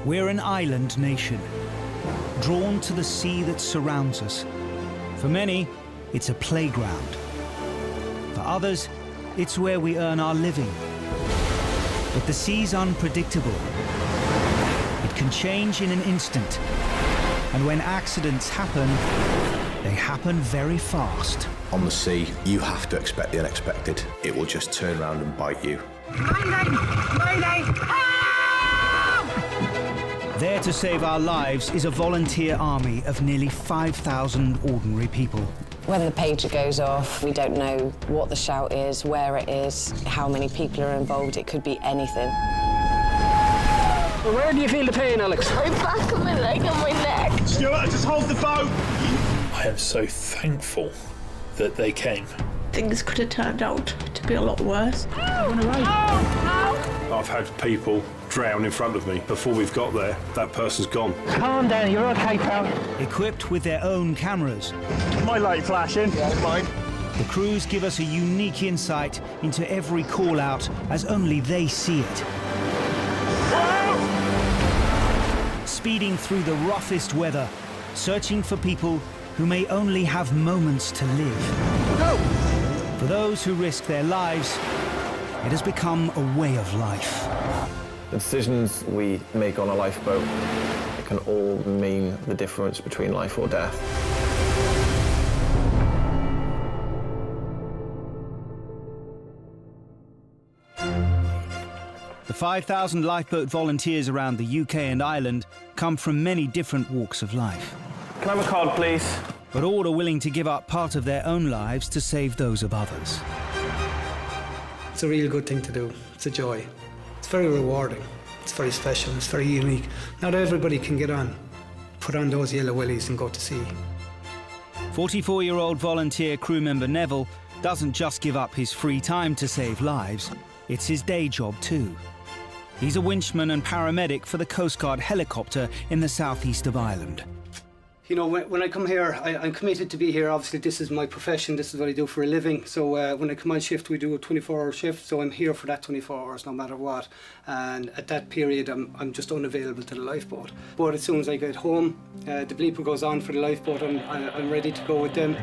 We're an island nation, drawn to the sea that surrounds us. For many, it's a playground. For others, it's where we earn our living. But the sea's unpredictable. It can change in an instant. And when accidents happen, they happen very fast. On the sea, you have to expect the unexpected. It will just turn around and bite you. Mayday! Mayday! Help! There to save our lives is a volunteer army of nearly 5,000 ordinary people. When the pager goes off, we don't know what the shout is, where it is, how many people are involved. It could be anything. Well, where do you feel the pain, Alex? My back and my leg and my neck. Stuart, just hold the boat! I am so thankful that they came. Things could have turned out to be a lot worse. I've had people drown in front of me. Before we've got there, that person's gone. Calm down, you're okay, pal. Equipped with their own cameras, My light flashing. Yeah, mine. the crews give us a unique insight into every call-out as only they see it. Speeding through the roughest weather, searching for people who may only have moments to live. Go! For those who risk their lives, it has become a way of life. The decisions we make on a lifeboat, it can all mean the difference between life or death. The 5,000 lifeboat volunteers around the UK and Ireland come from many different walks of life. Can I have a card, please? But all are willing to give up part of their own lives to save those of others. It's a real good thing to do. It's a joy. It's very rewarding. It's very special. It's very unique. Not everybody can get on, put on those yellow wellies and go to sea. 44-year-old volunteer crew member Neville doesn't just give up his free time to save lives, it's his day job too. He's a winchman and paramedic for the Coast Guard helicopter in the southeast of Ireland. You know, when I come here, I'm committed to be here. Obviously, this is my profession. This is what I do for a living. So when I come on shift, we do a 24-hour shift. So I'm here for that 24 hours, no matter what. And at that period, I'm just unavailable to the lifeboat. But as soon as I get home, the bleeper goes on for the lifeboat, and I'm ready to go with them.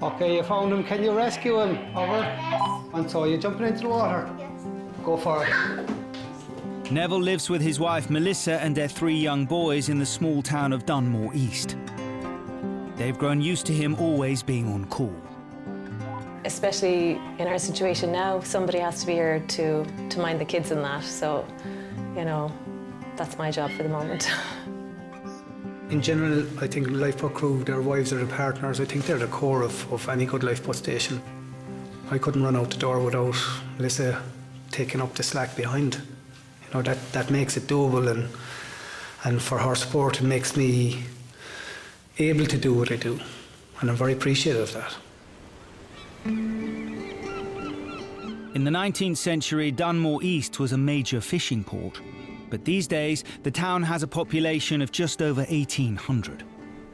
Okay, you found him. Can you rescue him? Over. Yes. And so you're jumping into the water? Yes. Go for it. Neville lives with his wife Melissa and their 3 young boys in the small town of Dunmore East. They've grown used to him always being on call. Especially in our situation now, somebody has to be here to mind the kids and that, so, you know, that's my job for the moment. In general, I think lifeboat crew, their wives are the partners. I think they're the core of any good lifeboat station. I couldn't run out the door without Melissa taking up the slack behind. You know, that makes it doable, and for her support, it makes me able to do what I do, and I'm very appreciative of that. In the 19th century, Dunmore East was a major fishing port, but these days the town has a population of just over 1,800.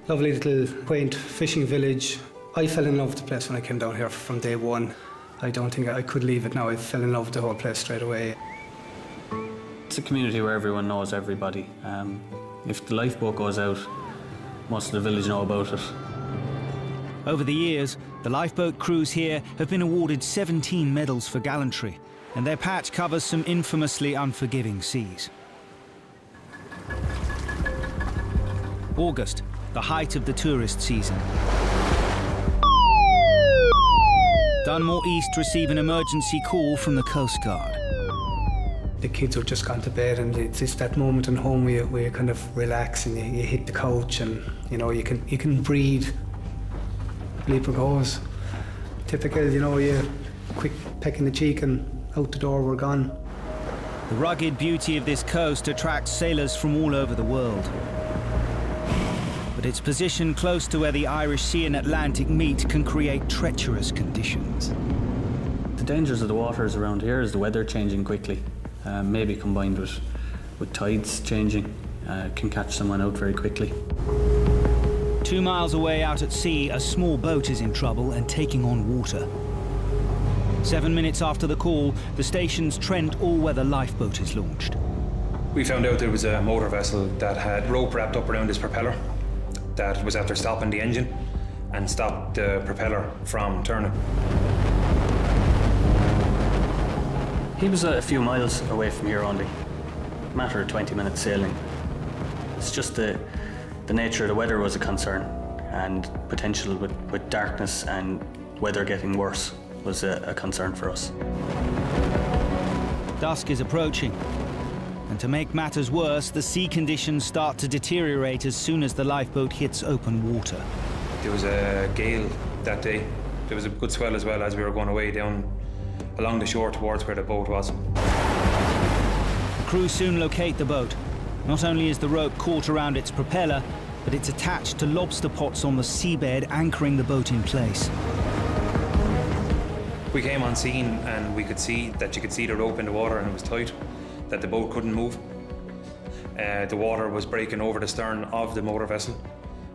Lovely little quaint fishing village. I fell in love with the place when I came down here from day one. I don't think I could leave it now. I fell in love with the whole place straight away. It's a community where everyone knows everybody. If the lifeboat goes out, most of the village know about it. Over the years, the lifeboat crews here have been awarded 17 medals for gallantry, and their patch covers some infamously unforgiving seas. August, the height of the tourist season. Dunmore East receive an emergency call from the Coast Guard. The kids have just gone to bed, and it's just that moment at home where you kind of relax and you hit the couch, and you know you can breathe. Bleeper goes. Typical, you know, you quick peck in the cheek and out the door, we're gone. The rugged beauty of this coast attracts sailors from all over the world. But its position close to where the Irish Sea and Atlantic meet can create treacherous conditions. The dangers of the waters around here is the weather changing quickly. Maybe combined with tides changing, can catch someone out very quickly. 2 miles away out at sea, a small boat is in trouble and taking on water. 7 minutes after the call, the station's Trent all-weather lifeboat is launched. We found out there was a motor vessel that had rope wrapped up around its propeller that was after stopping the engine and stopped the propeller from turning. He was a few miles away from here only. Matter of 20 minutes sailing. It's just the nature of the weather was a concern, and potential with darkness and weather getting worse was a concern for us. Dusk is approaching, and to make matters worse, the sea conditions start to deteriorate as soon as the lifeboat hits open water. There was a gale that day. There was a good swell as well as we were going away down along the shore towards where the boat was. The crew soon locate the boat. Not only is the rope caught around its propeller, but it's attached to lobster pots on the seabed, anchoring the boat in place. We came on scene and you could see the rope in the water and it was tight, that the boat couldn't move. The water was breaking over the stern of the motor vessel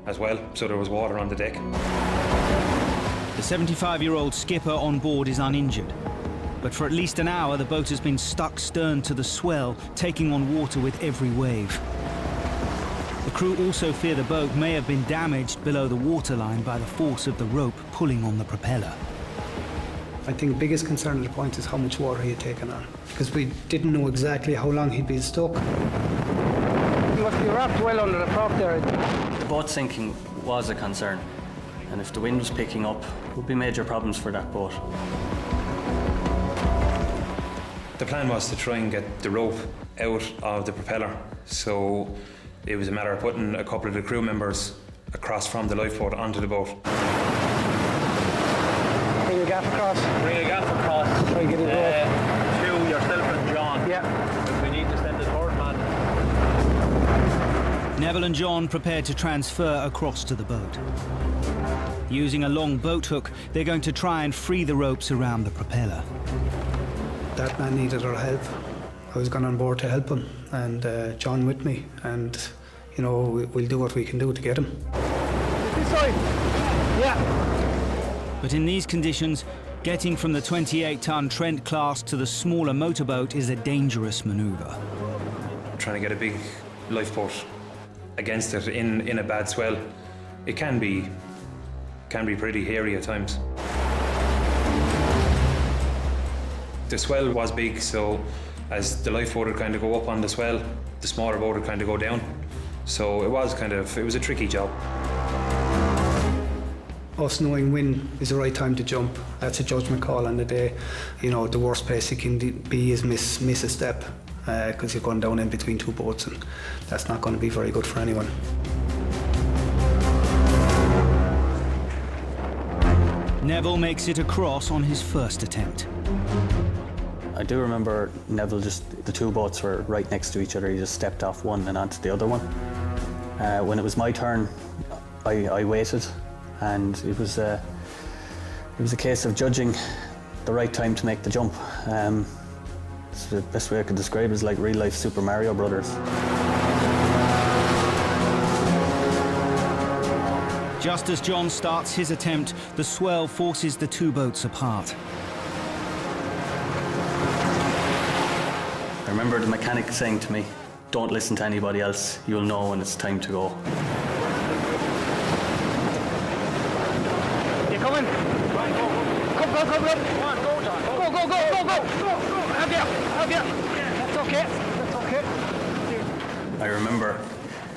as well, so there was water on the deck. The 75-year-old skipper on board is uninjured, but for at least an hour the boat has been stuck stern to the swell, taking on water with every wave. The crew also fear the boat may have been damaged below the waterline by the force of the rope pulling on the propeller. I think the biggest concern at the point is how much water he had taken on, because we didn't know exactly how long he'd been stuck. He must be wrapped well under the prop there. The boat sinking was a concern, and if the wind was picking up, it would be major problems for that boat. The plan was to try and get the rope out of the propeller, so it was a matter of putting a couple of the crew members across from the lifeboat onto the boat. Bring a gaff across. Bring a gaff across. Try and get it up. To yourself and John. Yeah. We need to send the third man. Neville and John prepared to transfer across to the boat. Using a long boat hook, they're going to try and free the ropes around the propeller. That man needed our help. I was gone on board to help him, and John with me, and you know, we'll do what we can do to get him. This side. Yeah. But in these conditions, getting from the 28-ton Trent class to the smaller motorboat is a dangerous manoeuvre. Trying to get a big lifeboat against it in a bad swell, it can be pretty hairy at times. The swell was big, so as the lifeboat would kind of go up on the swell, the smaller boat would kind of go down. So it was a tricky job. Us knowing when is the right time to jump, that's a judgment call on the day. You know, the worst place you can be is miss a step, because you're going down in between two boats, and that's not going to be very good for anyone. Neville makes it across on his first attempt. I do remember Neville the two boats were right next to each other. He just stepped off one and onto the other one. When it was my turn, I waited, and it was a case of judging the right time to make the jump. It's the best way I could describe it is like real life Super Mario Brothers. Just as John starts his attempt, the swell forces the two boats apart. I remember the mechanic saying to me, "Don't listen to anybody else, you'll know when it's time to go." You coming? Right, go. Come. Come on, go, John. Go. Help you. That's okay. I remember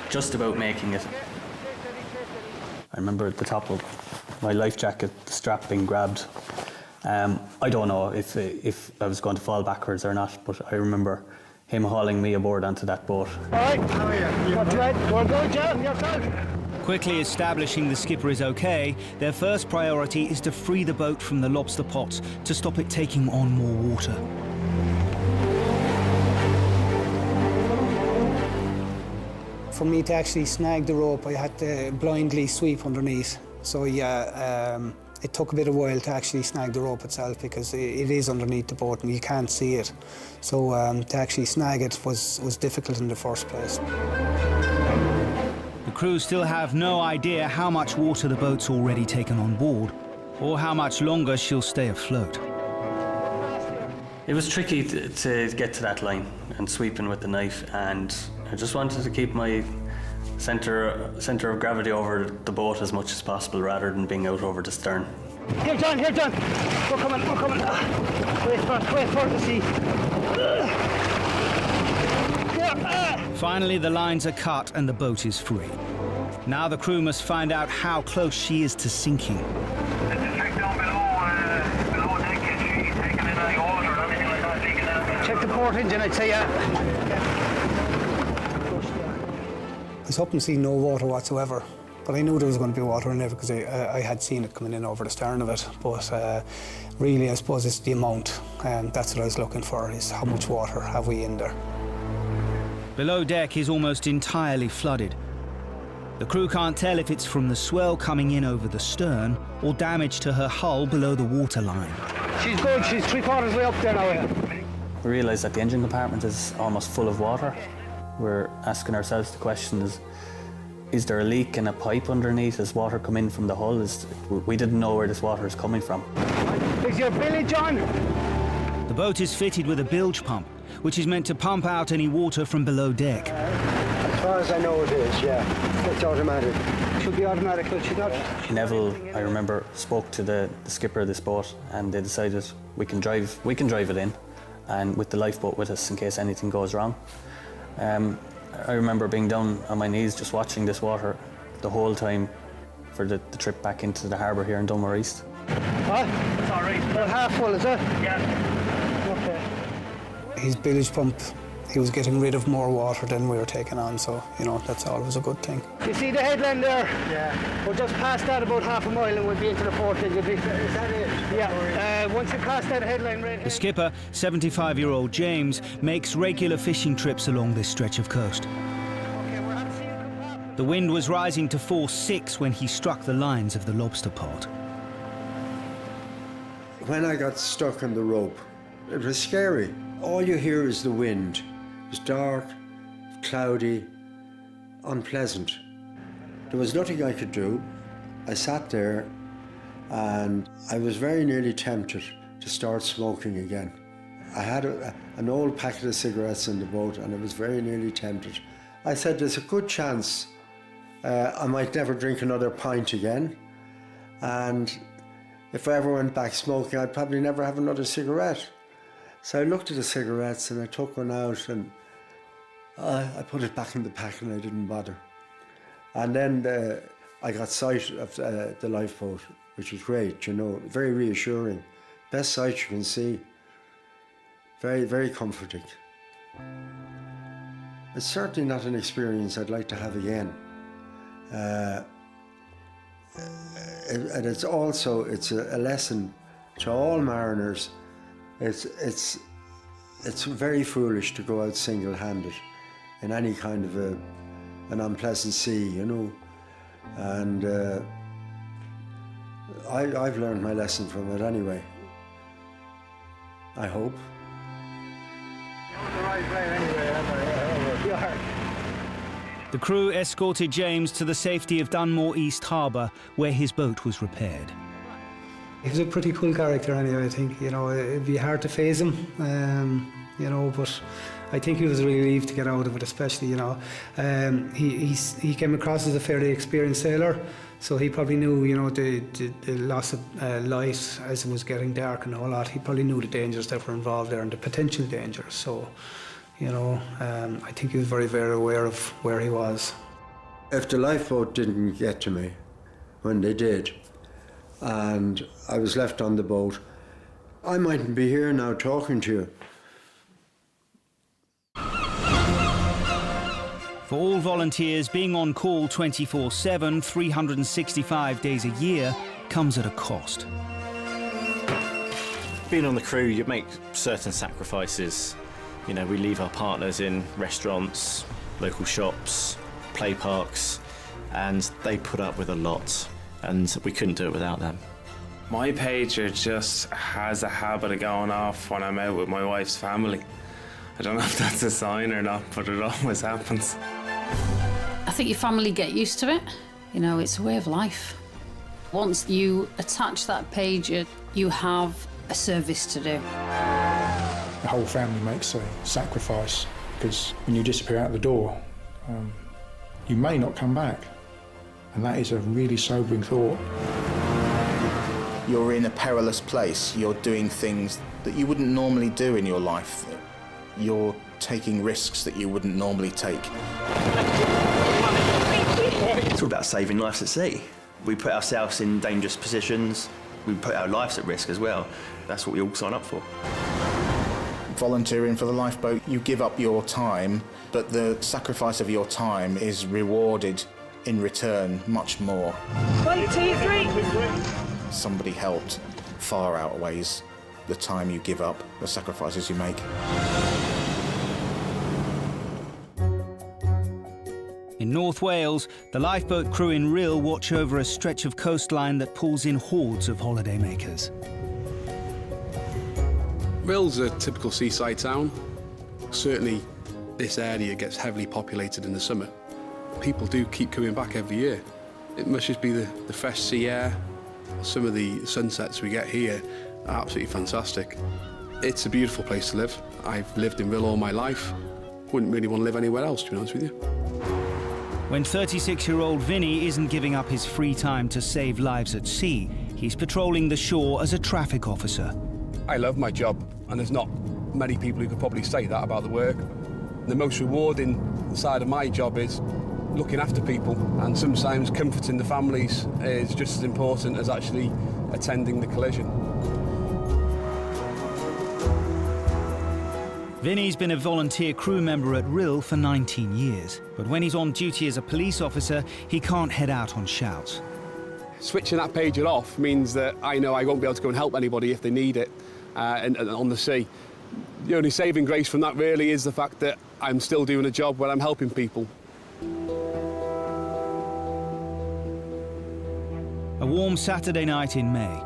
just about making it. I remember at the top of my life jacket, the strap being grabbed. I don't know if I was going to fall backwards or not, but I remember him hauling me aboard onto that boat. All right, how are you? That's right. Go, John, yourself. Quickly establishing the skipper is okay, their first priority is to free the boat from the lobster pots to stop it taking on more water. For me to actually snag the rope, I had to blindly sweep underneath. So yeah, it took a bit of a while to actually snag the rope itself, because it is underneath the boat and you can't see it. So to actually snag it was difficult in the first place. The crew still have no idea how much water the boat's already taken on board, or how much longer she'll stay afloat. It was tricky to get to that line and sweeping with the knife, and I just wanted to keep my centre of gravity over the boat as much as possible rather than being out over the stern. Here, John, here, John. We're coming. Wait for it to see. Finally, the lines are cut and the boat is free. Now the crew must find out how close she is to sinking. Check the port engine, I'd say, yeah. I was hoping to see no water whatsoever, but I knew there was going to be water in there because I had seen it coming in over the stern of it. But really, I suppose it's the amount, and that's what I was looking for, is how much water have we in there. Below deck is almost entirely flooded. The crew can't tell if it's from the swell coming in over the stern or damage to her hull below the waterline. She's good, she's 3/4 way up there now. Yeah. We realised that the engine compartment is almost full of water. We're asking ourselves the question, is there a leak in a pipe underneath? Has water come in from the hull? We didn't know where this water is coming from. Is your billy, John? The boat is fitted with a bilge pump, which is meant to pump out any water from below deck. As far as I know it is, yeah. It's automatic. Should be automatic, but she does. Neville, I remember, spoke to the skipper of this boat, and they decided we can drive it in, and with the lifeboat with us in case anything goes wrong. I remember being down on my knees just watching this water the whole time for the trip back into the harbour here in Dunmore East. What? It's all right. About half full, is it? Yeah. Okay. His bilge pump, he was getting rid of more water than we were taking on, so, you know, that's always a good thing. You see the headland there? Yeah. We're just past that about half a mile and we'll be into the port. Is that it? Yeah. Once you pass that headline right here. The skipper, 75-year-old James, makes regular fishing trips along this stretch of coast. The wind was rising to force 6 when he struck the lines of the Lobster pod. When I got stuck on the rope, it was scary. All you hear is the wind. It was dark, cloudy, unpleasant. There was nothing I could do. I sat there and I was very nearly tempted to start smoking again. I had an old packet of cigarettes in the boat and I was very nearly tempted. I said, there's a good chance I might never drink another pint again, and if I ever went back smoking, I'd probably never have another cigarette. So I looked at the cigarettes and I took one out and I put it back in the pack and I didn't bother. And then I got sight of the lifeboat, which was great, you know, very reassuring. Best sight you can see. Very, very comforting. It's certainly not an experience I'd like to have again. And it's also a lesson to all mariners. It's very foolish to go out single-handed in any kind of an unpleasant sea, you know. And I've learned my lesson from it anyway. I hope. The right way anyway, The crew escorted James to the safety of Dunmore East Harbour, where his boat was repaired. He was a pretty cool character anyway, I think. You know, it'd be hard to phase him, you know, but I think he was relieved to get out of it, especially, you know. He came across as a fairly experienced sailor, so he probably knew, you know, the loss of light as it was getting dark and a whole lot. He probably knew the dangers that were involved there and the potential dangers. So, you know, I think he was very, very aware of where he was. If the lifeboat didn't get to me, when they did, and I was left on the boat, I mightn't be here now talking to you. For all volunteers, being on call 24/7, 365 days a year, comes at a cost. Being on the crew, you make certain sacrifices. You know, we leave our partners in restaurants, local shops, play parks, and they put up with a lot, and we couldn't do it without them. My pager just has a habit of going off when I'm out with my wife's family. I don't know if that's a sign or not, but it always happens. I think your family get used to it. You know, it's a way of life. Once you attach that pager, you have a service to do. The whole family makes a sacrifice, because when you disappear out the door, you may not come back. And that is a really sobering thought. You're in a perilous place. You're doing things that you wouldn't normally do in your life. You're taking risks that you wouldn't normally take. It's all about saving lives at sea. We put ourselves in dangerous positions. We put our lives at risk as well. That's what we all sign up for. Volunteering for the lifeboat, you give up your time, but the sacrifice of your time is rewarded in return much more. 1, 2, 3. Somebody helped far outweighs the time you give up, the sacrifices you make. In North Wales, the lifeboat crew in Rhyl watch over a stretch of coastline that pulls in hordes of holidaymakers. Rhyl's a typical seaside town. Certainly, this area gets heavily populated in the summer. People do keep coming back every year. It must just be the fresh sea air. Some of the sunsets we get here are absolutely fantastic. It's a beautiful place to live. I've lived in Rhyl all my life. Wouldn't really want to live anywhere else, to be honest with you. When 36-year-old Vinny isn't giving up his free time to save lives at sea, he's patrolling the shore as a traffic officer. I love my job, and there's not many people who could probably say that about the work. The most rewarding side of my job is looking after people, and sometimes comforting the families is just as important as actually attending the collision. Vinny's been a volunteer crew member at Rhyl for 19 years, but when he's on duty as a police officer, he can't head out on shouts. Switching that pager off means that I know I won't be able to go and help anybody if they need it and on the sea. The only saving grace from that really is the fact that I'm still doing a job where I'm helping people. A warm Saturday night in May.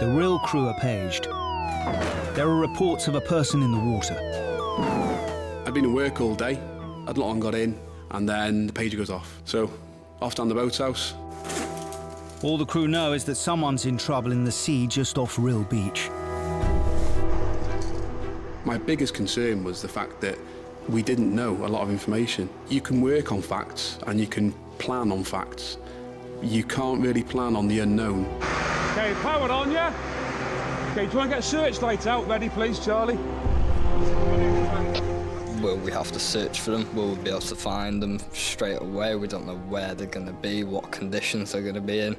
The Rhyl crew are paged. There are reports of a person in the water. I've been at work all day. I'd not long got in, and then the pager goes off. So, off down the boathouse. All the crew know is that someone's in trouble in the sea just off Rhyl Beach. My biggest concern was the fact that we didn't know a lot of information. You can work on facts, and you can plan on facts. You can't really plan on the unknown. Okay, powered on, yeah? Okay, do you want to get searchlights out ready, please, Charlie? Will we have to search for them? Will we be able to find them straight away? We don't know where they're going to be, what conditions they're going to be in.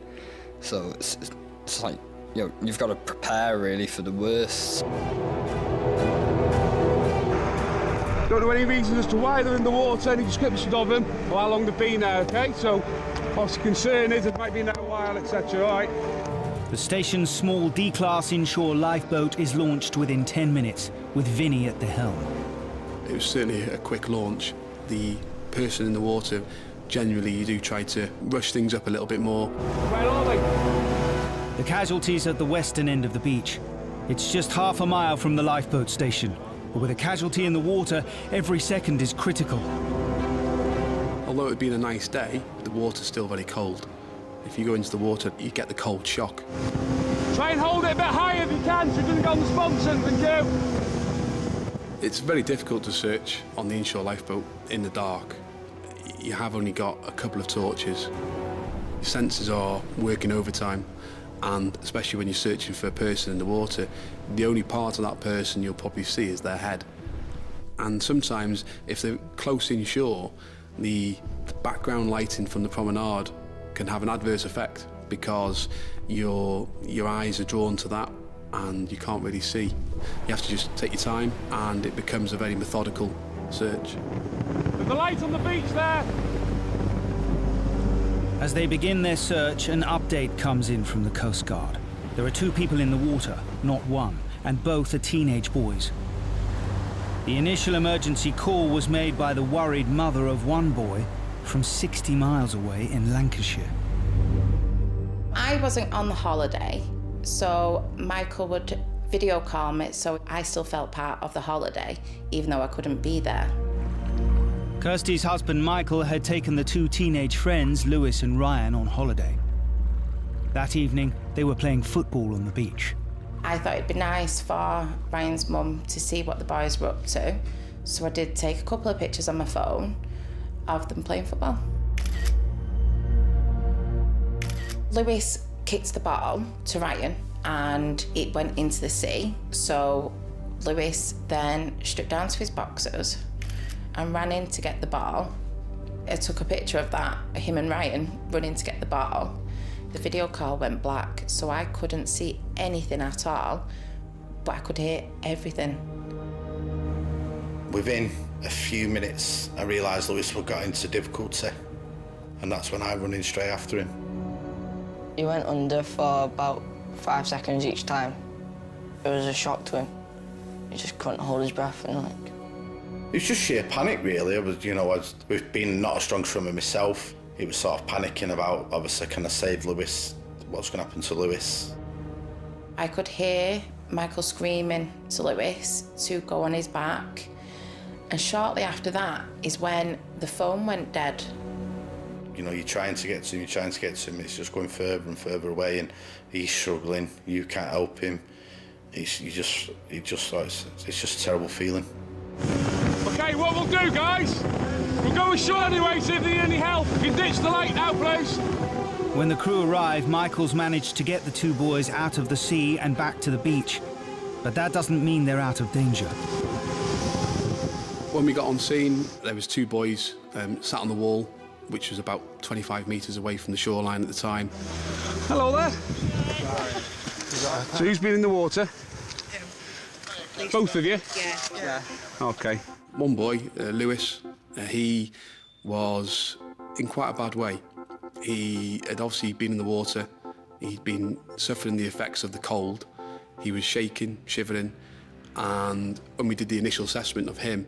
So it's like, you know, you've got to prepare really for the worst. Don't know any reason as to why they're in the water, any description of them, or how long they've been there, okay? So, what's the concern is it might be there a while, etc., all right? The station's small D-class inshore lifeboat is launched within 10 minutes, with Vinny at the helm. It was certainly a quick launch. The person in the water, generally you do try to rush things up a little bit more. Where are they? The casualties at the western end of the beach. It's just half a mile from the lifeboat station, but with a casualty in the water, every second is critical. Although it had been a nice day, the water's still very cold. If you go into the water, you get the cold shock. Try and hold it a bit higher if you can, so it doesn't go on the sponsor, thank you. It's very difficult to search on the inshore lifeboat in the dark. You have only got a couple of torches. Your senses are working overtime, and especially when you're searching for a person in the water, the only part of that person you'll probably see is their head. And sometimes, if they're close inshore, the background lighting from the promenade can have an adverse effect because your eyes are drawn to that and you can't really see. You have to just take your time, and it becomes a very methodical search. There's a light on the beach there. As they begin their search, an update comes in from the Coast Guard. There are 2 people in the water, not one, and both are teenage boys. The initial emergency call was made by the worried mother of one boy from 60 miles away in Lancashire. I wasn't on the holiday, so Michael would video call me, so I still felt part of the holiday, even though I couldn't be there. Kirsty's husband Michael had taken the 2 teenage friends, Lewis and Ryan, on holiday. That evening, they were playing football on the beach. I thought it'd be nice for Ryan's mum to see what the boys were up to, so I did take a couple of pictures on my phone of them playing football. Lewis kicked the ball to Ryan and it went into the sea, so Lewis then stripped down to his boxers and ran in to get the ball. I took a picture of that, him and Ryan running to get the ball. The video call went black, so I couldn't see anything at all, but I could hear everything. Within a few minutes, I realised Lewis had got into difficulty, and that's when I run in straight after him. He went under for about 5 seconds each time. It was a shock to him. He just couldn't hold his breath and It was just sheer panic, really. With being not a strong swimmer myself, it was sort of panicking about, obviously, can I save Lewis? What's going to happen to Lewis? I could hear Michael screaming to Lewis to go on his back. And shortly after that is when the phone went dead. You're trying to get to him, it's just going further and further away, and he's struggling, you can't help him. It's just a terrible feeling. Okay, what we'll do, guys, we'll go ashore anyway, see if they need any help. We can ditch the light now, please. When the crew arrived, Michael's managed to get the two boys out of the sea and back to the beach. But that doesn't mean they're out of danger. When we got on scene, there was two boys sat on the wall, which was about 25 metres away from the shoreline at the time. Hello there. So who's been in the water? Both of you? Yeah. Okay. One boy, Lewis, he was in quite a bad way. He had obviously been in the water. He'd been suffering the effects of the cold. He was shaking, shivering, and when we did the initial assessment of him,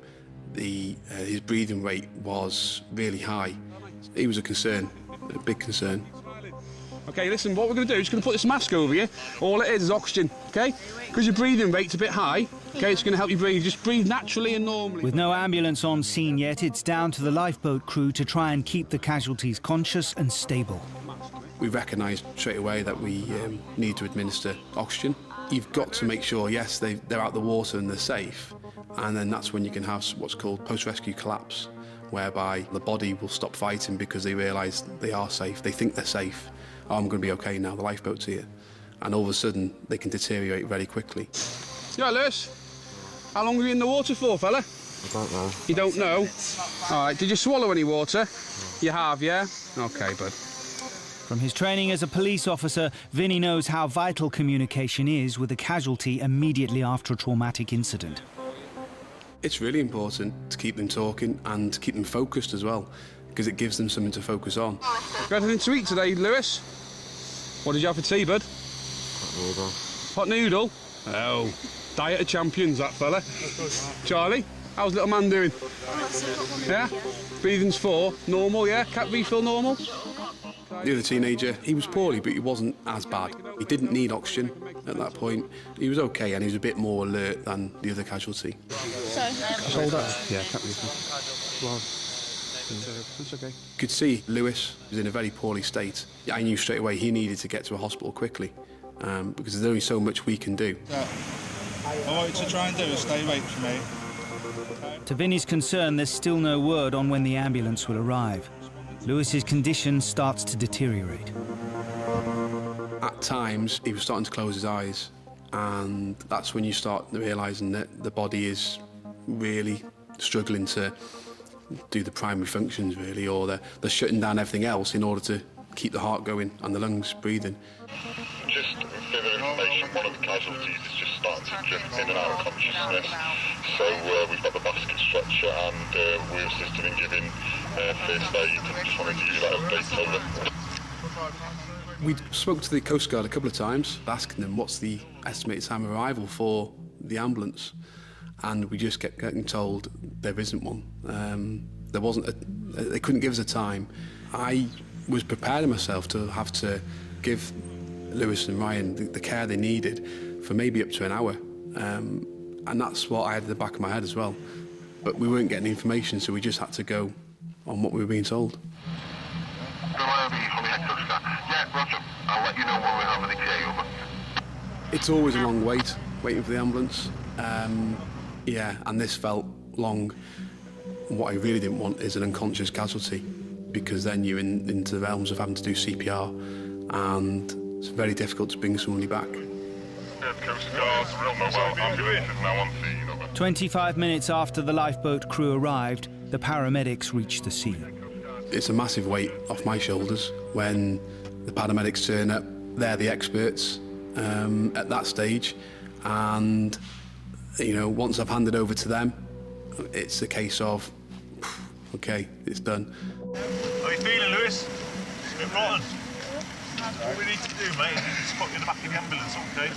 his breathing rate was really high. He was a concern, a big concern. Okay, listen, what we're going to do is going to put this mask over you. All it is oxygen, okay? Because your breathing rate's a bit high, okay, it's going to help you breathe. Just breathe naturally and normally. With no ambulance on scene yet, it's down to the lifeboat crew to try and keep the casualties conscious and stable. We recognised straight away that we need to administer oxygen. You've got to make sure, yes, they're out the water and they're safe, and then that's when you can have what's called post-rescue collapse, whereby the body will stop fighting because they realise they are safe, they think they're safe. Oh, I'm going to be okay now, the lifeboat's here. And all of a sudden, they can deteriorate very quickly. Yeah, Lewis, how long were you in the water for, fella? I don't know. You don't know? All right, did you swallow any water? You have, yeah? Okay, bud. From his training as a police officer, Vinny knows how vital communication is with a casualty immediately after a traumatic incident. It's really important to keep them talking and to keep them focused as well, because it gives them something to focus on. Got anything to eat today, Lewis? What did you have for tea, bud? Hot noodle. Hot noodle? Oh, diet of champions, that fella. Charlie, how's little man doing? Yeah? Breathing's 4, normal, yeah? Cat refill normal? The other teenager, he was poorly, but he wasn't as bad. He didn't need oxygen at that point. He was okay, and he was a bit more alert than the other casualty. Sold up? Yeah, cat refill. Well, that's okay. You could see Lewis was in a very poorly state. I knew straight away he needed to get to a hospital quickly, because there's only so much we can do. All right, to try and do is stay awake from me. To Vinny's concern, there's still no word on when the ambulance will arrive. Lewis's condition starts to deteriorate. At times, he was starting to close his eyes, and that's when you start realising that the body is really struggling to do the primary functions, really, or they're shutting down everything else in order to keep the heart going and the lungs breathing. Just further information, one of the casualties is just starting to drift in and out of consciousness. So we've got the basket stretcher and we're assisting in giving first aid. Just wanted to give you that update, over. We spoke to the Coast Guard a couple of times, asking them what's the estimated time of arrival for the ambulance, and we just kept getting told there isn't one. There wasn't they couldn't give us a time. I was preparing myself to have to give Lewis and Ryan the care they needed for maybe up to an hour, and that's what I had at the back of my head as well. But we weren't getting the information, so we just had to go on what we were being told. Yeah, Roger. I'll let you know It's always a long wait, waiting for the ambulance. Yeah, and this felt long. What I really didn't want is an unconscious casualty, because then you're into the realms of having to do CPR, and it's very difficult to bring somebody back. 25 minutes after the lifeboat crew arrived, the paramedics reached the scene. It's a massive weight off my shoulders when the paramedics turn up. They're the experts at that stage, and you know, once I've handed over to them, it's a case of, okay, it's done. How are you feeling, Lewis? It's a bit rotten. What we need to do, mate, is put you in the back of the ambulance, okay?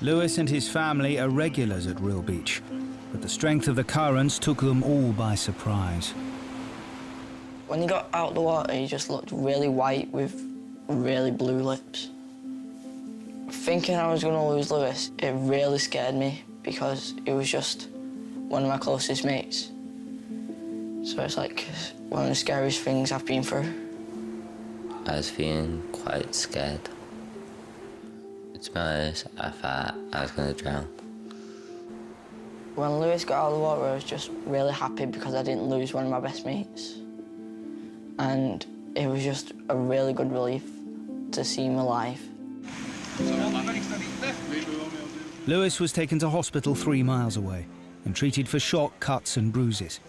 Lewis and his family are regulars at Real Beach, but the strength of the currents took them all by surprise. When he got out of the water, he just looked really white with really blue lips. Thinking I was going to lose Lewis, it really scared me because he was just one of my closest mates. So it's like one of the scariest things I've been through. I was feeling quite scared. To be honest, I thought I was going to drown. When Lewis got out of the water, I was just really happy because I didn't lose one of my best mates. And it was just a really good relief to see him alive. Lewis was taken to hospital 3 miles away and treated for shock, cuts and bruises.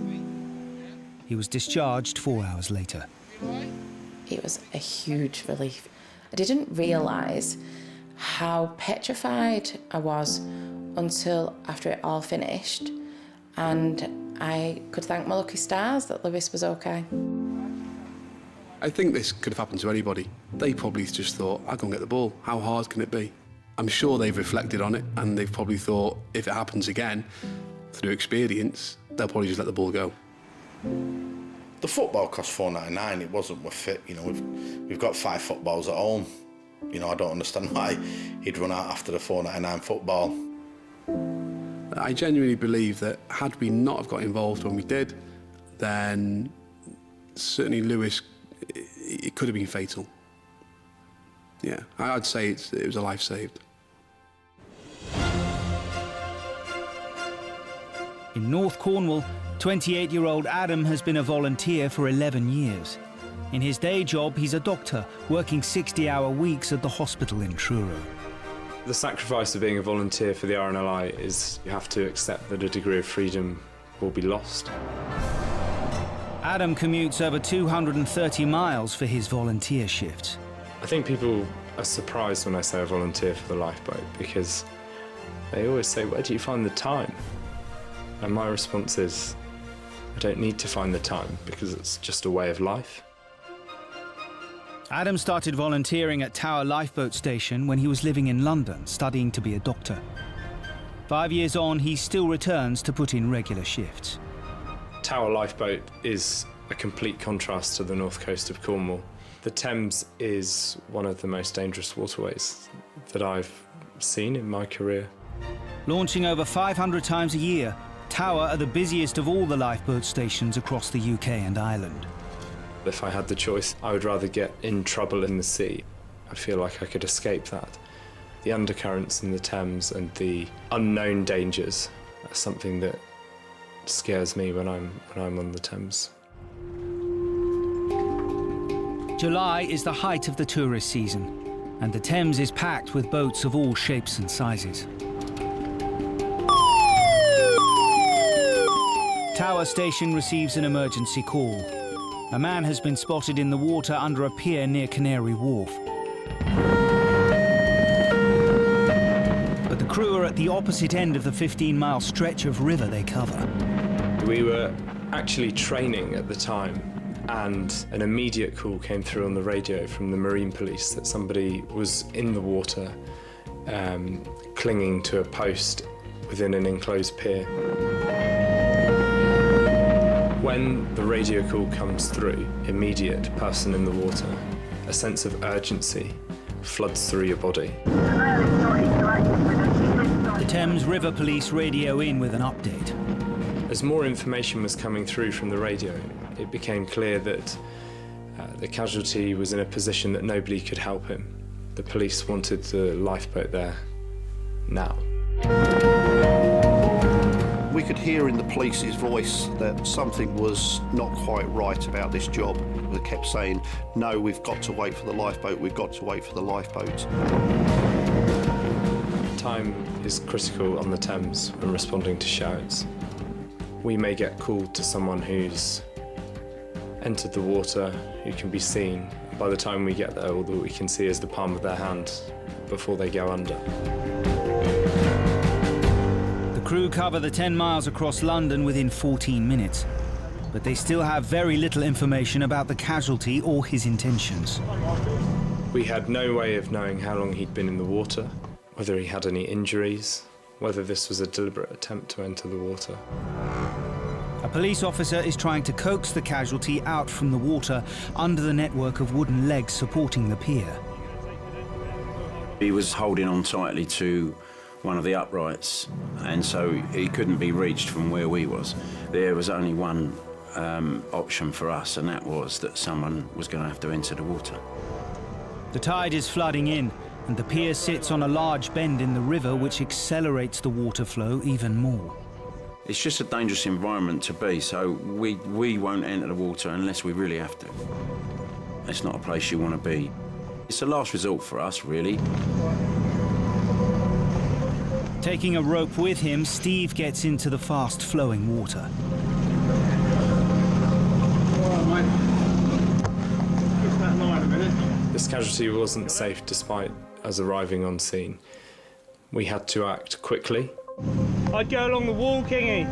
He was discharged 4 hours later. It was a huge relief. I didn't realise how petrified I was until after it all finished, and I could thank my lucky stars that Lewis was okay. I think this could have happened to anybody. They probably just thought, I'll go and get the ball. How hard can it be? I'm sure they've reflected on it, and they've probably thought, if it happens again, through experience, they'll probably just let the ball go. The football cost $4.99. It wasn't worth it. You know, we've got 5 footballs at home. You know, I don't understand why he'd run out after the $4.99 football. I genuinely believe that had we not have got involved when we did, then certainly Lewis, it could have been fatal. Yeah, I'd say it was a life saved. In North Cornwall, 28-year-old Adam has been a volunteer for 11 years. In his day job, he's a doctor, working 60-hour weeks at the hospital in Truro. The sacrifice of being a volunteer for the RNLI is you have to accept that a degree of freedom will be lost. Adam commutes over 230 miles for his volunteer shifts. I think people are surprised when I say I volunteer for the lifeboat because they always say, where do you find the time? And my response is, I don't need to find the time because it's just a way of life. Adam started volunteering at Tower Lifeboat Station when he was living in London, studying to be a doctor. 5 years on, he still returns to put in regular shifts. Tower Lifeboat is a complete contrast to the north coast of Cornwall. The Thames is one of the most dangerous waterways that I've seen in my career. Launching over 500 times a year, Tower are the busiest of all the lifeboat stations across the UK and Ireland. If I had the choice, I would rather get in trouble in the sea. I feel like I could escape that. The undercurrents in the Thames and the unknown dangers are something that scares me when I'm on the Thames. July is the height of the tourist season, and the Thames is packed with boats of all shapes and sizes. Tower Station receives an emergency call. A man has been spotted in the water under a pier near Canary Wharf. But the crew are at the opposite end of the 15-mile stretch of river they cover. We were actually training at the time, and an immediate call came through on the radio from the Marine Police that somebody was in the water, clinging to a post within an enclosed pier. When the radio call comes through, immediate person in the water, a sense of urgency floods through your body. The Thames River Police radio in with an update. As more information was coming through from the radio, it became clear that the casualty was in a position that nobody could help him. The police wanted the lifeboat there now. We could hear in the police's voice that something was not quite right about this job. They kept saying, no, we've got to wait for the lifeboat, we've got to wait for the lifeboat. Time is critical on the Thames when responding to shouts. We may get called to someone who's entered the water, who can be seen. By the time we get there, all that we can see is the palm of their hand before they go under. The crew cover the 10 miles across London within 14 minutes, but they still have very little information about the casualty or his intentions. We had no way of knowing how long he'd been in the water, whether he had any injuries, whether this was a deliberate attempt to enter the water. A police officer is trying to coax the casualty out from the water under the network of wooden legs supporting the pier. He was holding on tightly to one of the uprights, and so he couldn't be reached from where we was. There was only one option for us, and that was that someone was going to have to enter the water. The tide is flooding in, and the pier sits on a large bend in the river which accelerates the water flow even more. It's just a dangerous environment to be, so we won't enter the water unless we really have to. It's not a place you want to be. It's a last resort for us, really. Taking a rope with him, Steve gets into the fast-flowing water. This casualty wasn't safe despite us arriving on scene. We had to act quickly. I'd go along the wall, Kingy.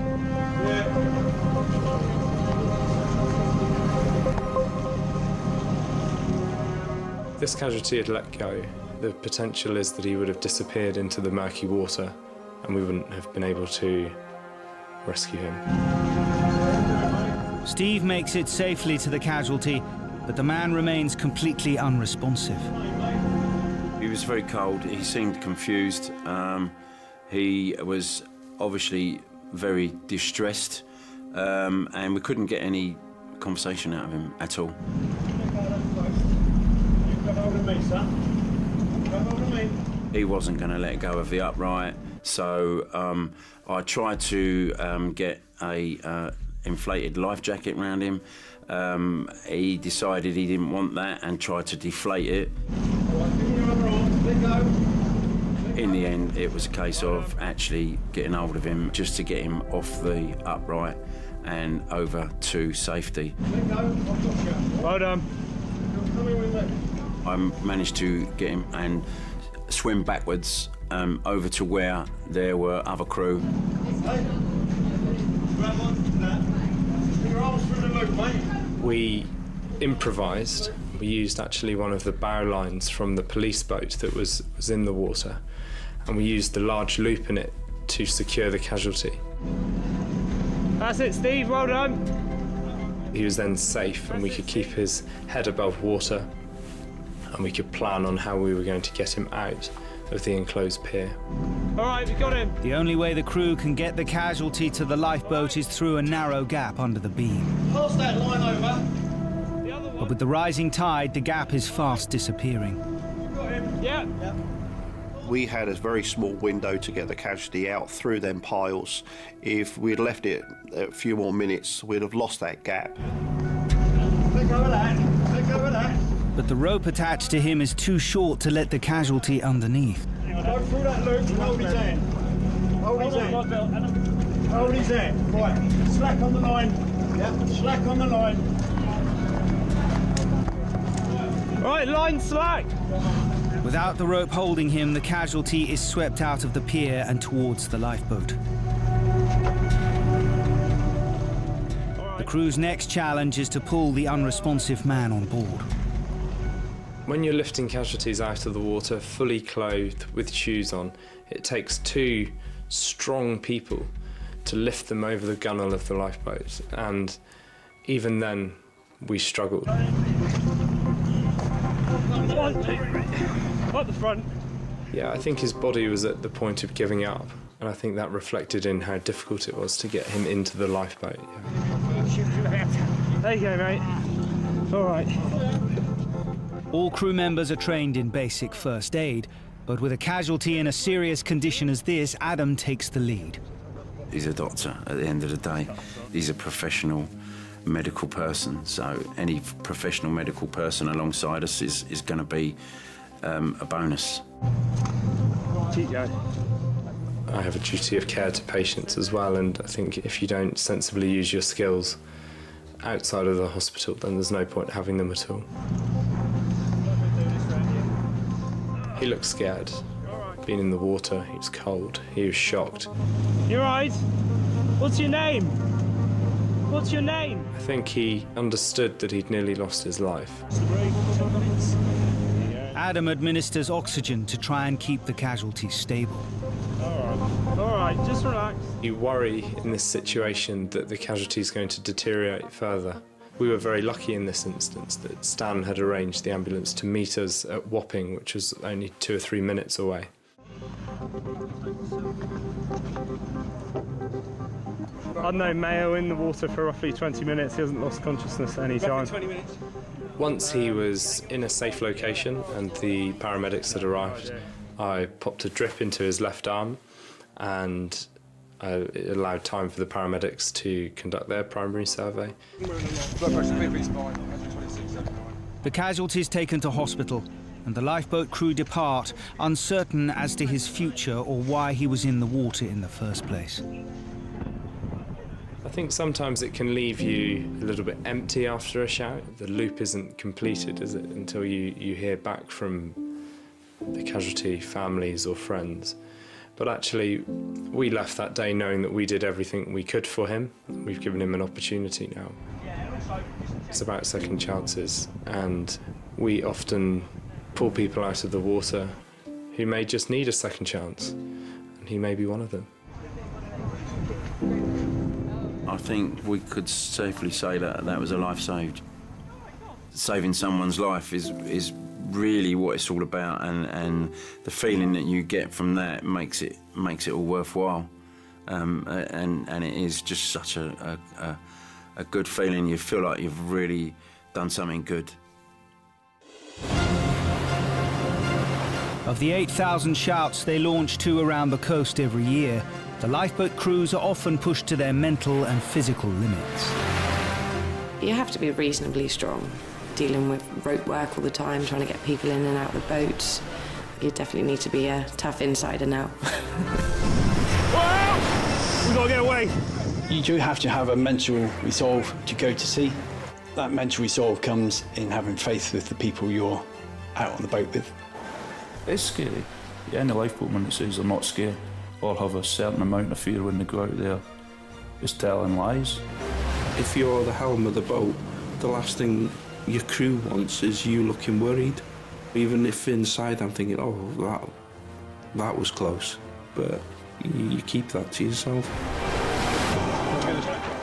This casualty had let go. The potential is that he would have disappeared into the murky water and we wouldn't have been able to rescue him. Steve makes it safely to the casualty, but the man remains completely unresponsive. He was very cold, he seemed confused. He was obviously very distressed, and we couldn't get any conversation out of him at all. He wasn't going to let go of the upright, so I tried to get a inflated life jacket around him. He decided he didn't want that and tried to deflate it. In the end, it was a case of actually getting hold of him just to get him off the upright and over to safety. Well done. I managed to get him and swim backwards over to where there were other crew. We improvised. We used actually one of the bow lines from the police boat that was in the water, and we used the large loop in it to secure the casualty. That's it, Steve, well done. He was then safe and we could keep his head above water and we could plan on how we were going to get him out of the enclosed pier. All right, we got him. The only way the crew can get the casualty to the lifeboat is through a narrow gap under the beam. Pass that line over. But with the rising tide, the gap is fast disappearing. Got him. Yeah. We had a very small window to get the casualty out through them piles. If we'd left it a few more minutes, we'd have lost that gap. Let go of that. Let go of that. But the rope attached to him is too short to let the casualty underneath. Go through that loop and hold his hand. Hold his hand. Hold his hand. Right. Slack on the line. Yeah. Slack on the line. Right, line slack. Without the rope holding him, the casualty is swept out of the pier and towards the lifeboat. The crew's next challenge is to pull the unresponsive man on board. When you're lifting casualties out of the water, fully clothed with shoes on, it takes two strong people to lift them over the gunwale of the lifeboat, and even then, we struggled. Up the front. Yeah, I think his body was at the point of giving up, and I think that reflected in how difficult it was to get him into the lifeboat. Yeah. There you go, mate. All right. All crew members are trained in basic first aid, but with a casualty in a serious condition as this, Adam takes the lead. He's a doctor at the end of the day. He's a professional medical person, so any professional medical person alongside us is going to be a bonus. I have a duty of care to patients as well, and I think if you don't sensibly use your skills outside of the hospital, then there's no point having them at all. He looked scared. Been in the water, he was cold, he was shocked. You right? What's your name? What's your name? I think he understood that he'd nearly lost his life. Adam administers oxygen to try and keep the casualties stable. All right, just relax. You worry in this situation that the casualty is going to deteriorate further. We were very lucky in this instance that Stan had arranged the ambulance to meet us at Wapping, which was only 2 or 3 minutes away. I'd known Mayo in the water for roughly 20 minutes. He hasn't lost consciousness at any time. 20 minutes. Once he was in a safe location and the paramedics had arrived, I popped a drip into his left arm, and it allowed time for the paramedics to conduct their primary survey. The casualties taken to hospital, and the lifeboat crew depart, uncertain as to his future or why he was in the water in the first place. I think sometimes it can leave you a little bit empty after a shout. The loop isn't completed, is it, until you hear back from the casualty families or friends. But actually, we left that day knowing that we did everything we could for him. We've given him an opportunity now. It's about second chances, and we often pull people out of the water who may just need a second chance, and he may be one of them. I think we could safely say that that was a life saved. Saving someone's life is really what it's all about, and the feeling that you get from that makes it all worthwhile, and it is just such a good feeling. You feel like you've really done something good. Of the 8,000 shouts they launch to around the coast every year, the lifeboat crews are often pushed to their mental and physical limits. You have to be reasonably strong, dealing with rope work all the time, trying to get people in and out of the boats. You definitely need to be a tough insider now. We've got to get away. You do have to have a mental resolve to go to sea. That mental resolve comes in having faith with the people you're out on the boat with. It's scary. Any lifeboatman that says they're not scared or have a certain amount of fear when they go out there is telling lies. If you're the helm of the boat, the last thing your crew wants is you looking worried. Even if inside I'm thinking, oh, that was close, but you keep that to yourself.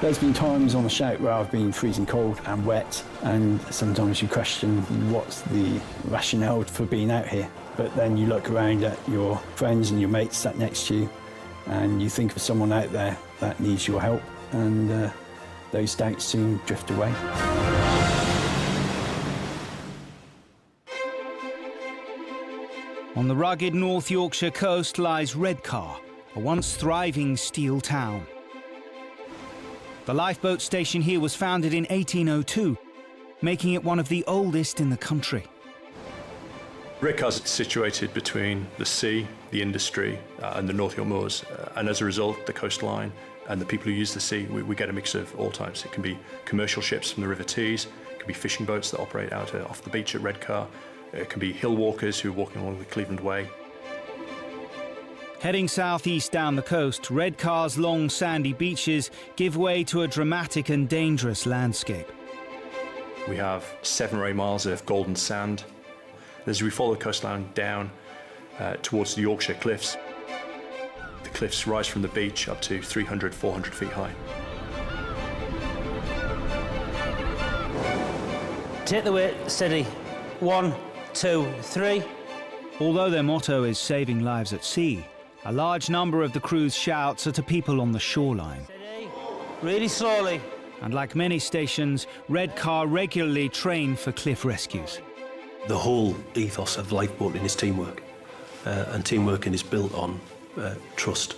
There's been times on the shout where I've been freezing cold and wet, and sometimes you question what's the rationale for being out here. But then you look around at your friends and your mates sat next to you, and you think of someone out there that needs your help, and those doubts soon drift away. On the rugged North Yorkshire coast lies Redcar, a once thriving steel town. The lifeboat station here was founded in 1802, making it one of the oldest in the country. Redcar's situated between the sea, the industry, and the North York Moors, and as a result, the coastline and the people who use the sea, we get a mix of all types. It can be commercial ships from the River Tees, it can be fishing boats that operate out off the beach at Redcar, it can be hill walkers who are walking along the Cleveland Way. Heading southeast down the coast, Redcar's long sandy beaches give way to a dramatic and dangerous landscape. We have 7 or 8 miles of golden sand. As we follow the coastline down towards the Yorkshire cliffs, the cliffs rise from the beach up to 300, 400 feet high. Take the weight, steady. 1, 2, 3. Although their motto is saving lives at sea, a large number of the crew's shouts are to people on the shoreline. Steady. Really slowly. And like many stations, Redcar regularly train for cliff rescues. The whole ethos of lifeboating is teamwork, and teamworking is built on trust.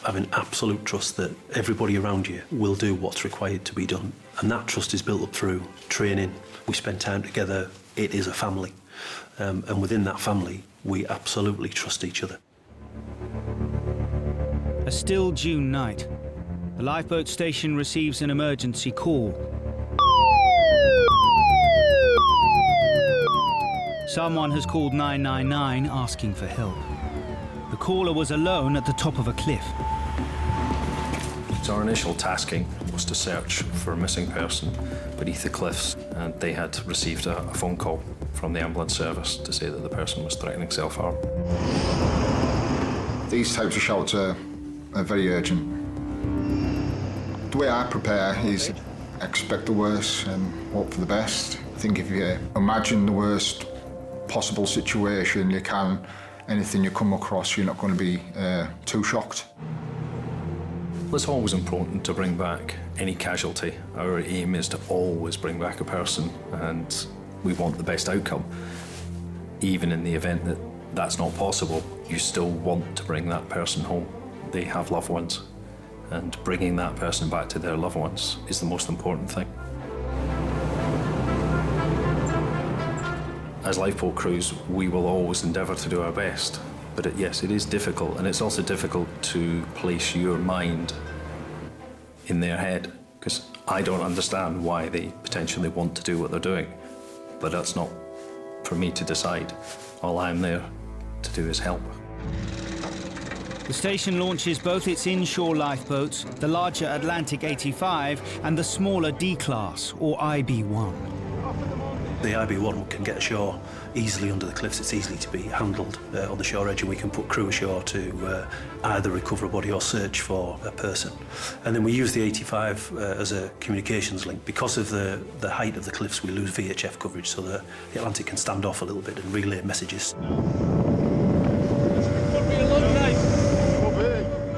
Having absolute trust that everybody around you will do what's required to be done. And that trust is built up through training. We spend time together. It is a family. And within that family, we absolutely trust each other. A still June night. The lifeboat station receives an emergency call. Someone has called 999 asking for help. The caller was alone at the top of a cliff. So our initial tasking was to search for a missing person beneath the cliffs, and they had received a phone call from the ambulance service to say that the person was threatening self-harm. These types of shouts are very urgent. The way I prepare is expect the worst and hope for the best. I think if you imagine the worst possible situation you can, anything you come across, you're not going to be too shocked. It's always important to bring back any casualty. Our aim is to always bring back a person, and we want the best outcome. Even in the event that that's not possible, you still want to bring that person home. They have loved ones, and bringing that person back to their loved ones is the most important thing. As lifeboat crews, we will always endeavour to do our best. But yes, it is difficult, and it's also difficult to place your mind in their head, because I don't understand why they potentially want to do what they're doing. But that's not for me to decide. All I'm there to do is help. The station launches both its inshore lifeboats, the larger Atlantic 85 and the smaller D-Class, or IB-1. The IB-1 can get ashore easily under the cliffs. It's easily to be handled on the shore edge, and we can put crew ashore to either recover a body or search for a person. And then we use the 85 as a communications link. Because of the height of the cliffs, we lose VHF coverage, so the Atlantic can stand off a little bit and relay messages.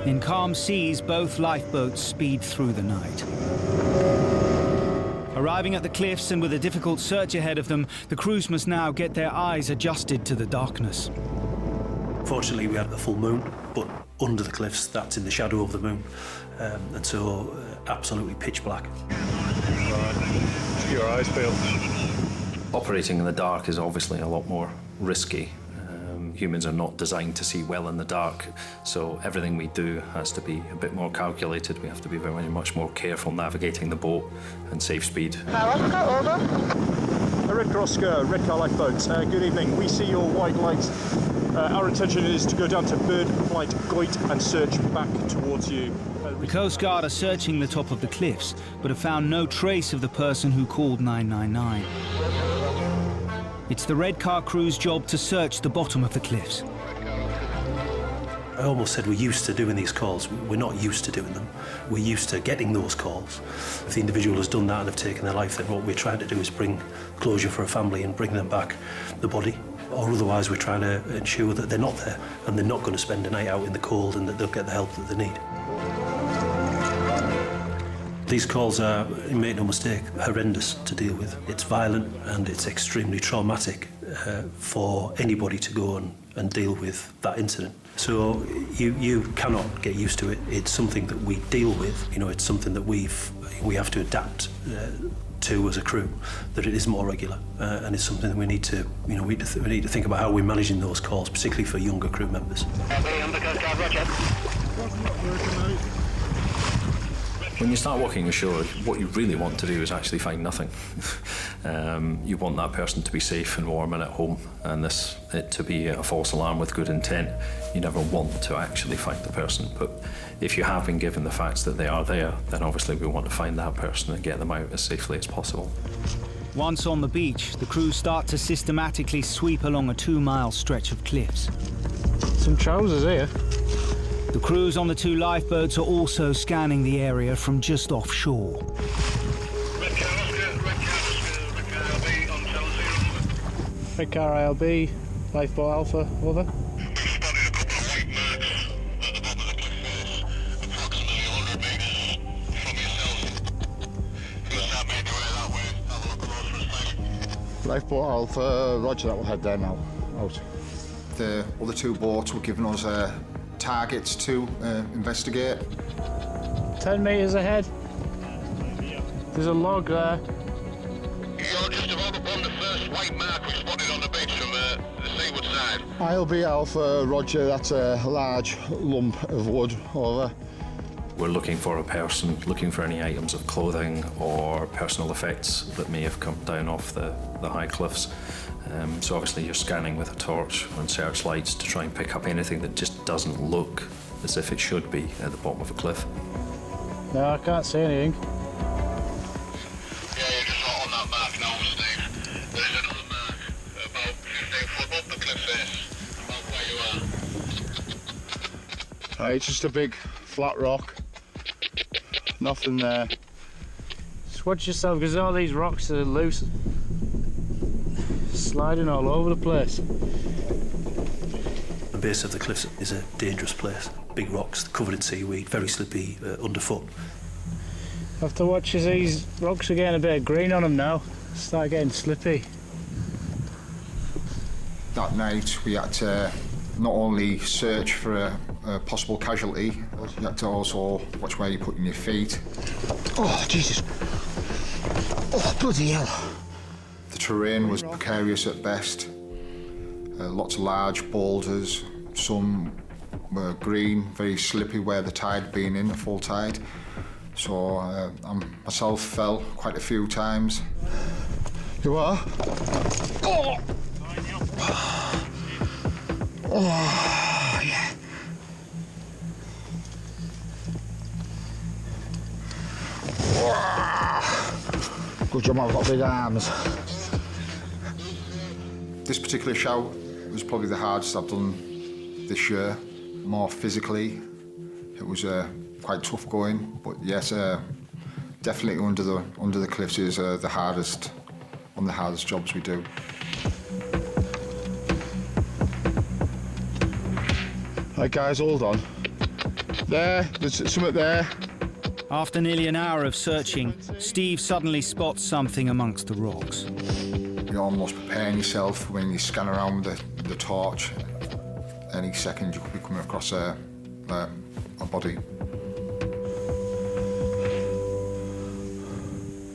In calm seas, both lifeboats speed through the night. Arriving at the cliffs and with a difficult search ahead of them, the crews must now get their eyes adjusted to the darkness. Fortunately, we had a full moon, but under the cliffs, that's in the shadow of the moon. And so, absolutely pitch black. Your eyes feel. Operating in the dark is obviously a lot more risky. Humans are not designed to see well in the dark, so everything we do has to be a bit more calculated. We have to be very much more careful navigating the boat and save speed. Red Cross, Red Car Lifeboat. Good evening. We see your white lights. Our intention is to go down to Bird, Flight, Goit and search back towards you. The Coast Guard are searching the top of the cliffs, but have found no trace of the person who called 999. It's the Red Car crew's job to search the bottom of the cliffs. I almost said we're used to doing these calls. We're not used to doing them. We're used to getting those calls. If the individual has done that and have taken their life, then what we're trying to do is bring closure for a family and bring them back the body. Or otherwise we're trying to ensure that they're not there and they're not going to spend a night out in the cold and that they'll get the help that they need. These calls are, make no mistake, horrendous to deal with. It's violent and it's extremely traumatic for anybody to go and deal with that incident. So you cannot get used to it. It's something that we deal with. You know, it's something that we have to adapt to as a crew. That it is more regular, and it's something that we need to, you know, we need to think about how we're managing those calls, particularly for younger crew members. When you start walking ashore, what you really want to do is actually find nothing. You want that person to be safe and warm and at home, and it to be a false alarm with good intent. You never want to actually find the person, but if you have been given the facts that they are there, then obviously we want to find that person and get them out as safely as possible. Once on the beach, the crews start to systematically sweep along a 2-mile stretch of cliffs. Some trousers here. The crews on the 2 lifeboats are also scanning the area from just offshore. Red Car ILB, Lifeboat Alpha, over. Lifeboat Alpha, roger that, we'll head there now. Out. The other two boats were giving us targets to investigate. 10 metres ahead. There's a log there. You're just about upon the first white mark we spotted on the beach from the seaward side. ILB Alpha, roger, that's a large lump of wood, over. We're looking for a person, looking for any items of clothing or personal effects that may have come down off the high cliffs. So obviously you're scanning with a torch and searchlights to try and pick up anything that just doesn't look as if it should be at the bottom of a cliff. No, I can't see anything. Yeah, you're just right on that mark now, Steve. There's another mark about 15 foot up the cliff face, about where you are. It's just a big flat rock. Nothing there. Just watch yourself, because all these rocks are loose. Sliding all over the place. The base of the cliffs is a dangerous place. Big rocks covered in seaweed, very slippy underfoot. Have to watch as these rocks are getting a bit of green on them now. Start getting slippy. That night we had to not only search for a possible casualty, you had to also watch where you're putting your feet. Oh, Jesus. Oh, bloody hell. The terrain was precarious at best. Lots of large boulders, some were green, very slippy where the tide had been in, a full tide. So I myself fell quite a few times. You are? Oh! Oh, yeah. Good job I've got big arms. This particular shout was probably the hardest I've done this year. More physically, it was quite tough going, but yes, definitely under the cliffs is one of the hardest jobs we do. Right guys, hold on. There's something there. After nearly an hour of searching, Steve suddenly spots something amongst the rocks. You're almost preparing yourself when you scan around with the torch. Any second you could be coming across a body.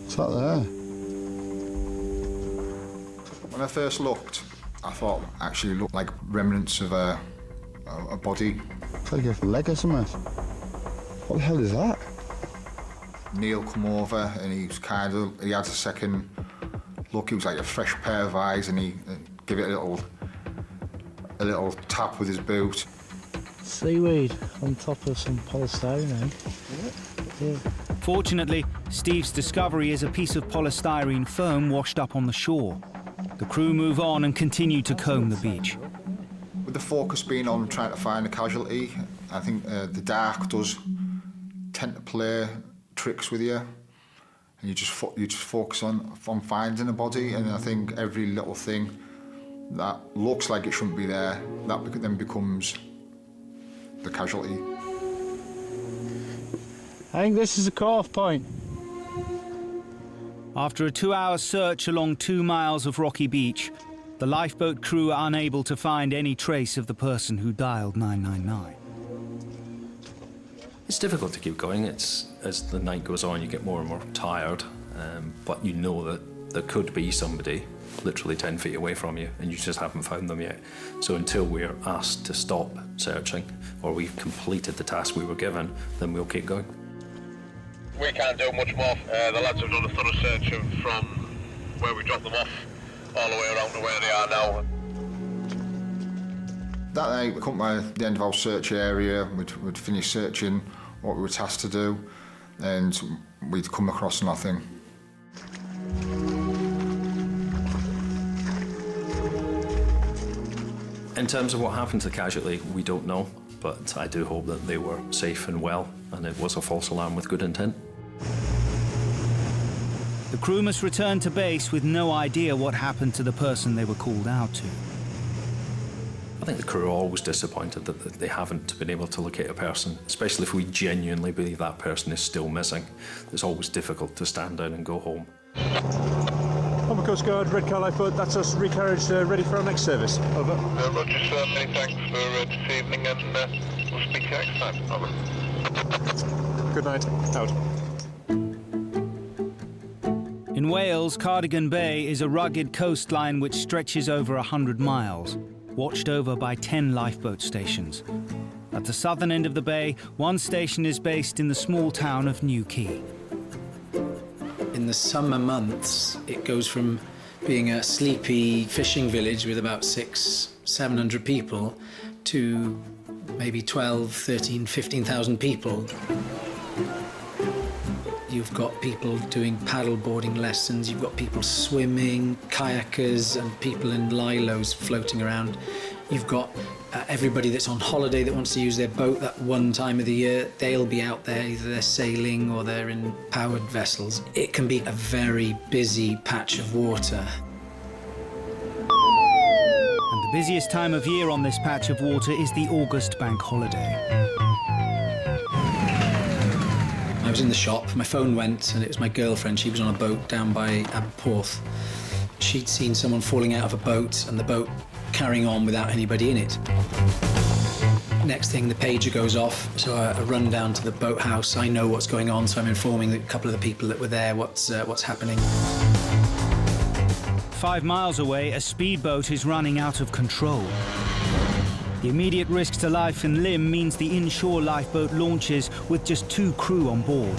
What's that there? When I first looked, I thought it actually looked like remnants of a body. It's like a leg or something. What the hell is that? Neil come over and he had a second look. It was like a fresh pair of eyes, and he gave it a little tap with his boot. Seaweed on top of some polystyrene. Yeah. Fortunately, Steve's discovery is a piece of polystyrene foam washed up on the shore. The crew move on and continue to comb the beach. With the focus being on trying to find a casualty, I think the dark does tend to play tricks with you, and you just focus on finding a body. And I think every little thing that looks like it shouldn't be there, that then becomes the casualty. I think this is a cut-off point. After a 2-hour search along 2 miles of rocky beach, the lifeboat crew are unable to find any trace of the person who dialed 999. It's difficult to keep going. As the night goes on, you get more and more tired, but you know that there could be somebody literally 10 feet away from you, and you just haven't found them yet. So until we're asked to stop searching, or we've completed the task we were given, then we'll keep going. We can't do much more. The lads have done a thorough search from where we dropped them off all the way around to where they are now. That night, we come to the end of our search area. We'd finished searching what we were tasked to do, and we'd come across nothing. In terms of what happened to the casualty, we don't know, but I do hope that they were safe and well, and it was a false alarm with good intent. The crew must return to base with no idea what happened to the person they were called out to. I think the crew are always disappointed that they haven't been able to locate a person, especially if we genuinely believe that person is still missing. It's always difficult to stand down and go home. Humber Coast Guard, Red Car Lifeboat, that's us recarriaged, ready for our next service. Over. Roger, sir. Many thanks for this evening, and we'll speak to you next time. Over. Good night. Out. In Wales, Cardigan Bay is a rugged coastline which stretches over 100 miles, watched over by 10 lifeboat stations. At the southern end of the bay, one station is based in the small town of New Quay. In the summer months, it goes from being a sleepy fishing village with about 600-700 people to maybe 12, 13, 15,000 people. You've got people doing paddle boarding lessons, you've got people swimming, kayakers and people in lilos floating around. You've got everybody that's on holiday that wants to use their boat that one time of the year. They'll be out there, either they're sailing or they're in powered vessels. It can be a very busy patch of water. And the busiest time of year on this patch of water is the August bank holiday. I was in the shop, my phone went, and it was my girlfriend. She was on a boat down by Aberporth. She'd seen someone falling out of a boat and the boat carrying on without anybody in it. Next thing, the pager goes off, so I run down to the boathouse. I know what's going on, so I'm informing a couple of the people that were there what's happening. 5 miles away, a speedboat is running out of control. The immediate risk to life and limb means the inshore lifeboat launches with just 2 crew on board.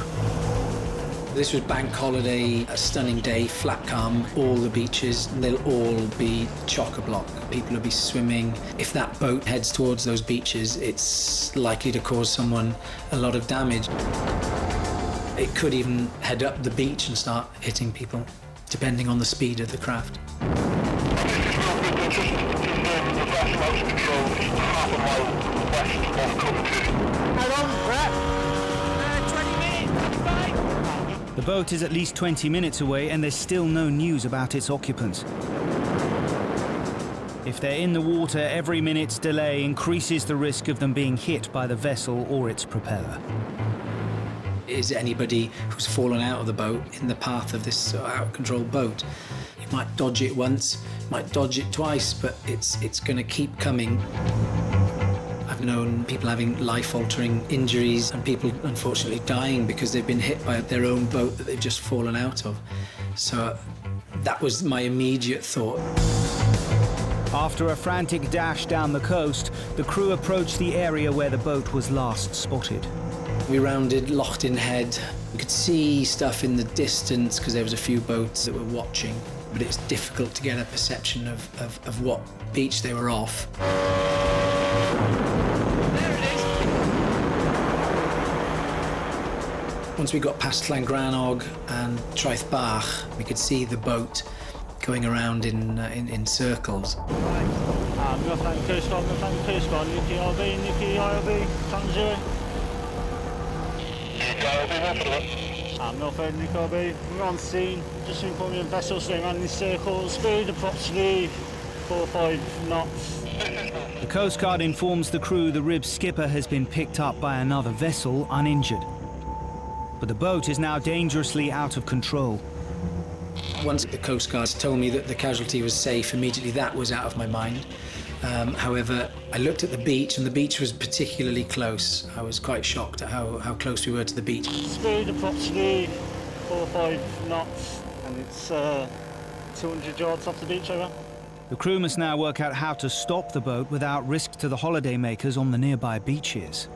This was bank holiday, a stunning day, flat calm, all the beaches, they'll all be chock-a-block. People will be swimming. If that boat heads towards those beaches, it's likely to cause someone a lot of damage. It could even head up the beach and start hitting people, depending on the speed of the craft. The boat is at least 20 minutes away and there's still no news about its occupants. If they're in the water, every minute's delay increases the risk of them being hit by the vessel or its propeller. Is anybody who's fallen out of the boat in the path of this out-of-control boat? You might dodge it once, might dodge it twice, but it's going to keep coming. I've known people having life-altering injuries and people unfortunately dying because they've been hit by their own boat that they've just fallen out of. So that was my immediate thought. After a frantic dash down the coast, the crew approached the area where the boat was last spotted. We rounded Lochtin Head. We could see stuff in the distance because there was a few boats that were watching, but it's difficult to get a perception of what beach they were off. Once we got past Llangrannog and Traethbach, we could see the boat going around in circles. Northland Coast Guard, Newquay RB, Newquay IRB, Tangier. Northland Newquay RB, we're on scene. Just informing the vessel staying around in circles, speed approximately 4 or 5 knots. The Coast Guard informs the crew the Rib's skipper has been picked up by another vessel uninjured. But the boat is now dangerously out of control. Once the Coast Guard told me that the casualty was safe, immediately that was out of my mind. However, I looked at the beach and the beach was particularly close. I was quite shocked at how close we were to the beach. Speed approximately 4 or 5 knots, and it's 200 yards off the beach, over. The crew must now work out how to stop the boat without risk to the holidaymakers on the nearby beaches.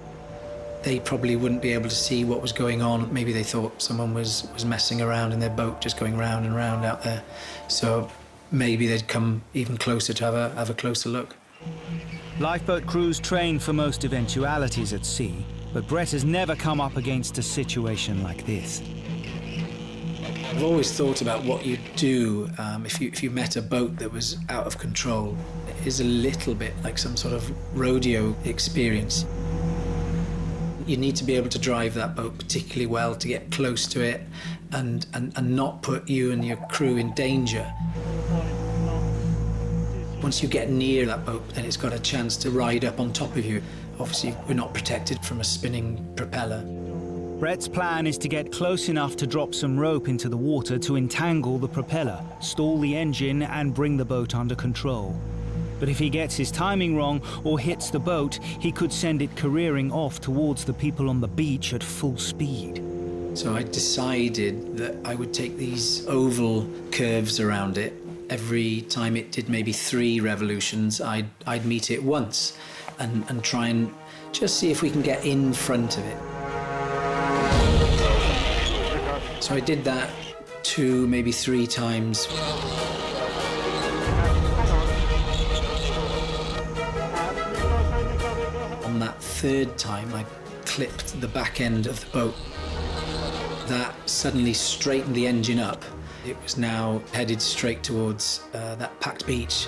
They probably wouldn't be able to see what was going on. Maybe they thought someone was messing around in their boat, just going round and round out there. So maybe they'd come even closer to have a closer look. Lifeboat crews train for most eventualities at sea, but Brett has never come up against a situation like this. I've always thought about what you'd do if you met a boat that was out of control. It is a little bit like some sort of rodeo experience. You need to be able to drive that boat particularly well to get close to it and not put you and your crew in danger. Once you get near that boat, then it's got a chance to ride up on top of you. Obviously, we're not protected from a spinning propeller. Brett's plan is to get close enough to drop some rope into the water to entangle the propeller, stall the engine, and bring the boat under control. But if he gets his timing wrong or hits the boat, he could send it careering off towards the people on the beach at full speed. So I decided that I would take these oval curves around it. Every time it did maybe 3 revolutions, I'd meet it once and try and just see if we can get in front of it. So I did that 2, maybe 3 times. On that 3rd time, I clipped the back end of the boat. That suddenly straightened the engine up. It was now headed straight towards that packed beach.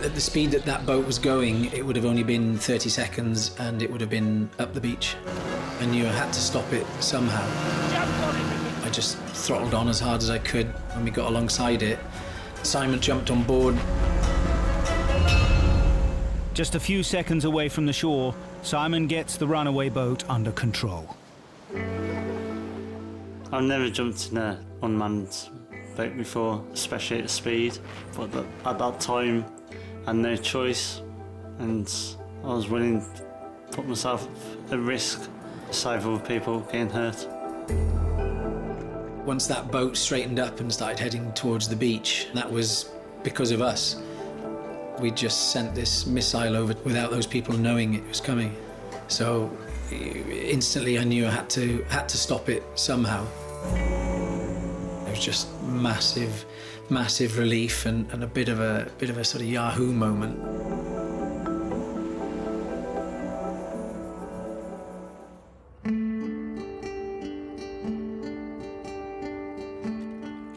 At the speed that that boat was going, it would have only been 30 seconds and it would have been up the beach. I knew I had to stop it somehow. I just throttled on as hard as I could. When we got alongside it, Simon jumped on board. Just a few seconds away from the shore, Simon gets the Runaway boat under control. I've never jumped in an unmanned boat before, especially at speed, but at that time I had no choice and I was willing to put myself at risk to save other people getting hurt. Once that boat straightened up and started heading towards the beach, that was because of us. We just sent this missile over without those people knowing it was coming. So instantly I knew I had to stop it somehow. It was just massive relief and a bit of a sort of Yahoo moment.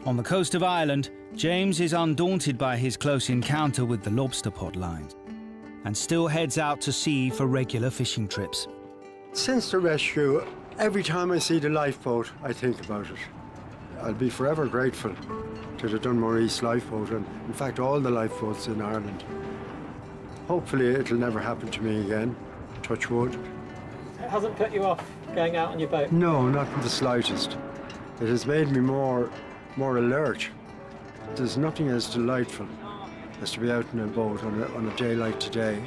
On the coast of Ireland, James is undaunted by his close encounter with the lobster pod lines and still heads out to sea for regular fishing trips. Since the rescue, every time I see the lifeboat, I think about it. I'll be forever grateful to the Dunmore East lifeboat and, in fact, all the lifeboats in Ireland. Hopefully it'll never happen to me again, touch wood. It hasn't put you off going out on your boat? No, not in the slightest. It has made me more alert. There's nothing as delightful as to be out in a boat on a day like today.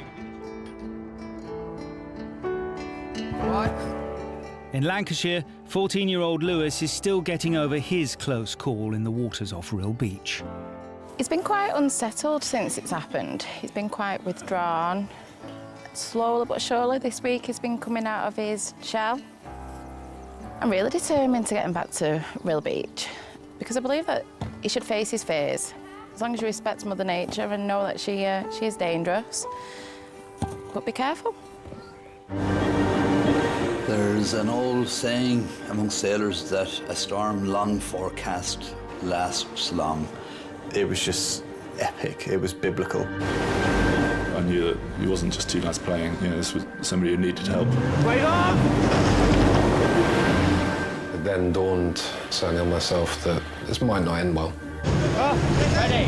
In Lancashire, 14-year-old Lewis is still getting over his close call in the waters off Rill Beach. He's been quite unsettled since it's happened. He's been quite withdrawn. Slowly but surely this week he's been coming out of his shell. I'm really determined to get him back to Rill Beach because I believe that he should face his fears. As long as you respect Mother Nature and know that she is dangerous. But be careful. There's an old saying among sailors that a storm long forecast lasts long. It was just epic. It was biblical. I knew that it wasn't just 2 lads playing. You know, this was somebody who needed help. Wait up! It then dawned certainly on myself that this might not end well. Ready?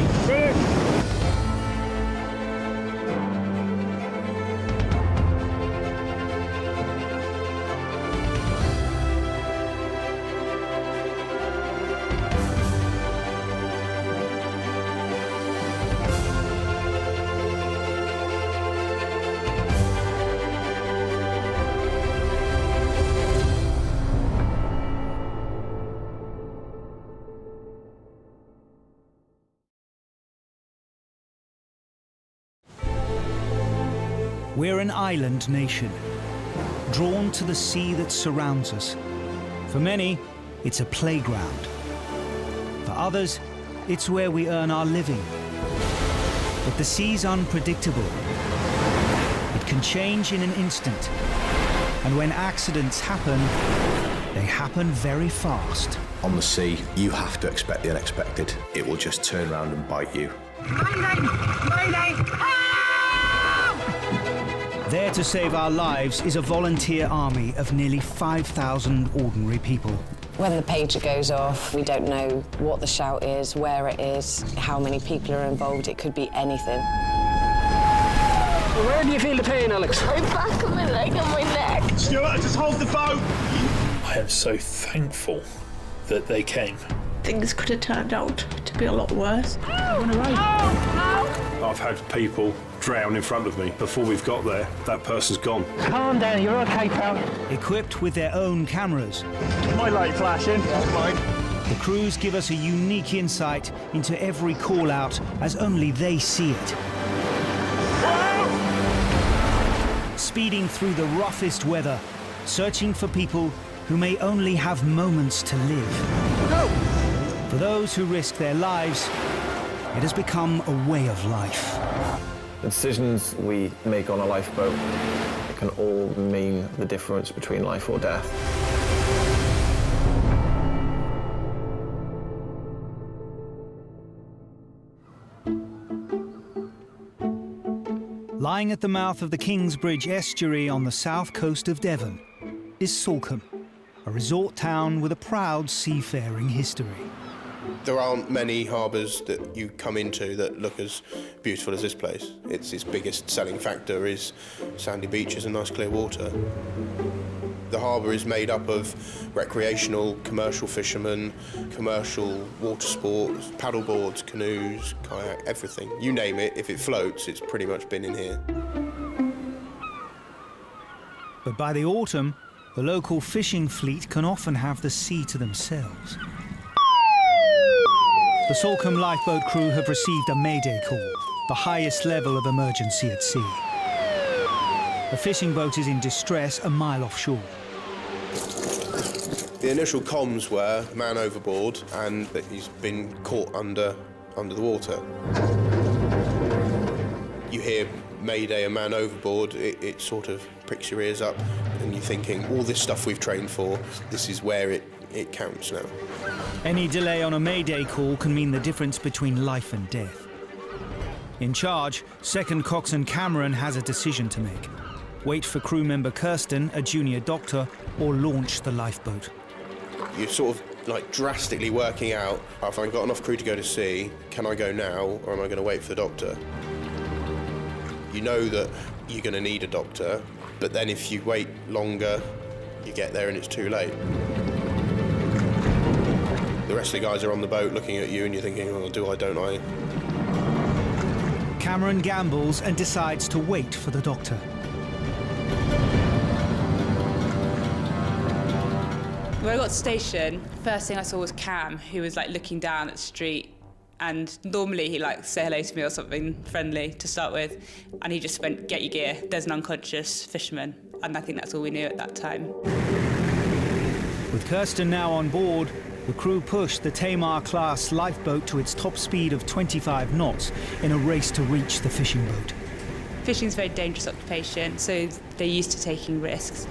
We're an island nation, drawn to the sea that surrounds us. For many, it's a playground. For others, it's where we earn our living. But the sea's unpredictable. It can change in an instant. And when accidents happen, they happen very fast. On the sea, you have to expect the unexpected. It will just turn around and bite you. There to save our lives is a volunteer army of nearly 5,000 ordinary people. When the pager goes off, we don't know what the shout is, where it is, how many people are involved. It could be anything. Where do you feel the pain, Alex? My back of my leg and my neck. Stuart, just hold the boat. I am so thankful that they came. Things could have turned out to be a lot worse. I've had people drown in front of me. Before we've got there, that person's gone. Calm down, you're okay, pal. Equipped with their own cameras, My light flashing. That's mine. the crews give us a unique insight into every call-out as only they see it. Speeding through the roughest weather, searching for people who may only have moments to live. For those who risk their lives, it has become a way of life. The decisions we make on a lifeboat can all mean the difference between life or death. Lying at the mouth of the Kingsbridge estuary on the south coast of Devon is Salcombe, a resort town with a proud seafaring history. There aren't many harbours that you come into that look as beautiful as this place. Its biggest selling factor is sandy beaches and nice clear water. The harbour is made up of recreational, commercial fishermen, commercial water sports, paddleboards, canoes, kayak, everything. You name it, if it floats, it's pretty much been in here. But by the autumn, the local fishing fleet can often have the sea to themselves. The Salcombe lifeboat crew have received a mayday call, the highest level of emergency at sea. A fishing boat is in distress a mile offshore. The initial comms were man overboard and that he's been caught under the water. You hear mayday, a man overboard, it sort of pricks your ears up and you're thinking, all this stuff we've trained for, this is where it counts now. Any delay on a mayday call can mean the difference between life and death. In charge, second coxswain Cameron has a decision to make. Wait for crew member Kirsten, a junior doctor, or launch the lifeboat. You're sort of like drastically working out, have I got enough crew to go to sea? Can I go now, or am I going to wait for the doctor? You know that you're going to need a doctor, but then if you wait longer, you get there and it's too late. The rest of the guys are on the boat looking at you and you're thinking, oh, do I, don't I? Cameron gambles and decides to wait for the doctor. When I got to station, first thing I saw was Cam, who was like looking down at the street, and normally he like say hello to me or something friendly to start with, and he just went, "Get your gear, there's an unconscious fisherman," and I think that's all we knew at that time. With Kirsten now on board, the crew pushed the Tamar-class lifeboat to its top speed of 25 knots in a race to reach the fishing boat. Fishing's a very dangerous occupation, so they're used to taking risks.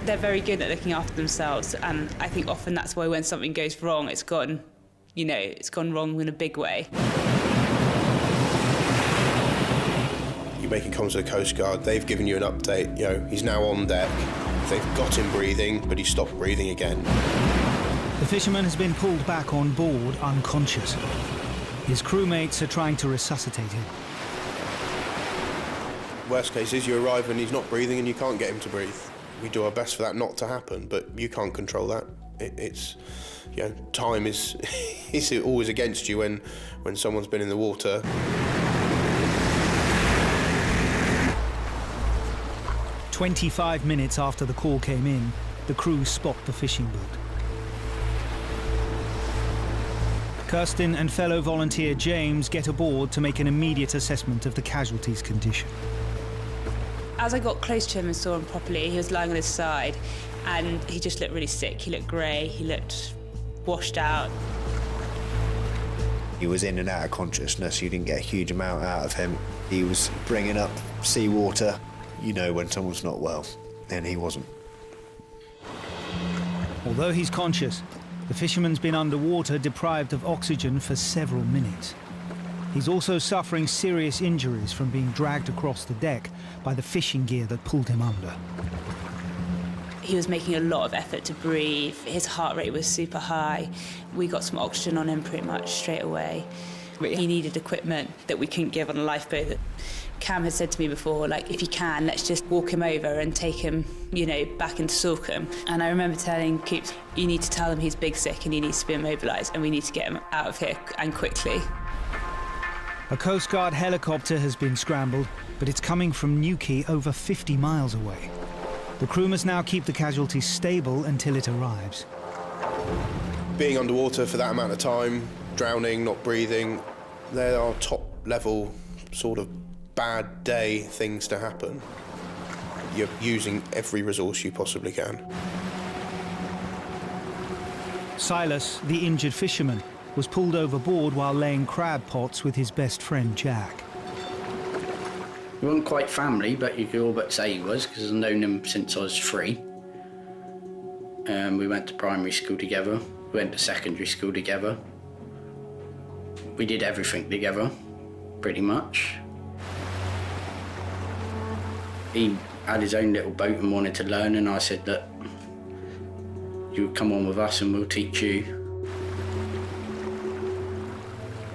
They're very good at looking after themselves, and I think often that's why when something goes wrong, it's gone wrong in a big way. You're making comms to the Coast Guard, they've given you an update, he's now on deck, they've got him breathing, but he stopped breathing again. The fisherman has been pulled back on board unconscious. His crewmates are trying to resuscitate him. Worst case is you arrive and he's not breathing and you can't get him to breathe. We do our best for that not to happen, but you can't control that. Time is always against you when someone's been in the water. "25 minutes after the call came in, the crew spot the fishing boat. Kirsten and fellow volunteer James get aboard to make an immediate assessment of the casualty's condition. As I got close to him and saw him properly, he was lying on his side, and he just looked really sick. He looked grey, he looked washed out. He was in and out of consciousness. You didn't get a huge amount out of him. He was bringing up seawater. You know when someone's not well, and he wasn't. Although he's conscious, the fisherman's been underwater, deprived of oxygen for several minutes. He's also suffering serious injuries from being dragged across the deck by the fishing gear that pulled him under. He was making a lot of effort to breathe. His heart rate was super high. We got some oxygen on him pretty much straight away. He needed equipment that we couldn't give on a lifeboat. Cam had said to me before, like, if you can, let's just walk him over and take him, you know, back into Salcombe. And I remember telling Coops, you need to tell him he's big sick and he needs to be immobilised and we need to get him out of here and quickly. A Coast Guard helicopter has been scrambled, but it's coming from Newquay over 50 miles away. The crew must now keep the casualties stable until it arrives. Being underwater for that amount of time, drowning, not breathing, there are top-level sort of bad day things to happen. You're using every resource you possibly can. Silas, the injured fisherman, was pulled overboard while laying crab pots with his best friend Jack. We weren't quite family, but you could all but say he was, because I've known him since I was 3. We went to primary school together, we went to secondary school together. We did everything together, pretty much. He had his own little boat and wanted to learn, and I said, look, you come on with us and we'll teach you.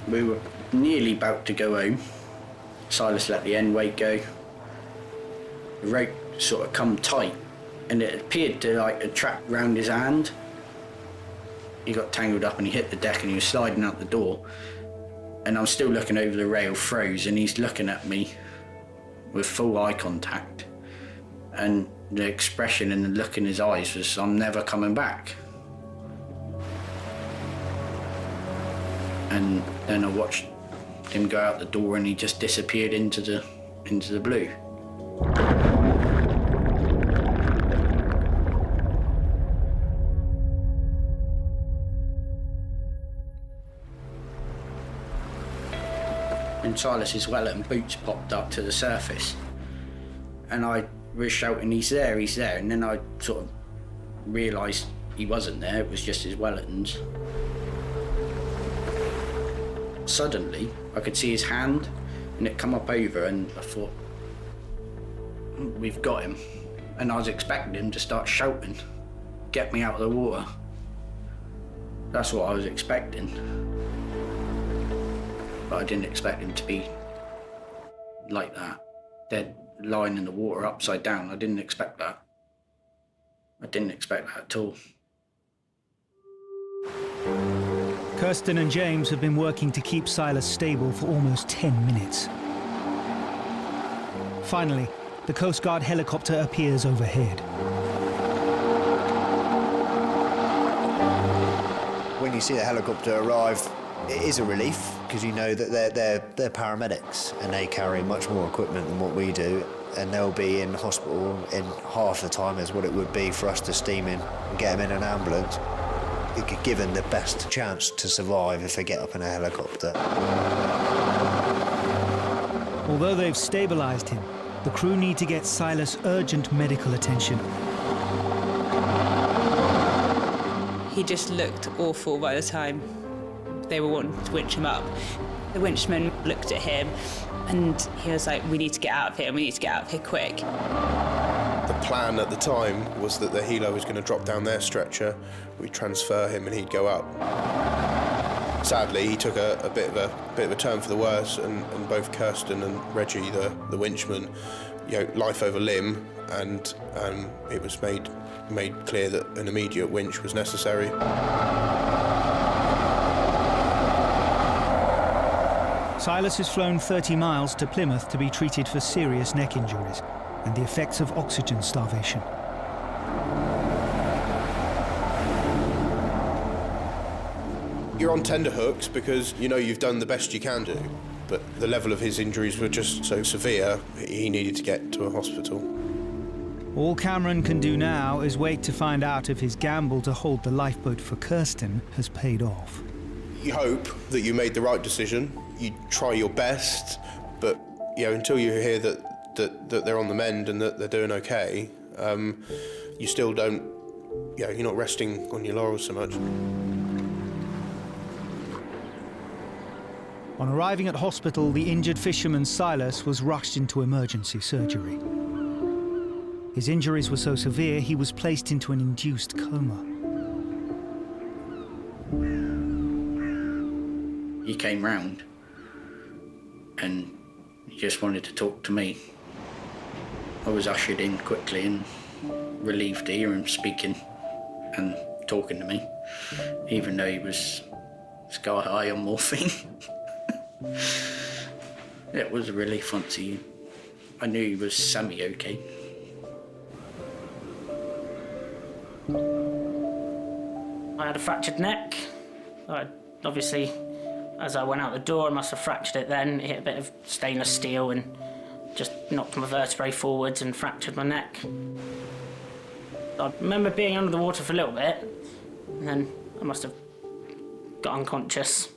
We were nearly about to go home. Silas let the end weight go. The rope sort of come tight and it appeared to like attract round his hand. He got tangled up and he hit the deck and he was sliding out the door. And I'm still looking over the rail, froze, and he's looking at me with full eye contact. And the expression and the look in his eyes was, I'm never coming back. And then I watched him go out the door and he just disappeared into the blue. And Silas's Wellington boots popped up to the surface. And I was shouting, he's there, he's there. And then I sort of realised he wasn't there, it was just his Wellingtons. Suddenly, I could see his hand and it come up over and I thought, we've got him. And I was expecting him to start shouting, get me out of the water. That's what I was expecting. But I didn't expect him to be like that, dead, lying in the water upside down. I didn't expect that. I didn't expect that at all. Kirsten and James have been working to keep Silas stable for almost 10 minutes. Finally, the Coast Guard helicopter appears overhead. When you see the helicopter arrive, it is a relief because you know that they're paramedics and they carry much more equipment than what we do, and they'll be in hospital in half the time as what it would be for us to steam in and get them in an ambulance. It could give them the best chance to survive if they get up in a helicopter. Although they've stabilised him, the crew need to get Silas urgent medical attention. He just looked awful by the time they were wanting to winch him up. The winchman looked at him and he was like, we need to get out of here, we need to get out of here quick. The plan at the time was that the helo was going to drop down their stretcher, we'd transfer him and he'd go up. Sadly, he took a bit of a turn for the worse, and both Kirsten and Reggie, the winchman, life over limb, and it was made clear that an immediate winch was necessary. Silas has flown 30 miles to Plymouth to be treated for serious neck injuries and the effects of oxygen starvation. You're on tenterhooks because you know you've done the best you can do, but the level of his injuries were just so severe, he needed to get to a hospital. All Cameron can do now is wait to find out if his gamble to hold the lifeboat for Kirsten has paid off. You hope that you made the right decision, you try your best, but until you hear that they're on the mend and that they're doing okay, you still don't, you're not resting on your laurels so much. On arriving at hospital, the injured fisherman Silas was rushed into emergency surgery. His injuries were so severe, he was placed into an induced coma. He came round and he just wanted to talk to me. I was ushered in quickly and relieved to hear him speaking and talking to me, even though he was sky high on morphine. It was a relief once I knew he was semi-okay. I had a fractured neck. Obviously, as I went out the door, I must have fractured it then. It hit a bit of stainless steel and just knocked my vertebrae forwards and fractured my neck. I remember being under the water for a little bit, and then I must have got unconscious,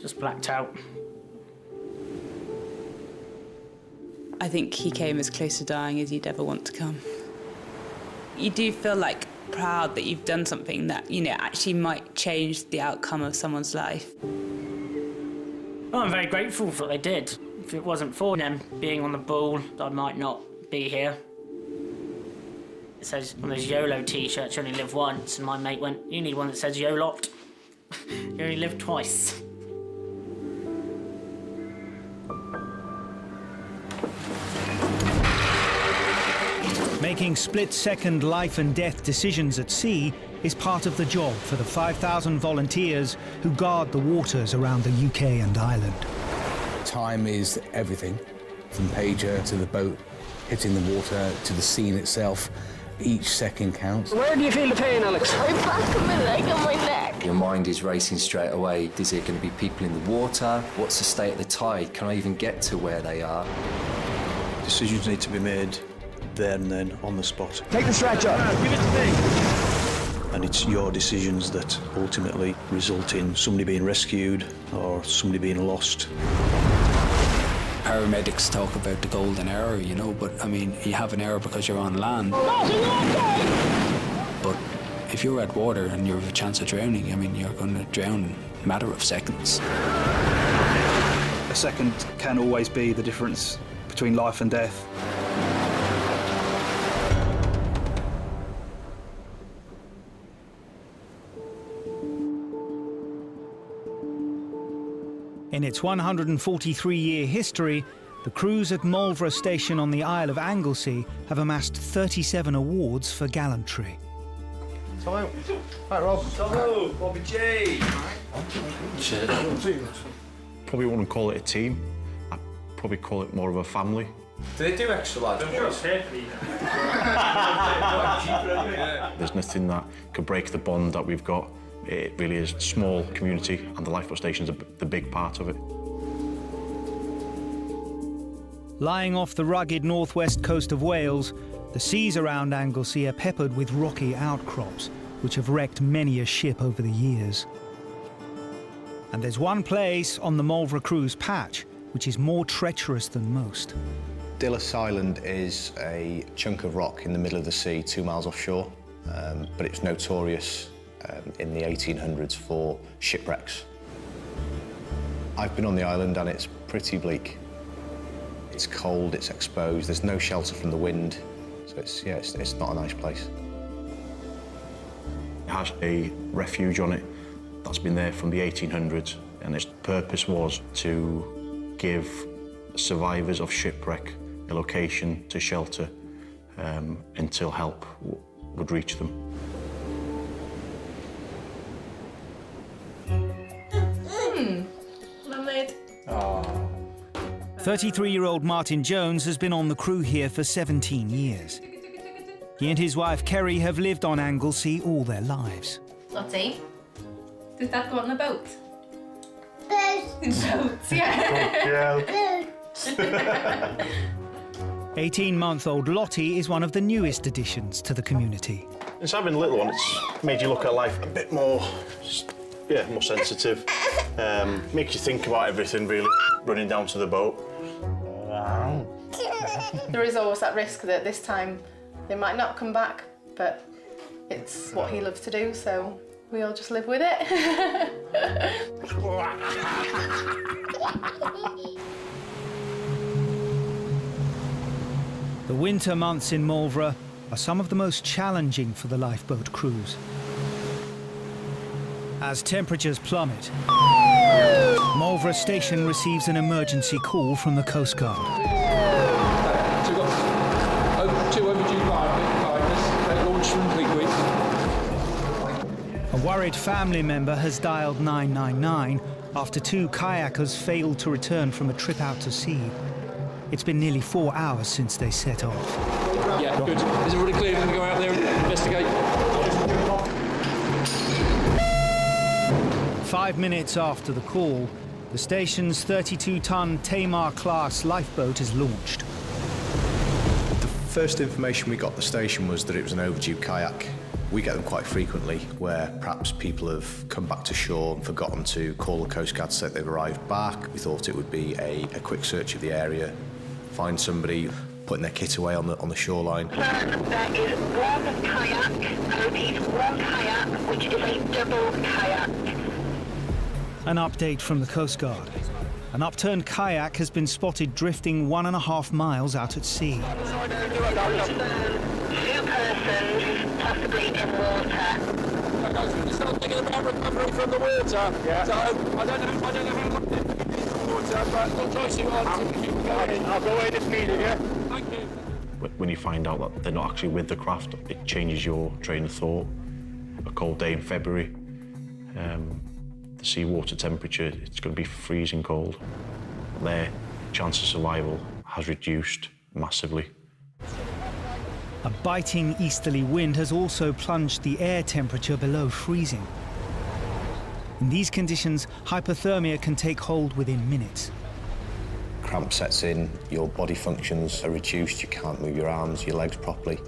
just blacked out. I think he came as close to dying as you'd ever want to come. You do feel like proud that you've done something that, you know, actually might change the outcome of someone's life. Well, I'm very grateful for what they did. If it wasn't for them being on the ball, I might not be here. It says on those YOLO t-shirts, you only live once, and my mate went, you need one that says YOLOT. You only live twice. Making split-second life and death decisions at sea is part of the job for the 5,000 volunteers who guard the waters around the UK and Ireland. Time is everything, from pager to the boat hitting the water to the scene itself. Each second counts. Where do you feel the pain, Alex? My back of my leg and my neck. Your mind is racing straight away. Is there going to be people in the water? What's the state of the tide? Can I even get to where they are? Decisions need to be made there and then, on the spot. Take the stretcher. Give it to me. And it's your decisions that ultimately result in somebody being rescued or somebody being lost. Paramedics talk about the golden hour, you know, but I mean, you have an hour because you're on land. But if you're at water and you have a chance of drowning, I mean, you're going to drown in a matter of seconds. A second can always be the difference between life and death. In its 143-year history, the crews at Marlborough Station on the Isle of Anglesey have amassed 37 awards for gallantry. Hello. Hi, Rob. Hello, Bobby J. Probably wouldn't call it a team. I'd probably call it more of a family. Do they do extra large boats? There's nothing that could break the bond that we've got. It really is a small community, and the Lifeboat Station's the big part of it. Lying off the rugged northwest coast of Wales, the seas around Anglesey are peppered with rocky outcrops, which have wrecked many a ship over the years. And there's one place on the Marlborough Cruise patch which is more treacherous than most. Dillis Island is a chunk of rock in the middle of the sea, 2 miles offshore, but it's notorious in the 1800s for shipwrecks. I've been on the island and it's pretty bleak. It's cold, it's exposed, there's no shelter from the wind, so it's not a nice place. It has a refuge on it that's been there from the 1800s, and its purpose was to give survivors of shipwreck a location to shelter until help would reach them. 33-year-old Martin Jones has been on the crew here for 17 years. He and his wife Kerry have lived on Anglesey all their lives. Lottie, does Dad go on the boat? Boats, yeah. 18-month-old Lottie is one of the newest additions to the community. It's having a little one, it's made you look at life a bit more, more sensitive. Makes you think about everything, really, running down to the boat. There is always that risk that this time they might not come back, but it's what he loves to do, so we all just live with it. The winter months in Marlborough are some of the most challenging for the lifeboat crews. As temperatures plummet, Marlborough Station receives an emergency call from the Coast Guard. So we've got two overdue climbers. They launched from Fleetwood. A worried family member has dialed 999 after 2 kayakers failed to return from a trip out to sea. It's been nearly 4 hours since they set off. Yeah, good. Is everybody clear to go out there and investigate? 5 minutes after the call, the station's 32-ton Tamar-class lifeboat is launched. The first information we got at the station was that it was an overdue kayak. We get them quite frequently, where perhaps people have come back to shore and forgotten to call the Coast Guard to say they've arrived back. We thought it would be a quick search of the area, find somebody putting their kit away on the shoreline. There is one kayak, I repeat, one kayak, which is a double kayak. An update from the Coast Guard. An upturned kayak has been spotted drifting 1.5 miles out at sea. 2 persons, possibly in water. Start thinking about recovery from the water. Yeah. So I don't know how long they've been in the water, but we'll try to see what I'll go in if needed, yeah? Thank you. When you find out that they're not actually with the craft, it changes your train of thought. A cold day in February, the seawater temperature, it's going to be freezing cold. Their chance of survival has reduced massively. A biting easterly wind has also plunged the air temperature below freezing. In these conditions, hypothermia can take hold within minutes. Cramp sets in, your body functions are reduced, you can't move your arms, your legs properly,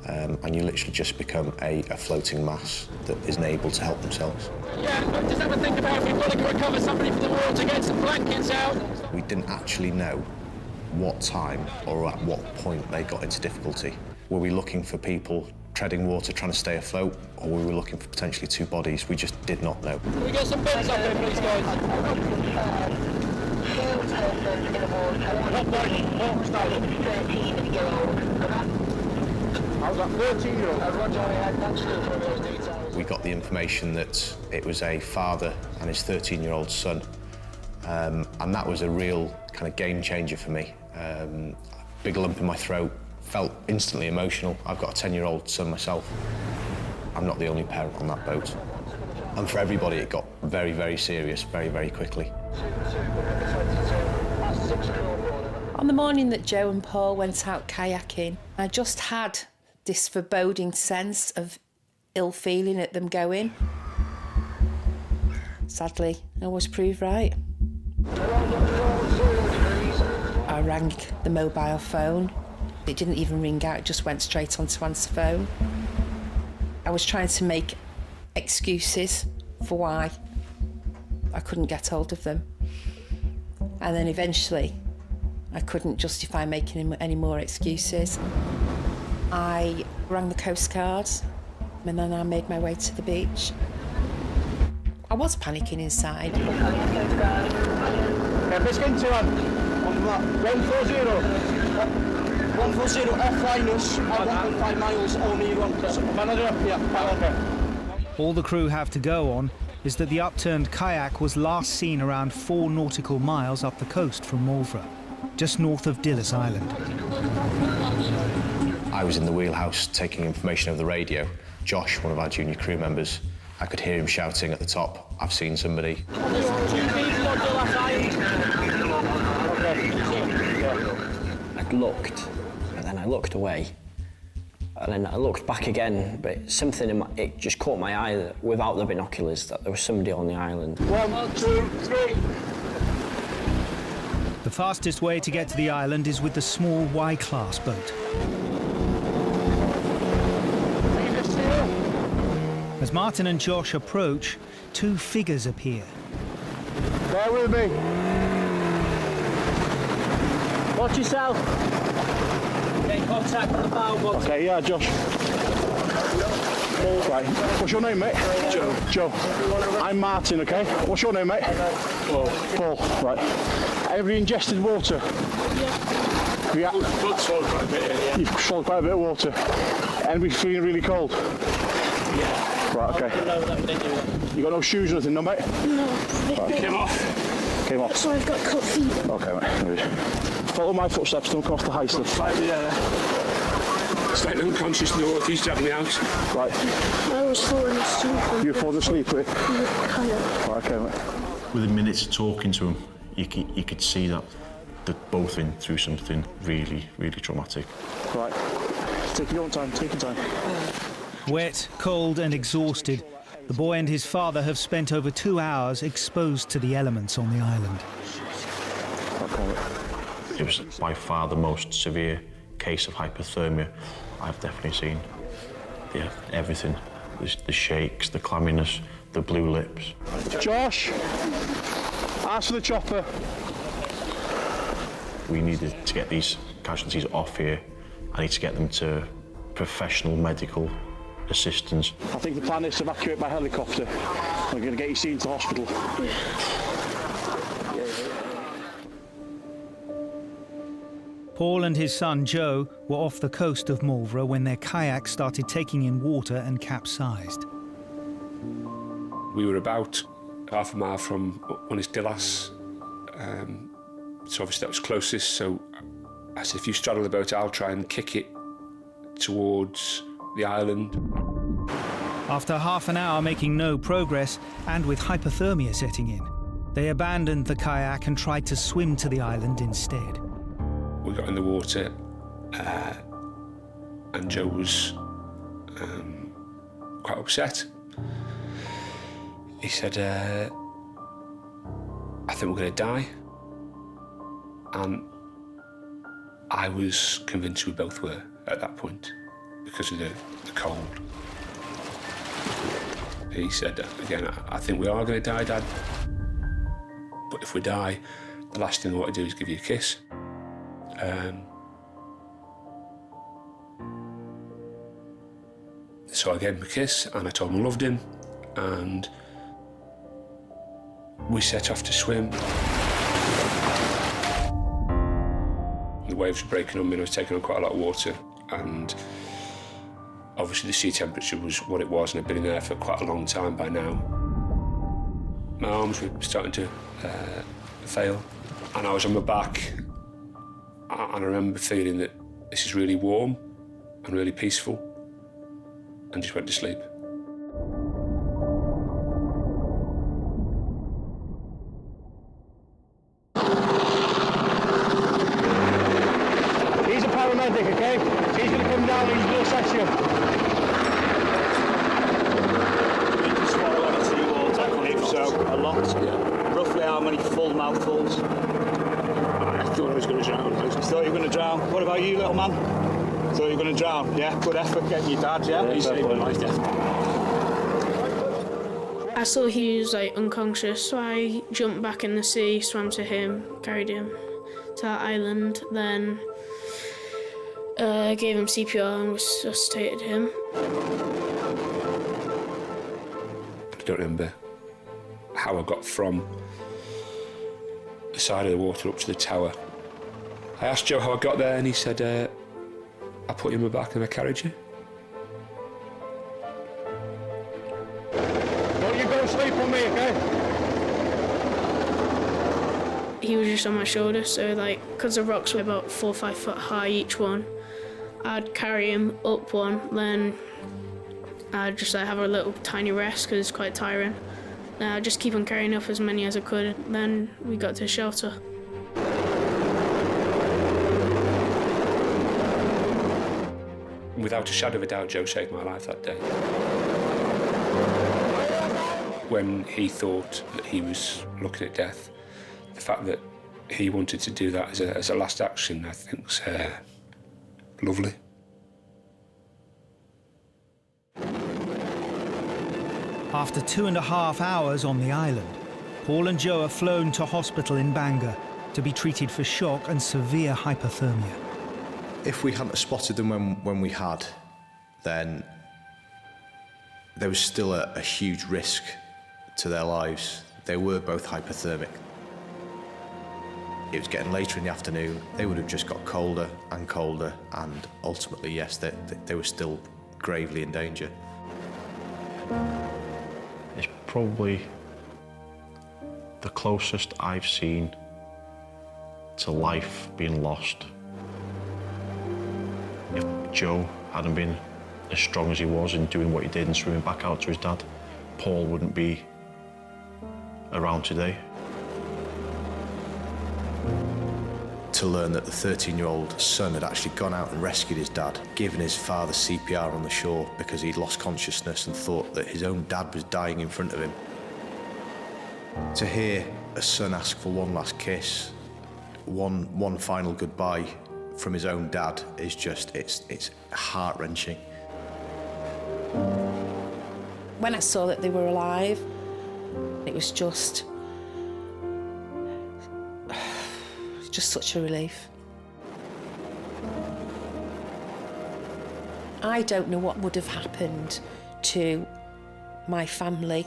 and you literally just become a floating mass that isn't able to help themselves. Yeah, just have a think about if we've got to recover somebody from the water, get some blankets out. We didn't actually know what time or at what point they got into difficulty. Were we looking for people treading water trying to stay afloat, or were we looking for potentially 2 bodies? We just did not know. Can we get some beds up there, please, guys? 2 persons in the water, 13-year-old. How's that 13-year-old? We got the information that it was a father and his 13-year-old son, and that was a real kind of game changer for me. Big lump in my throat, felt instantly emotional. I've got a 10-year-old son myself. I'm not the only parent on that boat. And for everybody, it got very, very serious very, very quickly. On the morning that Joe and Paul went out kayaking, I just had this foreboding sense of ill feeling at them going. Sadly, I was proved right. I rang the mobile phone. It didn't even ring out, it just went straight onto answer phone. I was trying to make excuses for why I couldn't get hold of them. And then eventually, I couldn't justify making any more excuses. I rang the Coast Guard, and then I made my way to the beach. I was panicking inside. Let's get into on that. 140. 140 F minus 1.5 miles only run. Manager, yeah, okay. All the crew have to go on is that the upturned kayak was last seen around 4 nautical miles up the coast from Marlborough, just north of Dillis Island. I was in the wheelhouse taking information over the radio. Josh, one of our junior crew members, I could hear him shouting at the top, "I've seen somebody." I'd looked, and then I looked away, and then I looked back again, but something it just caught my eye that without the binoculars that there was somebody on the island. 1, 2, 3. The fastest way to get to the island is with the small Y-class boat. As Martin and Josh approach, 2 figures appear. Bear with me. Watch yourself. Get in contact with the bow box. Okay, yeah, Josh. Right. What's your name, mate? Joe. Joe. I'm Martin, okay? What's your name, mate? Paul. Paul, right. Have you ingested water? Yeah. Blood swallowed quite a bit here, yeah. You've swallowed quite a bit of water. And we feeling really cold? Yeah. Right, okay. No, that we didn't do that. You got no shoes or nothing, no, mate? No. Right. Get him off. Came off. So I've got cut feet. Okay, mate. Follow my footsteps, don't come off the high stuff. It's like unconscious now if he's dragging me out. Right. I was falling asleep. You were falling asleep with? Kayak. Right, okay, mate. Within minutes of talking to him, you could see that they'd both been through something really, really traumatic. Right. Take your own time, take your time. Wet, cold and exhausted, the boy and his father have spent over 2 hours exposed to the elements on the island. It was by far the most severe case of hypothermia I've definitely seen. Yeah, everything. The shakes, the clamminess, the blue lips. Josh! Ask for the chopper. We needed to get these casualties off here. I need to get them to professional medical assistance. I think the plan is to evacuate by helicopter. We're going to get you seen to hospital. Paul and his son Joe were off the coast of Marlborough when their kayak started taking in water and capsized. We were about half a mile from Unistillas, so obviously that was closest, so I said, if you straddle the boat, I'll try and kick it towards the island. After half an hour making no progress, and with hypothermia setting in, they abandoned the kayak and tried to swim to the island instead. We got in the water, and Joe was quite upset. He said, I think we're going to die. And I was convinced we both were at that point because of the cold. He said, again, I think we are going to die, Dad. But if we die, the last thing I want to do is give you a kiss. So I gave him a kiss and I told him I loved him, and we set off to swim. The waves were breaking on me and I was taking on quite a lot of water, and obviously the sea temperature was what it was, and I'd been in there for quite a long time by now. My arms were starting to fail, and I was on my back, and I remember feeling that this is really warm and really peaceful, and just went to sleep. He's a paramedic, okay? He's going to come down and he's going to assess you. You can swallow on a seawall, tackle if so, a lot. Yeah. Roughly how many full mouthfuls? I thought I was going to drown. You thought you were going to drown? What about you, little man? Thought you were going to drown? Yeah, good effort getting your dad, yeah? He saved my life, I saw he was like unconscious, so I jumped back in the sea, swam to him, carried him to that island, then gave him CPR and resuscitated him. I don't remember how I got from the side of the water up to the tower. I asked Joe how I got there and he said, I put you on my back and I carried you. Don't you go to sleep on me, okay? He was just on my shoulder, so like, because the rocks were about 4 or 5 foot high each one, I'd carry him up one, then I'd just like have a little tiny rest because it's quite tiring. Then I'd just keep on carrying up as many as I could, then we got to shelter. Without a shadow of a doubt, Joe saved my life that day. When he thought that he was looking at death, the fact that he wanted to do that as a last action, I think, is lovely. After 2.5 hours on the island, Paul and Joe are flown to hospital in Bangor to be treated for shock and severe hypothermia. If we hadn't spotted them when we had, then there was still a huge risk to their lives. They were both hypothermic. It was getting later in the afternoon. They would have just got colder and colder, and ultimately, yes, they were still gravely in danger. It's probably The closest I've seen to life being lost. If Joe hadn't been as strong as he was in doing what he did and swimming back out to his dad, Paul wouldn't be around today. To learn that the 13-year-old son had actually gone out and rescued his dad, given his father CPR on the shore because he'd lost consciousness and thought that his own dad was dying in front of him. To hear a son ask for one last kiss, one final goodbye from his own dad is just, it's heart-wrenching. When I saw that they were alive, it was just such a relief. I don't know what would have happened to my family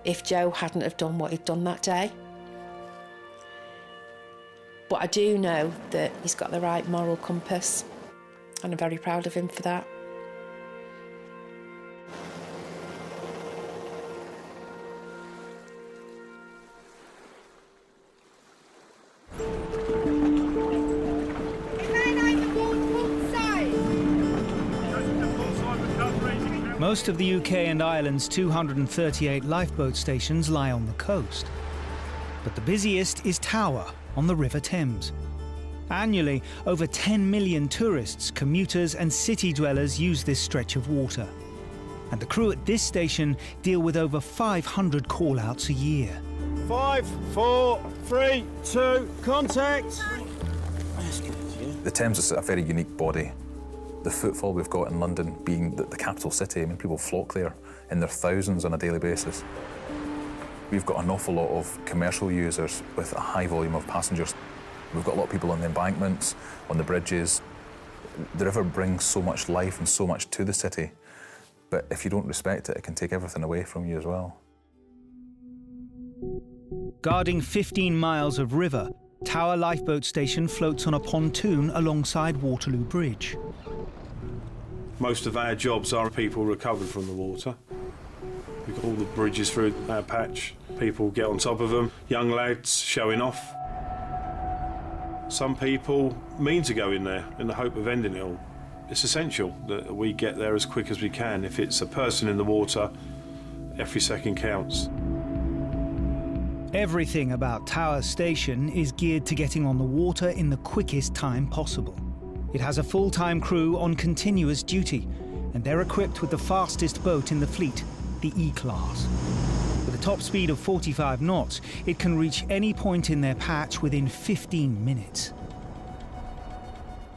if Joe hadn't have done what he'd done that day. But I do know that he's got the right moral compass, and I'm very proud of him for that. Most of the UK and Ireland's 238 lifeboat stations lie on the coast. But the busiest is Tower on the River Thames. Annually, over 10 million tourists, commuters and city dwellers use this stretch of water. And the crew at this station deal with over 500 call-outs a year. 5, 4, 3, 2, contact! The Thames is a very unique body. The footfall we've got in London being the capital city, I mean, people flock there in their thousands on a daily basis. We've got an awful lot of commercial users with a high volume of passengers. We've got a lot of people on the embankments, on the bridges. The river brings so much life and so much to the city, but if you don't respect it, it can take everything away from you as well. Guarding 15 miles of river, Tower Lifeboat Station floats on a pontoon alongside Waterloo Bridge. Most of our jobs are people recovered from the water. We've got all the bridges through our patch. People get on top of them, young lads showing off. Some people mean to go in there in the hope of ending it all. It's essential that we get there as quick as we can. If it's a person in the water, every second counts. Everything about Tower Station is geared to getting on the water in the quickest time possible. It has a full-time crew on continuous duty, and they're equipped with the fastest boat in the fleet, the E-Class. With a top speed of 45 knots, it can reach any point in their patch within 15 minutes.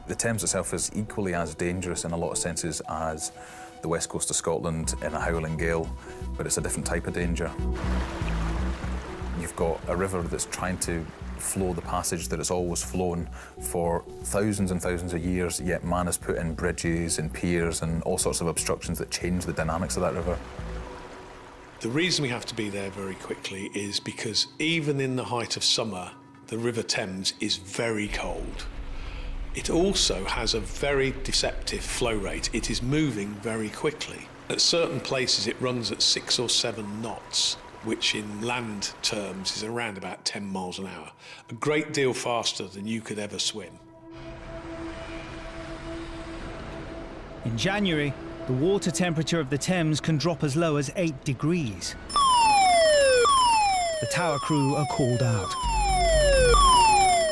The Thames itself is equally as dangerous in a lot of senses as the west coast of Scotland in a howling gale, but it's a different type of danger. You've got a river that's trying to flow the passage that it's always flown for thousands and thousands of years, yet man has put in bridges and piers and all sorts of obstructions that change the dynamics of that river. The reason we have to be there very quickly is because even in the height of summer, the River Thames is very cold. It also has a very deceptive flow rate. It is moving very quickly. At certain places it runs at 6 or 7 knots, which in land terms is around about 10 miles an hour. A great deal faster than you could ever swim. In January, the water temperature of the Thames can drop as low as 8 degrees. The tower crew are called out.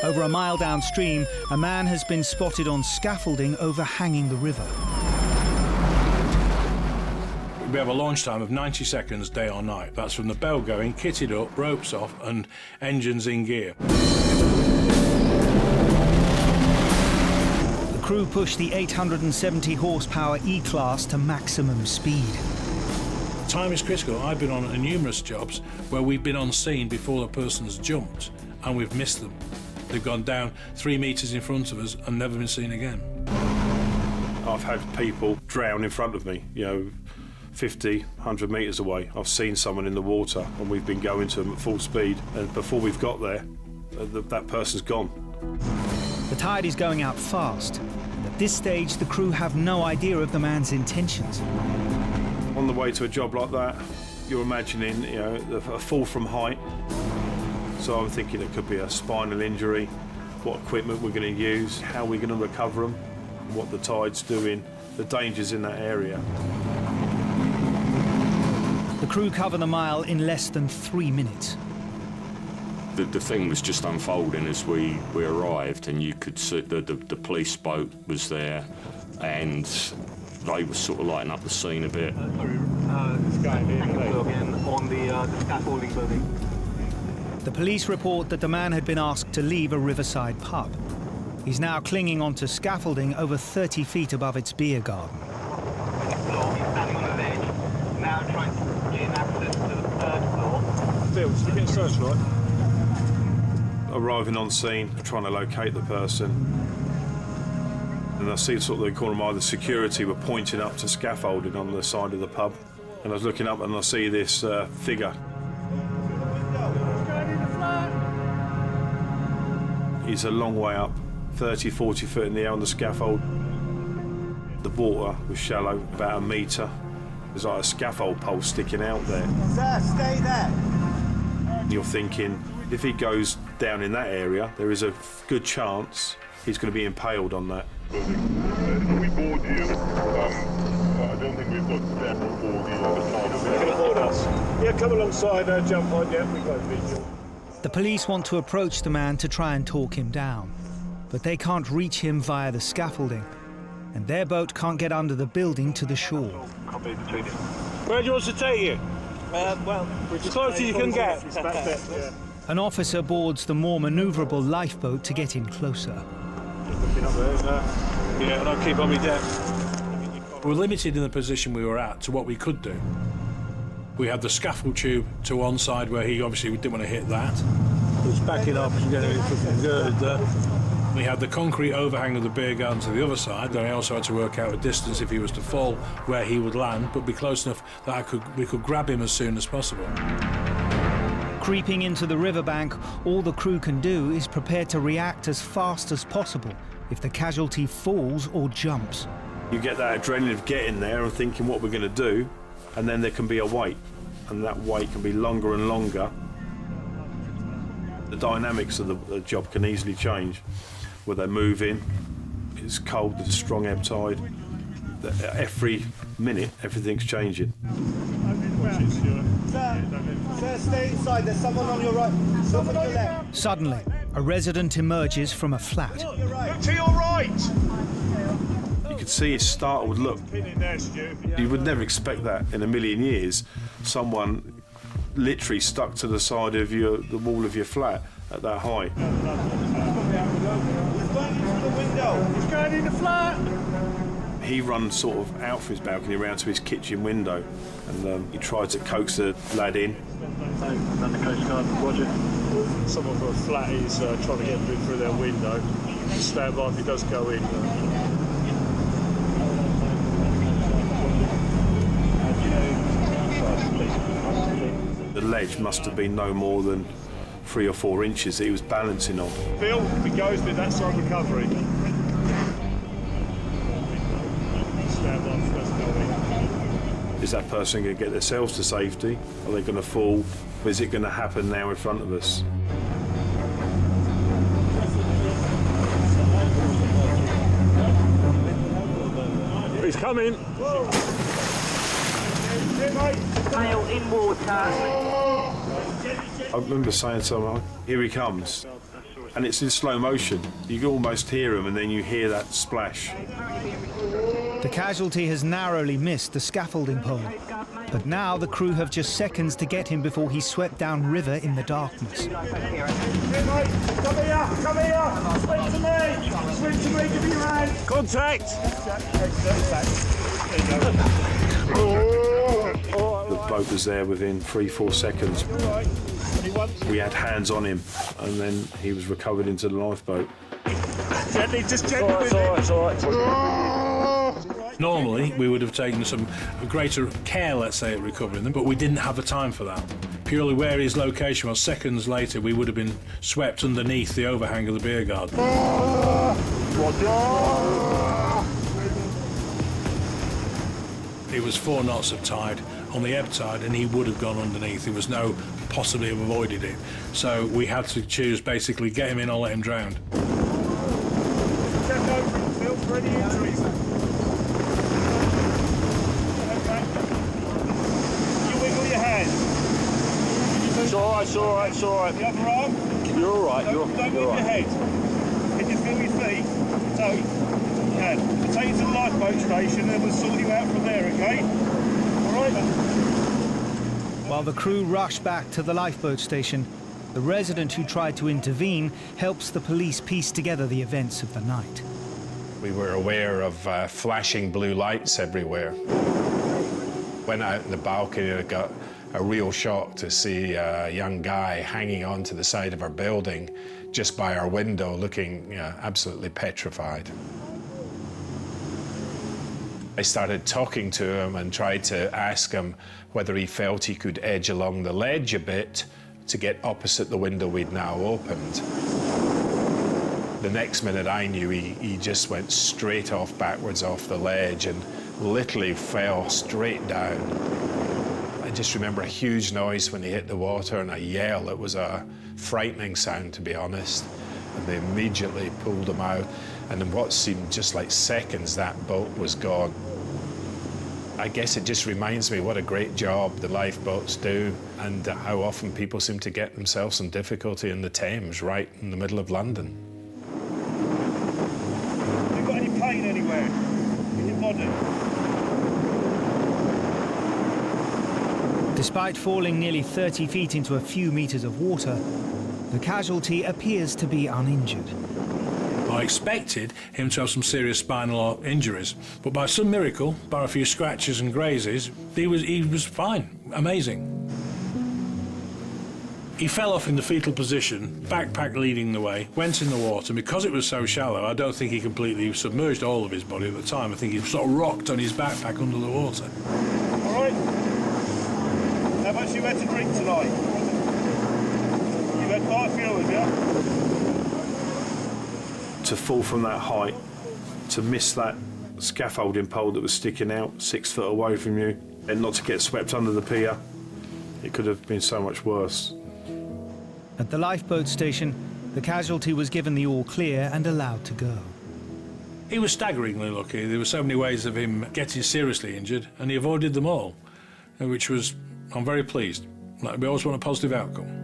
Over a mile downstream, a man has been spotted on scaffolding overhanging the river. We have a launch time of 90 seconds day or night. That's from the bell going, kitted up, ropes off and engines in gear. The crew push the 870 horsepower E-Class to maximum speed. Time is critical. I've been on numerous jobs where we've been on scene before the person's jumped and we've missed them. They've gone down 3 metres in front of us and never been seen again. I've had people drown in front of me, 50, 100 metres away. I've seen someone in the water and we've been going to them at full speed, and before we've got there, that person's gone. The tide is going out fast, and at this stage the crew have no idea of the man's intentions. On the way to a job like that, You're imagining, you know, a fall from height. So I'm thinking it could be a spinal injury, what equipment we're going to use, how we're going to recover them, what the tide's doing, the dangers in that area. The crew cover the mile in less than 3 minutes. The thing was just unfolding as we arrived, and you could see the police boat was there, and they were sort of lighting up the scene a bit. This guy again on the scaffolding building. The police report that the man had been asked to leave a riverside pub. He's now clinging onto scaffolding over 30 feet above its beer garden. Standing on the ledge, now trying to gain access to the 3rd floor. Phil, did you get a search light? Arriving on scene, trying to locate the person. And I see sort of the corner of my eye, the security were pointing up to scaffolding on the side of the pub. And I was looking up and I see this figure. He's a long way up, 30, 40 foot in the air on the scaffold. The water was shallow, about 1 metre. There's like a scaffold pole sticking out there. Sir, stay there. You're thinking, if he goes down in that area, there is a good chance he's going to be impaled on that. We board you. I don't think we've got step for the side of it. You can board us. Yeah, come alongside, jump on, yeah, we got visual. The police want to approach the man to try and talk him down, but they can't reach him via the scaffolding, and their boat can't get under the building to the shore. Where do you want to take you? Well, as close as you can get. An officer boards the more manoeuvrable lifeboat to get in closer. Yeah, and I'll keep on my deck. We're limited in the position we were at to what we could do. We had the scaffold tube to one side where he obviously didn't want to hit that. It's backing up and getting fucking good there. We had the concrete overhang of the beer garden to the other side. Then I also had to work out a distance if he was to fall where he would land, but be close enough that we could grab him as soon as possible. Creeping into the riverbank, all the crew can do is prepare to react as fast as possible if the casualty falls or jumps. You get that adrenaline of getting there and thinking what we're going to do, and then there can be a wait, and that wait can be longer and longer. The dynamics of the job can easily change. Where they move in, it's cold, there's a strong ebb tide. Every minute, everything's changing. Sir, stay inside. There's someone on your right, someone on your left. Suddenly, a resident emerges from a flat. Look to your right. You could see his startled look. You would never expect that in a million years. Someone literally stuck to the side of the wall of your flat at that height. He's going in the flat. He runs sort of out from his balcony around to his kitchen window, and he tried to coax the lad in. And the Coast Guard, Roger. Someone from a flat is trying to get through their window. Stand by if he does go in. The ledge must have been no more than 3 or 4 inches that he was balancing on. Phil, if he goes with that side recovery. Stand by if he does go in. Is that person going to get themselves to safety? Are they going to fall? Or is it going to happen now in front of us? He's coming. Mile in water. I remember saying something, here he comes. And it's in slow motion. You can almost hear him, and then you hear that splash. The casualty has narrowly missed the scaffolding pole, but now the crew have just seconds to get him before he's swept downriver in the darkness. Come here, come here. Swim to me. Swim to me, give me your hand. Contact. The boat was there within 3-4 seconds. We had hands on him, and then he was recovered into the lifeboat. Gently, just gently. It's all right. Normally, we would have taken some greater care, let's say, at recovering them, but we didn't have the time for that. Purely where his location was, seconds later, we would have been swept underneath the overhang of the beer garden. It was 4 knots of tide, on the ebb tide and he would have gone underneath. There was no possibly have avoided it. So we had to choose basically get him in or let him drown. Check over and feel for any injuries. Okay. You wiggle your hand. It's all right, it's all right, it's all right. The other arm. You're all right, Don't move your head. Can you feel your feet? Toes? Yeah. We'll take you to the lifeboat station and we'll sort you out from there, okay? All right? While the crew rush back to the lifeboat station, the resident who tried to intervene helps the police piece together the events of the night. We were aware of flashing blue lights everywhere. Went out in the balcony and got a real shock to see a young guy hanging onto the side of our building just by our window looking absolutely petrified. I started talking to him and tried to ask him whether he felt he could edge along the ledge a bit to get opposite the window we'd now opened. The next minute I knew he just went straight off backwards off the ledge and literally fell straight down. I just remember a huge noise when he hit the water and a yell. It was a frightening sound, to be honest. And they immediately pulled him out. And in what seemed just like seconds, that boat was gone. I guess it just reminds me what a great job the lifeboats do and how often people seem to get themselves in difficulty in the Thames, right in the middle of London. Have you got any pain anywhere in your body? Despite falling nearly 30 feet into a few meters of water, the casualty appears to be uninjured. I expected him to have some serious spinal injuries, but by some miracle, by a few scratches and grazes, he was fine. Amazing. He fell off in the fetal position, backpack leading the way, went in the water. Because it was so shallow, I don't think he completely submerged all of his body at the time. I think he sort of rocked on his backpack under the water. All right. How much you had to drink tonight? You had quite a few of you. To fall from that height, to miss that scaffolding pole that was sticking out 6 foot away from you, and not to get swept under the pier, it could have been so much worse. At the lifeboat station, the casualty was given the all clear and allowed to go. He was staggeringly lucky. There were so many ways of him getting seriously injured, and he avoided them all, which was, I'm very pleased. Like, we always want a positive outcome.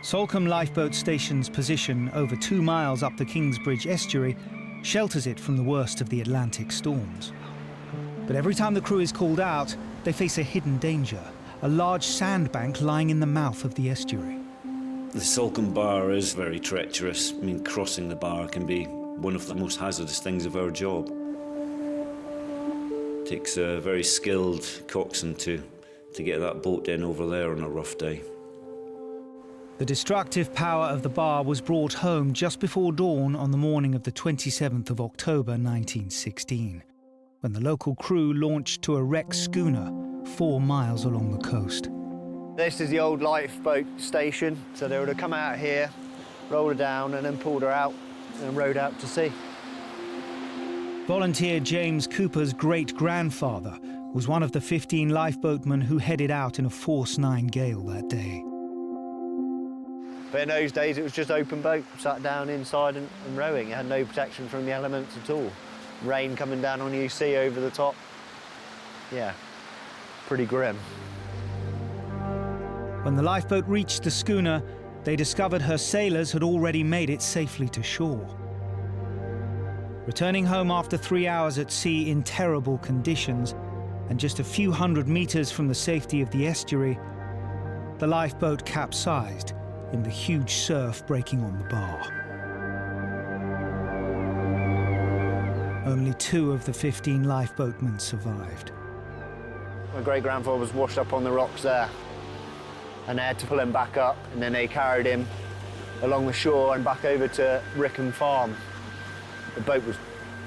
Salcombe Lifeboat Station's position over 2 miles up the Kingsbridge estuary shelters it from the worst of the Atlantic storms. But every time the crew is called out, they face a hidden danger, a large sandbank lying in the mouth of the estuary. The Salcombe bar is very treacherous. I mean, crossing the bar can be one of the most hazardous things of our job. It takes a very skilled coxswain to get that boat in over there on a rough day. The destructive power of the bar was brought home just before dawn on the morning of the 27th of October 1916, when the local crew launched to a wrecked schooner 4 miles along the coast. This is the old lifeboat station, so they would have come out here, rolled her down and then pulled her out and rowed out to sea. Volunteer James Cooper's great-grandfather was one of the 15 lifeboatmen who headed out in a Force 9 Gale that day. But in those days, it was just open boat, sat down inside and rowing. It had no protection from the elements at all. Rain coming down on you, sea over the top. Yeah, pretty grim. When the lifeboat reached the schooner, they discovered her sailors had already made it safely to shore. Returning home after 3 hours at sea in terrible conditions, and just a few hundred meters from the safety of the estuary, the lifeboat capsized in the huge surf breaking on the bar. Only 2 of the 15 lifeboatmen survived. My great-grandfather was washed up on the rocks there, and they had to pull him back up, and then they carried him along the shore and back over to Rickham Farm. The boat was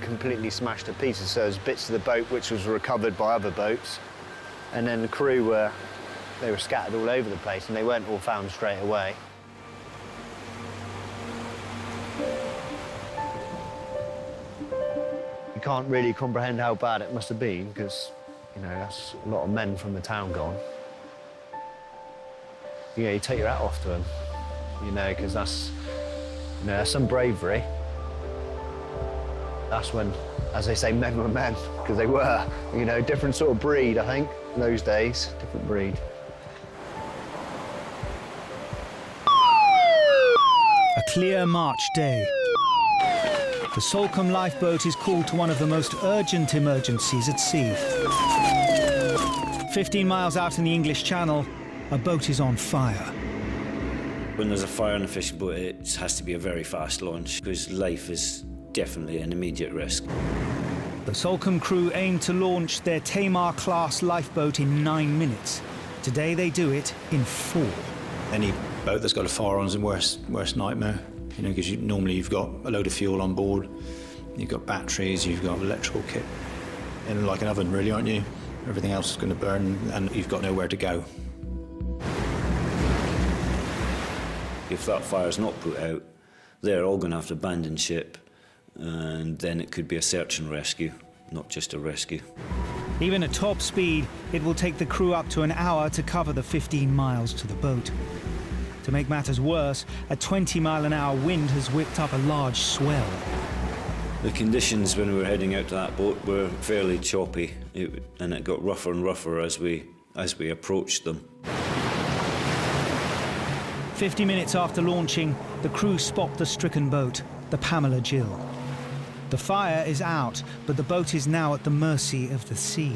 completely smashed to pieces, so there's bits of the boat which was recovered by other boats, and then the crew were scattered all over the place, and they weren't all found straight away. can't really comprehend how bad it must have been, because, you know, that's a lot of men from the town gone. Yeah, you take your hat off to them, you know, because that's, you know, that's some bravery. That's when, as they say, men were men, because they were, you know, different sort of breed, I think, in those days, different breed. A clear March day. The Salcombe lifeboat is called to one of the most urgent emergencies at sea. 15 miles out in the English Channel, a boat is on fire. When there's a fire in a fishing boat, it has to be a very fast launch, because life is definitely an immediate risk. The Salcombe crew aim to launch their Tamar-class lifeboat in 9 minutes. Today they do it in 4. Any boat that's got a fire on is a worst nightmare, you know, because normally you've got a load of fuel on board, you've got batteries, you've got electrical kit, and like an oven, really, aren't you? Everything else is going to burn, and you've got nowhere to go. If that fire's not put out, they're all going to have to abandon ship, and then it could be a search and rescue, not just a rescue. Even at top speed, it will take the crew up to an hour to cover the 15 miles to the boat. To make matters worse, a 20-mile-an-hour wind has whipped up a large swell. The conditions when we were heading out to that boat were fairly choppy, and it got rougher and rougher as we approached them. 50 minutes after launching, the crew spot the stricken boat, the Pamela Jill. The fire is out, but the boat is now at the mercy of the sea.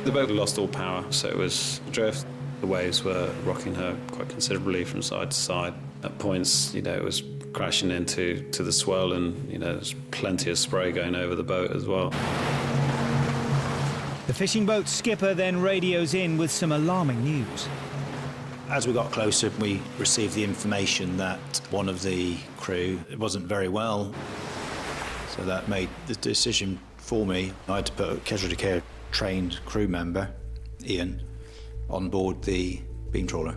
The boat lost all power, so it was adrift. The waves were rocking her quite considerably from side to side. At points, you know, it was crashing into the swell, and, you know, there's plenty of spray going over the boat as well. The fishing boat's skipper then radios in with some alarming news. As we got closer, we received the information that one of the crew wasn't very well. So that made the decision for me. I had to put a casualty care trained crew member, Ian, on board the beam trawler.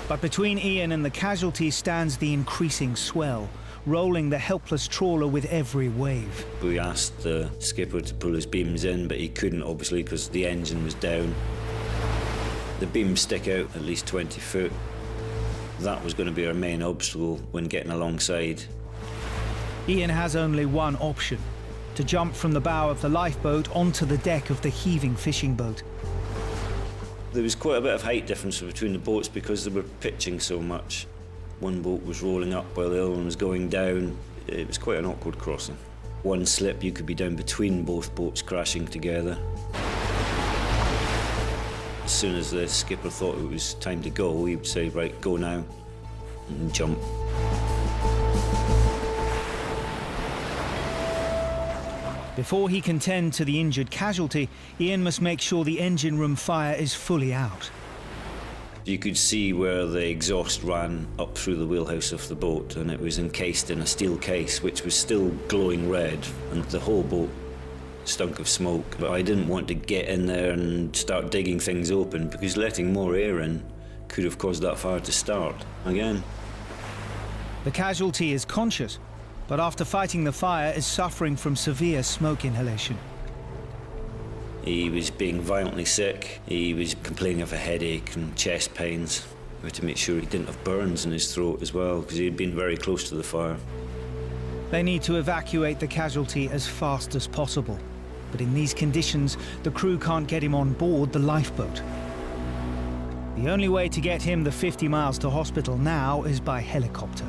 But between Ian and the casualty stands the increasing swell, rolling the helpless trawler with every wave. We asked the skipper to pull his beams in, but he couldn't, obviously, because the engine was down. The beams stick out at least 20 foot. That was going to be our main obstacle when getting alongside. Ian has only one option: to jump from the bow of the lifeboat onto the deck of the heaving fishing boat. There was quite a bit of height difference between the boats because they were pitching so much. One boat was rolling up while the other one was going down. It was quite an awkward crossing. One slip, you could be down between both boats crashing together. As soon as the skipper thought it was time to go, he would say, right, go now, and jump. Before he can tend to the injured casualty, Ian must make sure the engine room fire is fully out. You could see where the exhaust ran up through the wheelhouse of the boat, and it was encased in a steel case which was still glowing red, and the whole boat stunk of smoke. But I didn't want to get in there and start digging things open, because letting more air in could have caused that fire to start again. The casualty is conscious, but after fighting the fire is suffering from severe smoke inhalation. He was being violently sick. He was complaining of a headache and chest pains. We had to make sure he didn't have burns in his throat as well, because he had been very close to the fire. They need to evacuate the casualty as fast as possible. But in these conditions, the crew can't get him on board the lifeboat. The only way to get him the 50 miles to hospital now is by helicopter.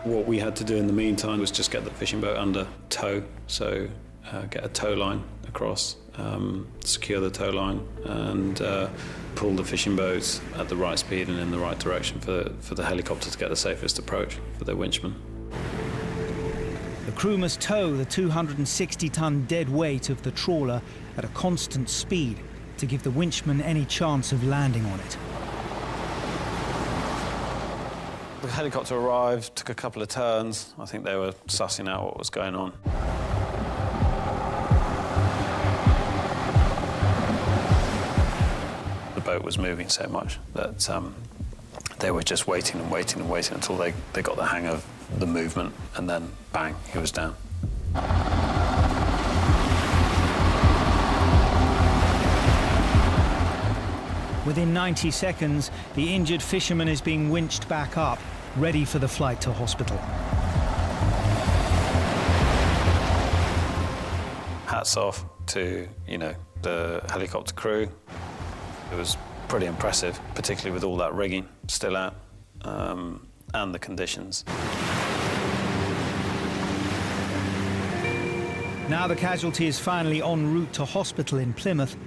What we had to do in the meantime was just get the fishing boat under tow, so get a tow line across, secure the tow line, and pull the fishing boat at the right speed and in the right direction for the helicopter to get the safest approach for the winchman. The crew must tow the 260-ton dead weight of the trawler at a constant speed to give the winchman any chance of landing on it. The helicopter arrived, took a couple of turns. I think they were sussing out what was going on. The boat was moving so much that they were just waiting and waiting and waiting until they got the hang of the movement, and then bang, he was down. Within 90 seconds, the injured fisherman is being winched back up, ready for the flight to hospital. Hats off to, the helicopter crew. It was pretty impressive, particularly with all that rigging still out, and the conditions. Now the casualty is finally en route to hospital in Plymouth.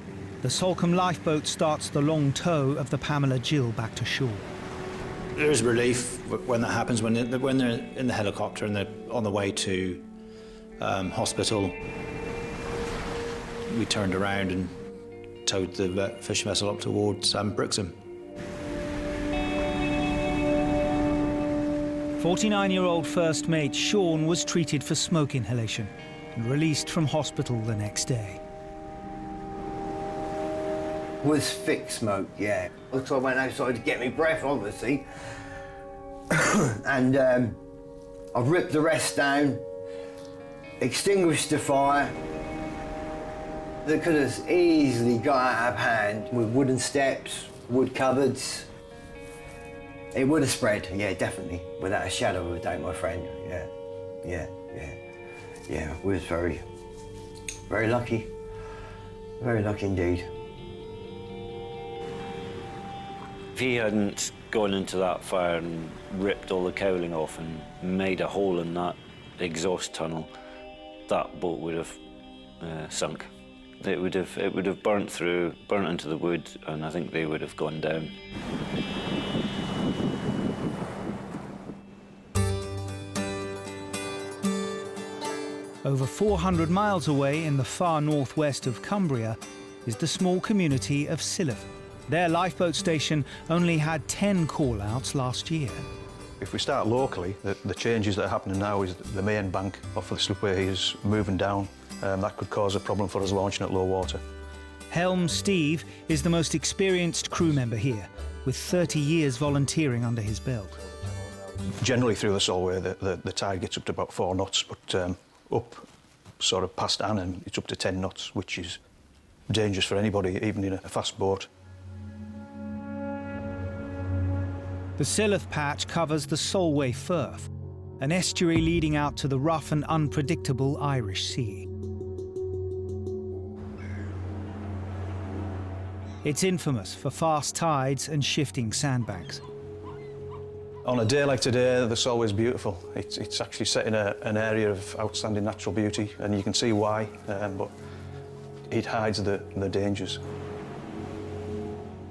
The Salcombe lifeboat starts the long tow of the Pamela Jill back to shore. There is relief when that happens, when they're in the helicopter and they're on the way to hospital. We turned around and towed the fishing vessel up towards Brixham. 49-year-old first mate Sean was treated for smoke inhalation and released from hospital the next day. Was thick smoke, yeah. So I went outside to get me breath, obviously. And I ripped the rest down, extinguished the fire. They could have easily got out of hand with wooden steps, wood cupboards. It would have spread, yeah, definitely, without a shadow of a doubt, my friend. Yeah, we was very, very lucky. Very lucky indeed. If he hadn't gone into that fire and ripped all the cowling off and made a hole in that exhaust tunnel, that boat would have sunk. It would have burnt into the wood, and I think they would have gone down. Over 400 miles away in the far northwest of Cumbria is the small community of Silloth. Their lifeboat station only had 10 call-outs last year. If we start locally, the changes that are happening now is the main bank off of the slipway is moving down. That could cause a problem for us launching at low water. Helm Steve is the most experienced crew member here, with 30 years volunteering under his belt. Generally through the Solway, the tide gets up to about 4 knots, but up sort of past Annan, it's up to 10 knots, which is dangerous for anybody, even in a fast boat. The Silloth patch covers the Solway Firth, an estuary leading out to the rough and unpredictable Irish Sea. It's infamous for fast tides and shifting sandbanks. On a day like today, the Solway's beautiful. It's actually set in an area of outstanding natural beauty, and you can see why, but it hides the dangers.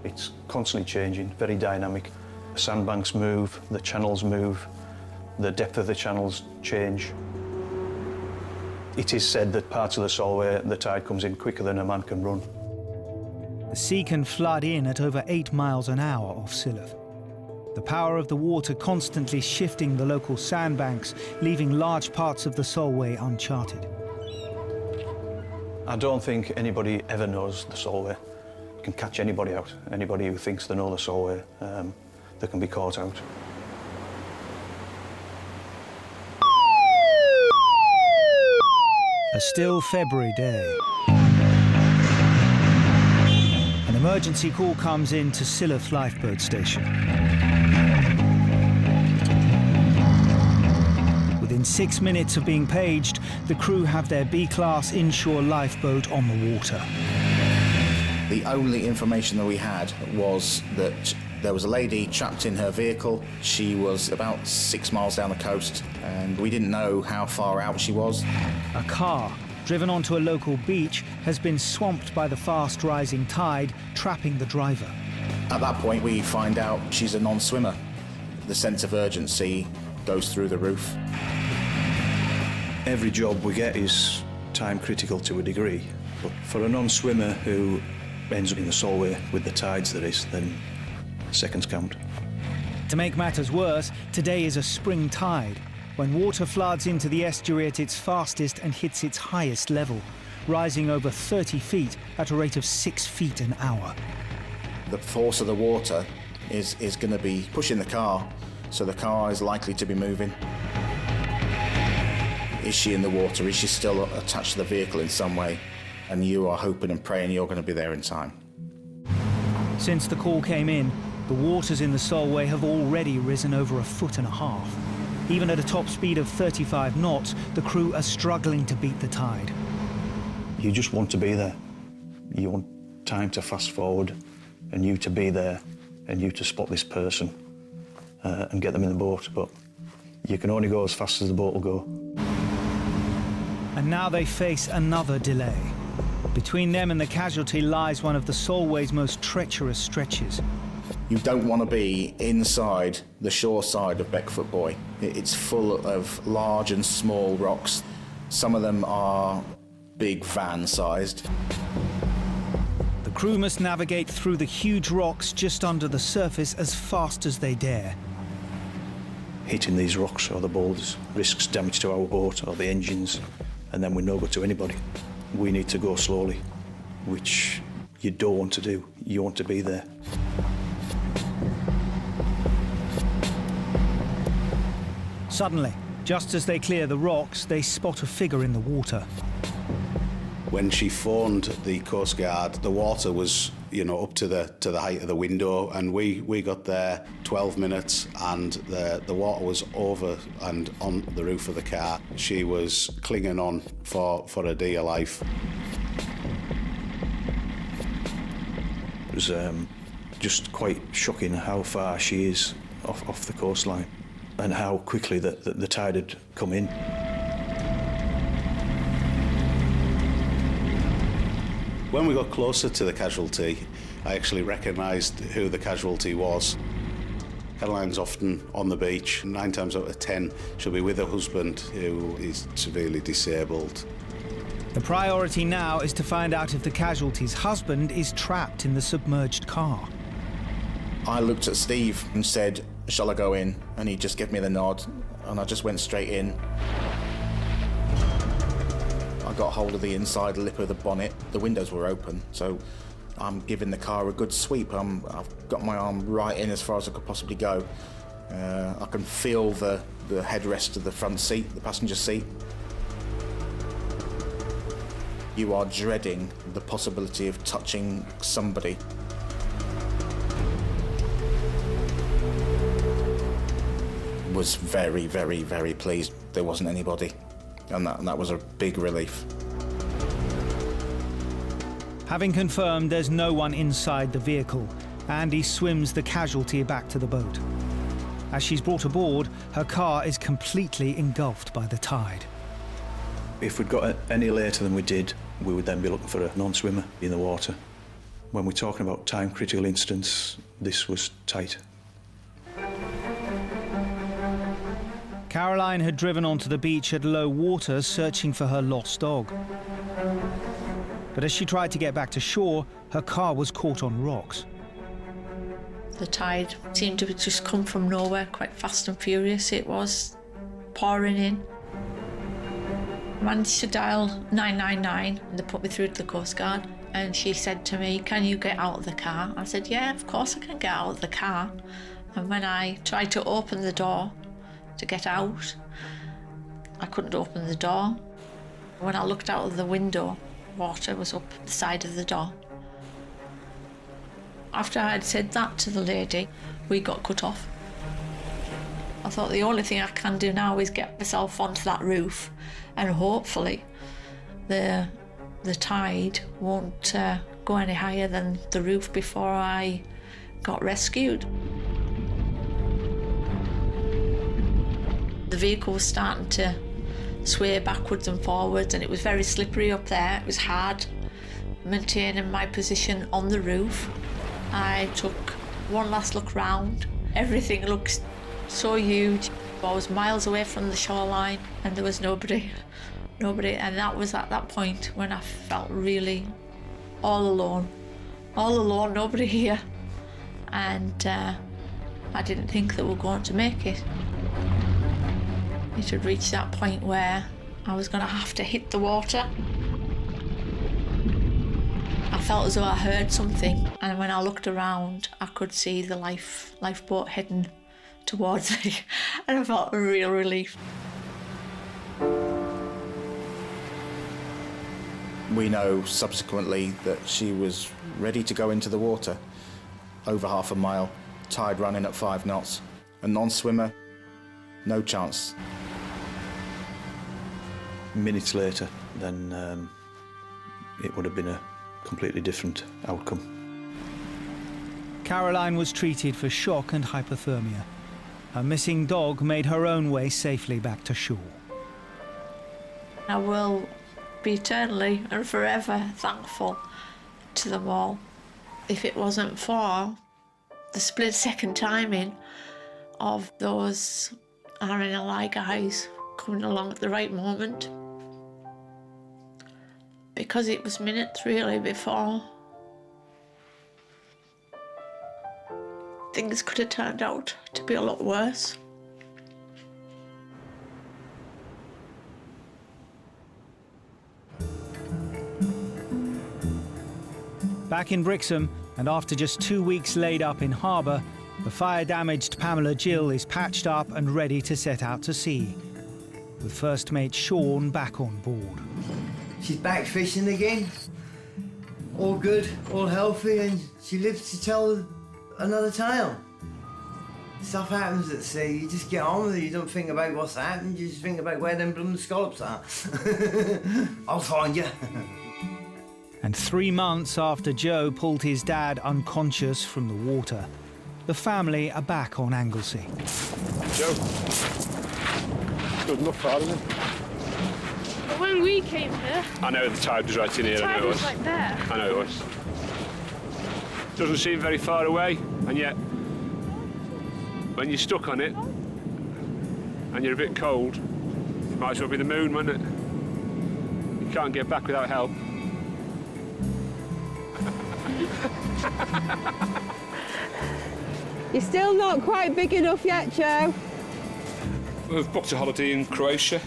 It's constantly changing, very dynamic. The sandbanks move, the channels move, the depth of the channels change. It is said that parts of the Solway, the tide comes in quicker than a man can run. The sea can flood in at over 8 miles an hour off Silloth. The power of the water constantly shifting the local sandbanks, leaving large parts of the Solway uncharted. I don't think anybody ever knows the Solway. You can catch anybody out. Anybody who thinks they know the Solway, they can be caught out. A still February day. An emergency call comes in to Silloth Lifeboat Station. Within 6 minutes of being paged, the crew have their B-class inshore lifeboat on the water. The only information that we had was that there was a lady trapped in her vehicle. She was about 6 miles down the coast, and we didn't know how far out she was. A car, driven onto a local beach, has been swamped by the fast-rising tide, trapping the driver. At that point, we find out she's a non-swimmer. The sense of urgency goes through the roof. Every job we get is time critical to a degree, but for a non-swimmer who ends up in the Solway with the tides there is, then seconds count. To make matters worse, today is a spring tide, when water floods into the estuary at its fastest and hits its highest level, rising over 30 feet at a rate of 6 feet an hour. The force of the water is going to be pushing the car, so the car is likely to be moving. Is she in the water? Is she still attached to the vehicle in some way? And you are hoping and praying you're going to be there in time. Since the call came in, the waters in the Solway have already risen over 1.5 feet. Even at a top speed of 35 knots, the crew are struggling to beat the tide. You just want to be there. You want time to fast forward and you to be there and you to spot this person and get them in the boat, but you can only go as fast as the boat will go. And now they face another delay. Between them and the casualty lies one of the Solway's most treacherous stretches. You don't want to be inside the shore side of Beckfoot Buoy. It's full of large and small rocks. Some of them are big van-sized. The crew must navigate through the huge rocks just under the surface as fast as they dare. Hitting these rocks or the boulders risks damage to our boat or the engines, and then we're no good to anybody. We need to go slowly, which you don't want to do. You want to be there. Suddenly, just as they clear the rocks, they spot a figure in the water. When she phoned the Coast Guard, the water was, up to the height of the window, and we got there 12 minutes, and the water was over and on the roof of the car. She was clinging on for her dear life. It was just quite shocking how far she is off the coastline and how quickly the tide had come in. When we got closer to the casualty, I actually recognised who the casualty was. Caroline's often on the beach. 9 times out of 10, she'll be with her husband, who is severely disabled. The priority now is to find out if the casualty's husband is trapped in the submerged car. I looked at Steve and said, "Shall I go in?" And he just gave me the nod, and I just went straight in. I got hold of the inside lip of the bonnet. The windows were open, so I'm giving the car a good sweep. I've got my arm right in as far as I could possibly go. I can feel the headrest of the front seat, the passenger seat. You are dreading the possibility of touching somebody. Was very, very, very pleased there wasn't anybody, and that was a big relief. Having confirmed there's no one inside the vehicle, Andy swims the casualty back to the boat. As she's brought aboard, her car is completely engulfed by the tide. If we'd got any later than we did, we would then be looking for a non-swimmer in the water. When we're talking about time-critical incidents, this was tight. Caroline had driven onto the beach at low water searching for her lost dog. But as she tried to get back to shore, her car was caught on rocks. The tide seemed to just come from nowhere, quite fast and furious. It was pouring in. I managed to dial 999 and they put me through to the Coast Guard, and she said to me, "Can you get out of the car?" I said, "Yeah, of course I can get out of the car." And when I tried to open the door to get out, I couldn't open the door. When I looked out of the window, water was up the side of the door. After I had said that to the lady, we got cut off. I thought the only thing I can do now is get myself onto that roof, and hopefully the tide won't go any higher than the roof before I got rescued. The vehicle was starting to sway backwards and forwards, and it was very slippery up there. It was hard maintaining my position on the roof. I took one last look round. Everything looked so huge. I was miles away from the shoreline and there was nobody. And that was at that point when I felt really all alone, nobody here. And I didn't think that we were going to make it. It had reached that point where I was going to have to hit the water. I felt as though I heard something, and when I looked around, I could see the lifeboat heading towards me, and I felt a real relief. We know subsequently that she was ready to go into the water, over half a mile, tide running at 5 knots. A non-swimmer, no chance. Minutes later, then it would have been a completely different outcome. Caroline was treated for shock and hypothermia. Her missing dog made her own way safely back to shore. I will be eternally and forever thankful to them all. If it wasn't for the split-second timing of those RNLI guys coming along at the right moment, because it was minutes really before, things could have turned out to be a lot worse. Back in Brixham, and after just 2 weeks laid up in harbour, the fire-damaged Pamela Gill is patched up and ready to set out to sea, with first mate Sean back on board. She's back fishing again. All good, all healthy, and she lives to tell another tale. Stuff happens at sea, you just get on with it, you don't think about what's happened, you just think about where them blooming scallops are. I'll find you. And 3 months after Joe pulled his dad unconscious from the water, the family are back on Anglesey. Joe, it's good enough far, isn't it? But when we came here... I know the tide was right in here. The tide was like there. I know it was. Doesn't seem very far away, and yet, when you're stuck on it, and you're a bit cold, it might as well be the moon, wouldn't it? You can't get back without help. You're still not quite big enough yet, Joe. We've booked a holiday in Croatia.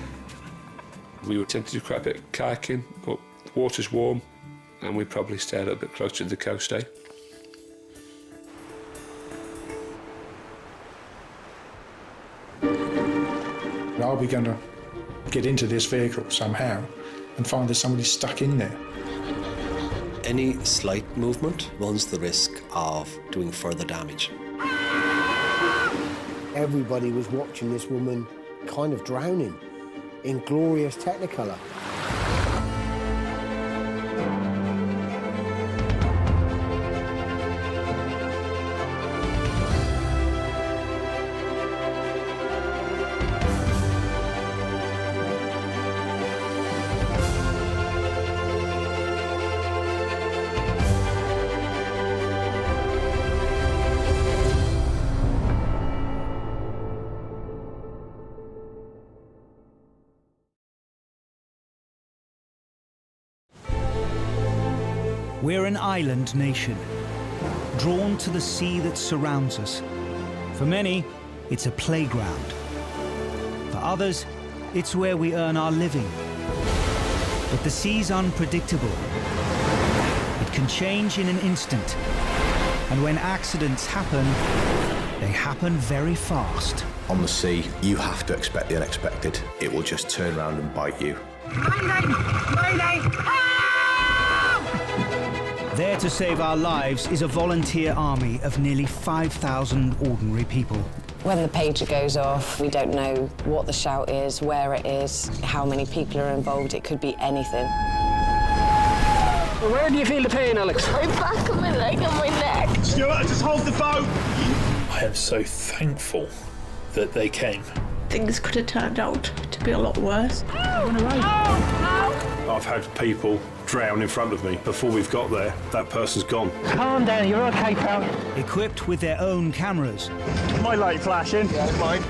We would tend to do quite a bit of kayaking, but the water's warm, and we probably stay a little bit closer to the coast, eh? Are we going to get into this vehicle somehow and find there's somebody stuck in there? Any slight movement runs the risk of doing further damage. Everybody was watching this woman kind of drowning in glorious technicolor. We're an island nation, drawn to the sea that surrounds us. For many, it's a playground. For others, it's where we earn our living. But the sea's unpredictable. It can change in an instant. And when accidents happen, they happen very fast. On the sea, you have to expect the unexpected. It will just turn around and bite you. There to save our lives is a volunteer army of nearly 5,000 ordinary people. When the pager goes off, we don't know what the shout is, where it is, how many people are involved. It could be anything. Where do you feel the pain, Alex? My back and my leg and my neck. Stuart, just hold the boat. I am so thankful that they came. Things could have turned out to be a lot worse. I've had people drown in front of me. Before we've got there, that person's gone. Calm down, you're okay, pal. Equipped with their own cameras. My light flashing. Yeah, mine.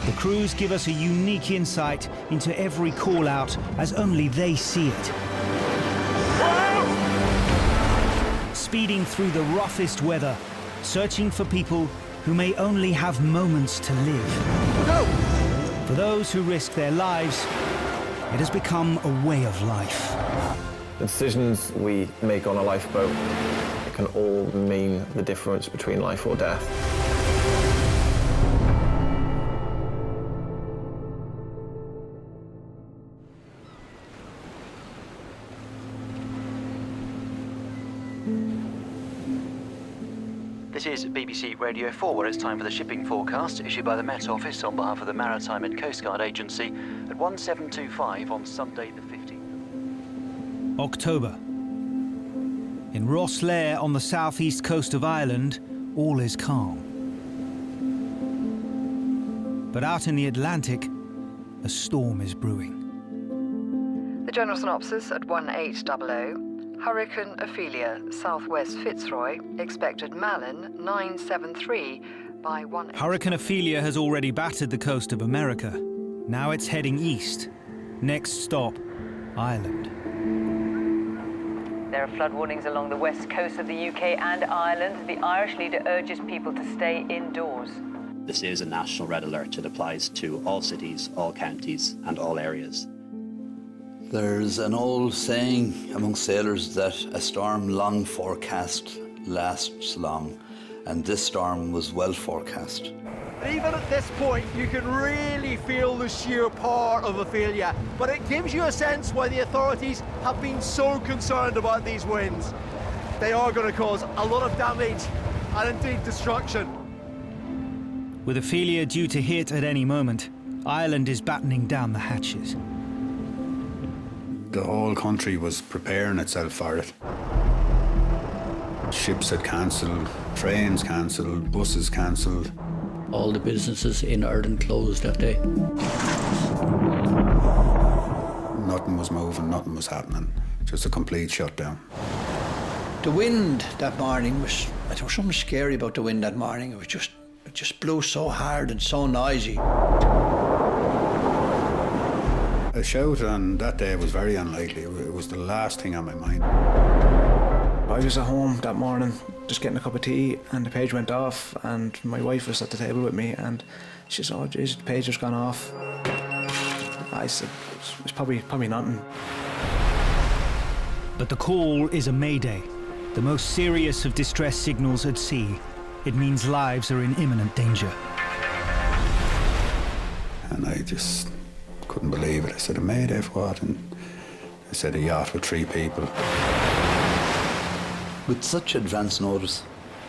The crews give us a unique insight into every call-out as only they see it. Speeding through the roughest weather, searching for people who may only have moments to live. Go! For those who risk their lives, it has become a way of life. The decisions we make on a lifeboat, it can all mean the difference between life or death. The This is BBC Radio 4, where it's time for the shipping forecast issued by the Met Office on behalf of the Maritime and Coast Guard Agency at 1725 on Sunday the 15th. October. In Rosslare on the southeast coast of Ireland, all is calm. But out in the Atlantic, a storm is brewing. The general synopsis at 1800. Hurricane Ophelia, southwest Fitzroy, expected Malin 973 by 1. Hurricane Ophelia has already battered the coast of America. Now it's heading east. Next stop, Ireland. There are flood warnings along the west coast of the UK and Ireland. The Irish leader urges people to stay indoors. This is a national red alert. It applies to all cities, all counties and all areas. There's an old saying among sailors that a storm long forecast lasts long, and this storm was well forecast. Even at this point, you can really feel the sheer power of Ophelia, but it gives you a sense why the authorities have been so concerned about these winds. They are going to cause a lot of damage and indeed destruction. With Ophelia due to hit at any moment, Ireland is battening down the hatches. The whole country was preparing itself for it. Ships had cancelled, trains cancelled, buses cancelled. All the businesses in Ireland closed that day. Nothing was moving, nothing was happening. Just a complete shutdown. The wind that morning was something scary about the wind that morning. It just blew so hard and so noisy. A shout on that day was very unlikely. It was the last thing on my mind. I was at home that morning, just getting a cup of tea, and the page went off, and my wife was at the table with me, and she said, "Oh, geez, the page has gone off." I said, "It's probably nothing." But the call is a mayday, the most serious of distress signals at sea. It means lives are in imminent danger. And I just couldn't believe it. I said, "A mayday for what?" And I said, "A yacht with 3 people." With such advance notice,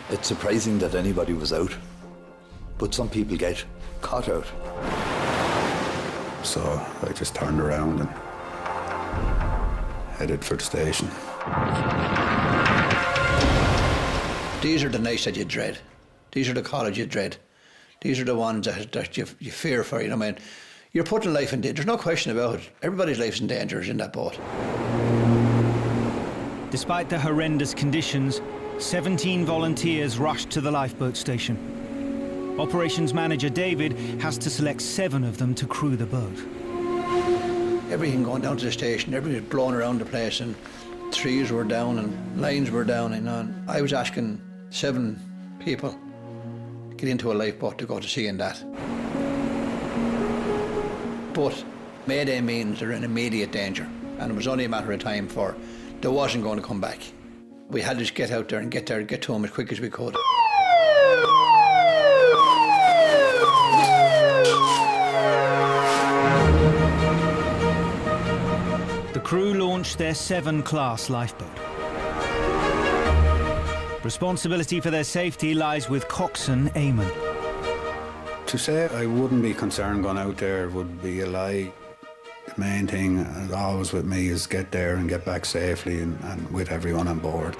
it's surprising that anybody was out. But some people get caught out. So I just turned around and headed for the station. These are the nights that you dread. These are the callers you dread. These are the ones that you fear for, you know what I mean? You're putting life in danger, there's no question about it. Everybody's life's in danger in that boat. Despite the horrendous conditions, 17 volunteers rushed to the lifeboat station. Operations manager David has to select 7 of them to crew the boat. Everything going down to the station, everything was blown around the place, and trees were down and lines were down, and I was asking 7 people to get into a lifeboat to go to sea in that. But mayday means they're in immediate danger, and it was only a matter of time for they wasn't going to come back. We had to just get out there and get to them as quick as we could. The crew launched their 7-class lifeboat. Responsibility for their safety lies with coxswain Eamon. To say I wouldn't be concerned going out there would be a lie. The main thing always with me is get there and get back safely and with everyone on board.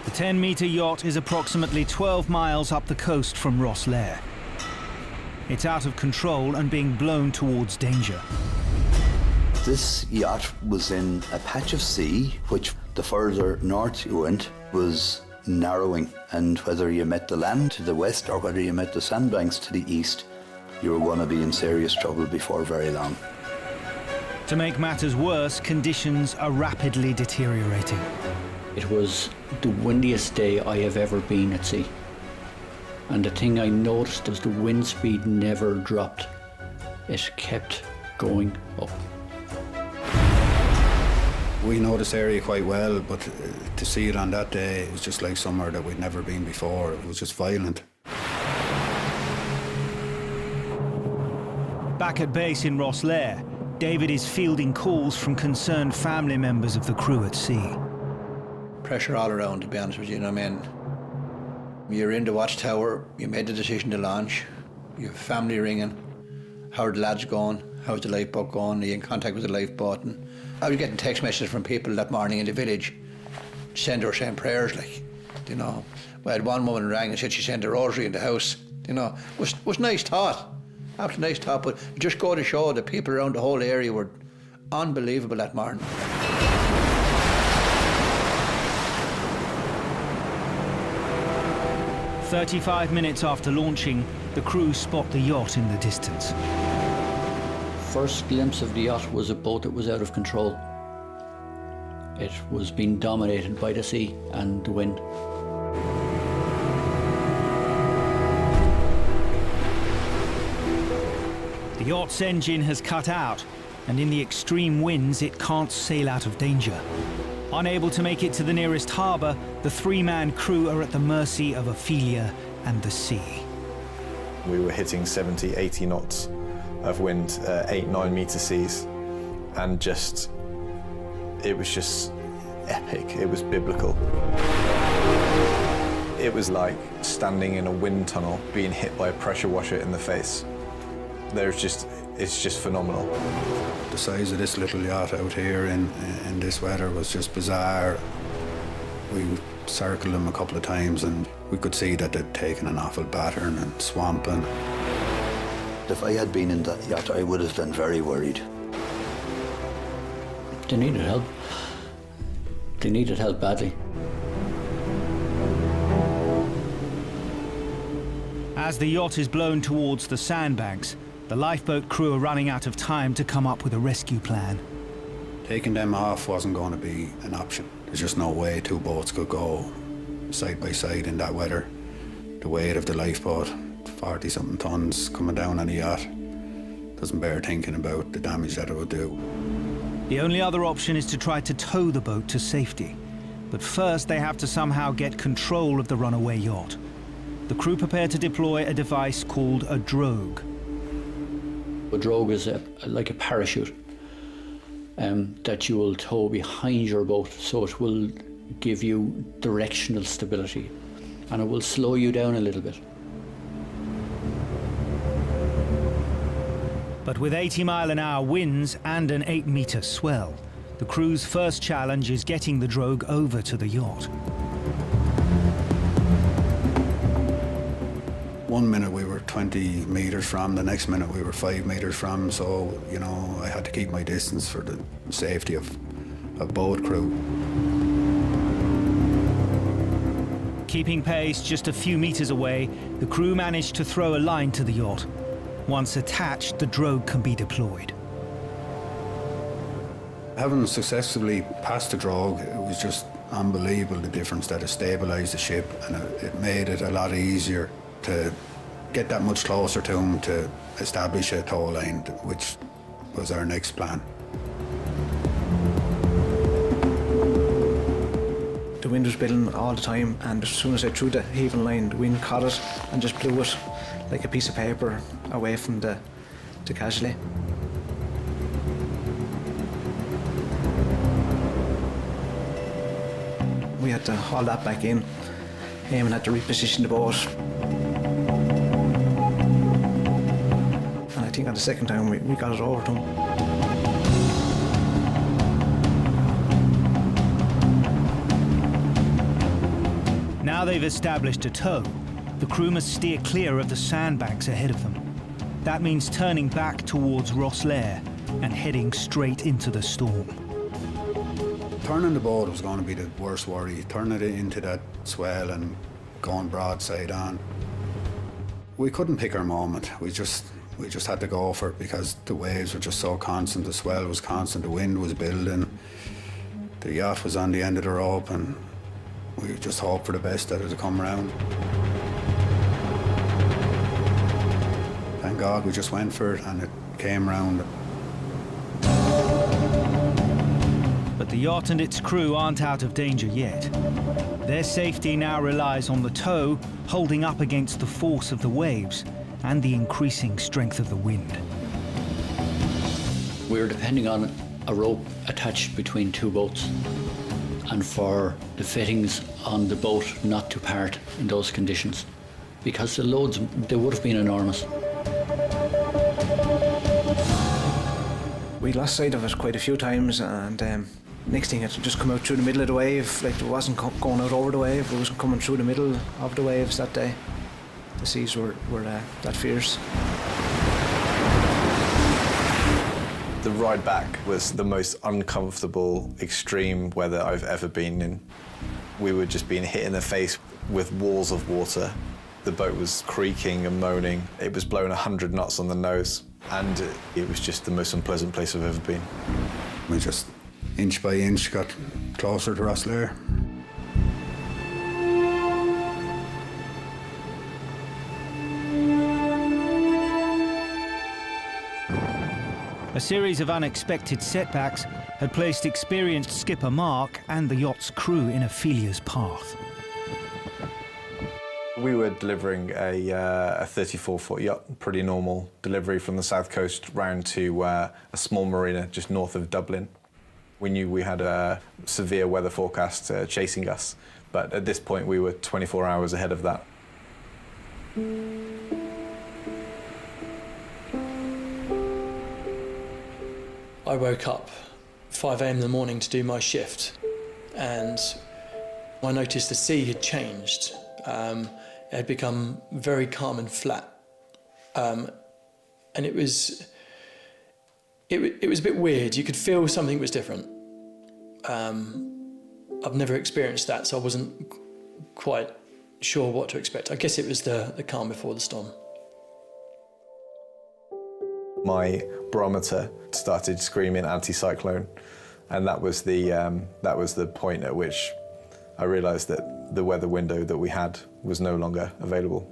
The 10-metre yacht is approximately 12 miles up the coast from Rosslare. It's out of control and being blown towards danger. This yacht was in a patch of sea which the further north you went was narrowing, and whether you met the land to the west or whether you met the sandbanks to the east, you were going to be in serious trouble before very long. To make matters worse, conditions are rapidly deteriorating. It was the windiest day I have ever been at sea. And the thing I noticed was the wind speed never dropped. It kept going up. We know this area quite well, but to see it on that day, it was just like somewhere that we'd never been before. It was just violent. Back at base in Rosslare, David is fielding calls from concerned family members of the crew at sea. Pressure all around, to be honest with you, I mean. You're in the watchtower, you made the decision to launch, you have family ringing. How are the lads going? How's the lifeboat going? Are you in contact with the lifeboat? And I was getting text messages from people that morning in the village, saying prayers, like, you know. We had one woman rang and said she sent a rosary in the house, you know. Was nice thought. Absolutely nice thought, but just go to show that people around the whole area were unbelievable that morning. "35 minutes after launching, the crew spot the yacht in the distance. First glimpse of the yacht was a boat that was out of control. It was being dominated by the sea and the wind. The yacht's engine has cut out, and in the extreme winds, it can't sail out of danger. Unable to make it to the nearest harbour, the three-man crew are at the mercy of Ophelia and the sea. We were hitting 70, 80 knots of wind, 8-9 metre seas, and it was just epic. It was biblical. It was like standing in a wind tunnel, being hit by a pressure washer in the face. It's just phenomenal. The size of this little yacht out here in this weather was just bizarre. We circled them a couple of times and we could see that they'd taken an awful battering and swamping. If I had been in that yacht, I would have been very worried. They needed help. They needed help badly. As the yacht is blown towards the sandbanks, the lifeboat crew are running out of time to come up with a rescue plan. Taking them off wasn't going to be an option. There's just no way two boats could go side by side in that weather. The weight of the lifeboat, 40-something tons coming down on a yacht, doesn't bear thinking about the damage that it would do. The only other option is to try to tow the boat to safety. But first they have to somehow get control of the runaway yacht. The crew prepare to deploy a device called a drogue. A drogue is like a parachute that you will tow behind your boat, so it will give you directional stability and it will slow you down a little bit. But with 80-mile-an-hour winds and an 8-metre swell, the crew's first challenge is getting the drogue over to the yacht. 1 minute we were 20 metres from, the next minute we were 5 metres from, so, you know, I had to keep my distance for the safety of boat crew. Keeping pace just a few metres away, the crew managed to throw a line to the yacht. Once attached, the drogue can be deployed. Having successfully passed the drogue, it was just unbelievable the difference that it stabilised the ship, and it made it a lot easier to get that much closer to him to establish a tow line, which was our next plan. The wind was blowing all the time, and as soon as I threw the heaving line, the wind caught it and just blew it like a piece of paper away from the casualty. We had to haul that back in, and had to reposition the boat. And I think on the second time we got it over to him. Now they've established a tow, the crew must steer clear of the sandbanks ahead of them. That means turning back towards Rosslare and heading straight into the storm. Turning the boat was going to be the worst worry, turning it into that swell and going broadside on. We couldn't pick our moment. We just had to go for it because the waves were just so constant, the swell was constant, the wind was building, the yacht was on the end of the rope, and we just hoped for the best that it would come round. Thank God we just went for it and it came round. But the yacht and its crew aren't out of danger yet. Their safety now relies on the tow holding up against the force of the waves and the increasing strength of the wind. We're depending on a rope attached between two boats, and for the fittings on the boat not to part in those conditions, because the loads, they would have been enormous. We lost sight of it quite a few times, and next thing it just come out through the middle of the wave. Like, it wasn't going out over the wave, it was coming through the middle of the waves that day. The seas were that fierce. The ride back was the most uncomfortable, extreme weather I've ever been in. We were just being hit in the face with walls of water. The boat was creaking and moaning. It was blowing 100 knots on the nose, and it was just the most unpleasant place I've ever been. We just, inch by inch, got closer to Rosslare. A series of unexpected setbacks had placed experienced skipper Mark and the yacht's crew in Ophelia's path. We were delivering a 34-foot yacht, pretty normal delivery from the south coast round to a small marina just north of Dublin. We knew we had a severe weather forecast chasing us, but at this point we were 24 hours ahead of that. I woke up 5 a.m. in the morning to do my shift, and I noticed the sea had changed. It had become very calm and flat, and it was a bit weird. You could feel something was different. I've never experienced that, so I wasn't quite sure what to expect. I guess it was the calm before the storm. My barometer started screaming anti-cyclone, and that was the point at which I realised that the weather window that we had was no longer available.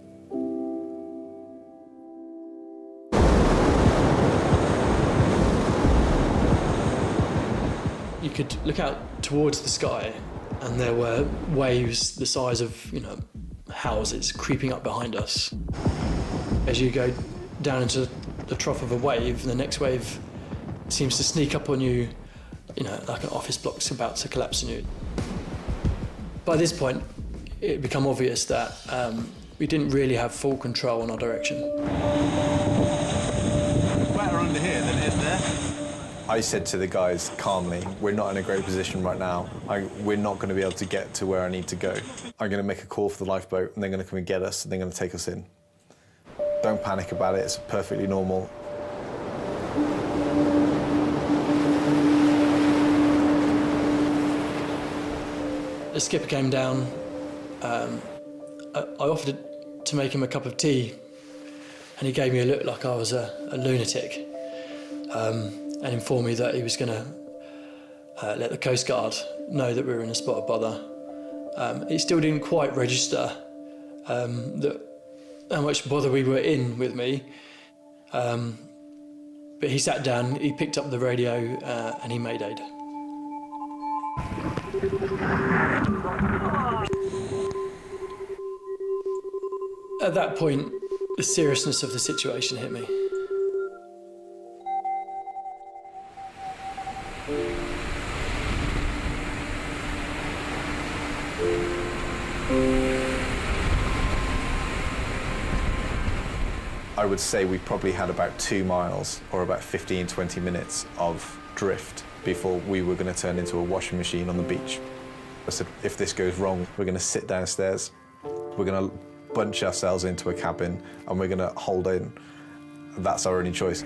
You could look out towards the sky, and there were waves the size of, houses creeping up behind us. As you go down into the trough of a wave, the next wave seems to sneak up on you, like an office block's about to collapse on you. By this point, it had become obvious that we didn't really have full control on our direction. It's better under here than it is there. I said to the guys calmly, we're not in a great position right now. We're not going to be able to get to where I need to go. I'm going to make a call for the lifeboat, and they're going to come and get us, and they're going to take us in. Don't panic about it, it's perfectly normal. The skipper came down. I offered to make him a cup of tea, and he gave me a look like I was a lunatic, and informed me that he was going to let the Coast Guard know that we were in a spot of bother. It still didn't quite register how much bother we were in with me. But he sat down, he picked up the radio, and he made aid. At that point, the seriousness of the situation hit me. I would say we probably had about 2 miles or about 15, 20 minutes of drift before we were going to turn into a washing machine on the beach. I said, if this goes wrong, we're going to sit downstairs, we're going to bunch ourselves into a cabin, and we're going to hold in. That's our only choice.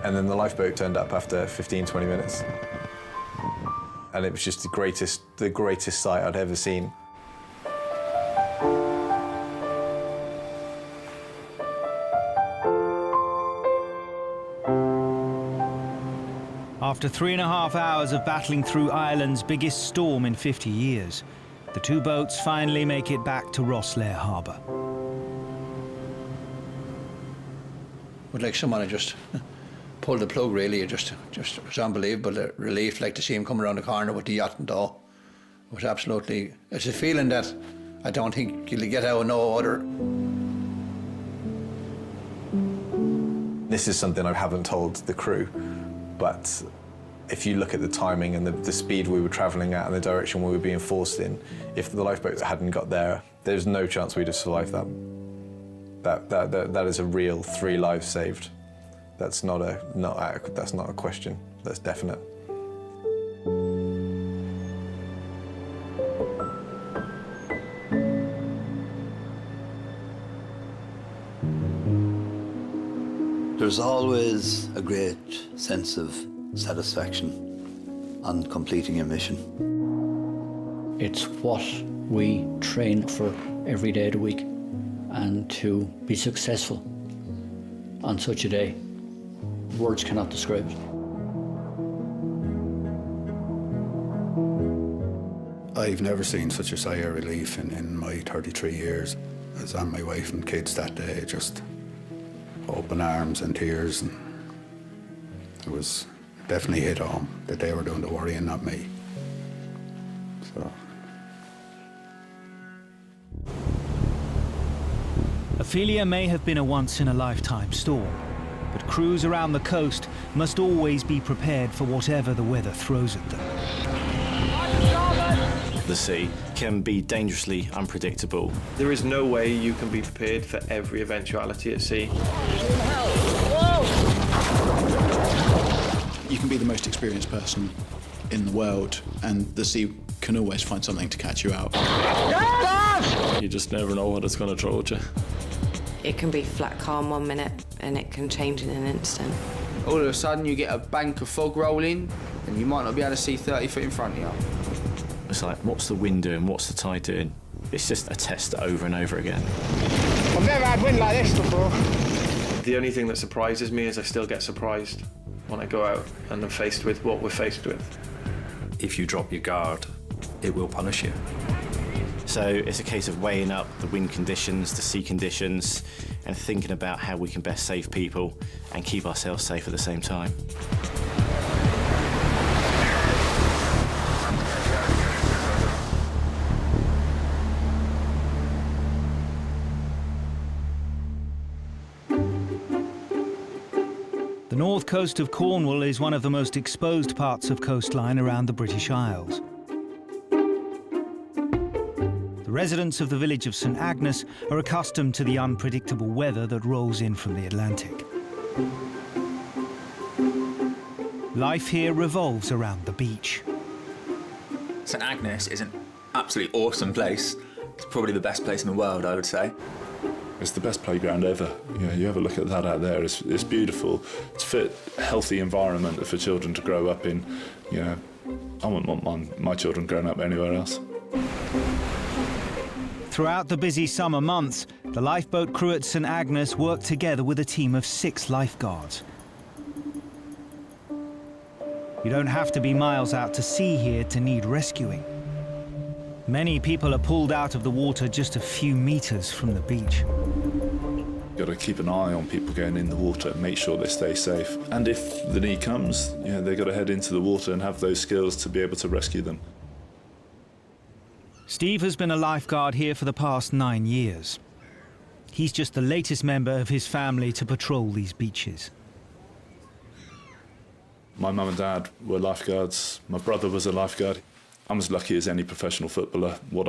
And then the lifeboat turned up after 15, 20 minutes. And it was just the greatest sight I'd ever seen. After 3.5 hours of battling through Ireland's biggest storm in 50 years, the two boats finally make it back to Rosslare Harbour. Would like someone to just pull the plug, really. It was unbelievable. The relief, like to see him come around the corner with the yacht and all. It was absolutely, it's a feeling that I don't think you'll get out no other. This is something I haven't told the crew, but if you look at the timing and the speed we were travelling at and the direction we were being forced in, if the lifeboats hadn't got there, there's no chance we'd have survived that. That is a real 3 lives saved. That's not a question. That's definite. There's always a great sense of satisfaction on completing a mission. It's what we train for every day of the week, and to be successful on such a day, words cannot describe it. I've never seen such a sigh of relief in my 33 years as on my wife and kids that day, just open arms and tears, and it was definitely hit home that they were doing the worrying, not me. So. Ophelia may have been a once-in-a-lifetime storm, but crews around the coast must always be prepared for whatever the weather throws at them. The sea can be dangerously unpredictable. There is no way you can be prepared for every eventuality at sea. You can be the most experienced person in the world, and the sea can always find something to catch you out. You just never know what it's going to throw at you. It can be flat calm 1 minute and it can change in an instant. All of a sudden you get a bank of fog rolling and you might not be able to see 30 feet in front of you. It's like, what's the wind doing? What's the tide doing? It's just a test over and over again. I've never had wind like this before. The only thing that surprises me is I still get surprised when I go out and I'm faced with what we're faced with. If you drop your guard, it will punish you. So it's a case of weighing up the wind conditions, the sea conditions, and thinking about how we can best save people and keep ourselves safe at the same time. The north coast of Cornwall is one of the most exposed parts of coastline around the British Isles. The residents of the village of St Agnes are accustomed to the unpredictable weather that rolls in from the Atlantic. Life here revolves around the beach. St Agnes is an absolutely awesome place. It's probably the best place in the world, I would say. It's the best playground ever. You know, you have a look at that out there. It's beautiful. It's a fit, healthy environment for children to grow up in. You know, I wouldn't want my children growing up anywhere else. Throughout the busy summer months, the lifeboat crew at St Agnes work together with a team of 6 lifeguards. You don't have to be miles out to sea here to need rescuing. Many people are pulled out of the water just a few meters from the beach. You've got to keep an eye on people going in the water and make sure they stay safe. And if the need comes, you know, they've got to head into the water and have those skills to be able to rescue them. Steve has been a lifeguard here for the past 9 years. He's just the latest member of his family to patrol these beaches. My mum and dad were lifeguards. My brother was a lifeguard. I'm as lucky as any professional footballer. What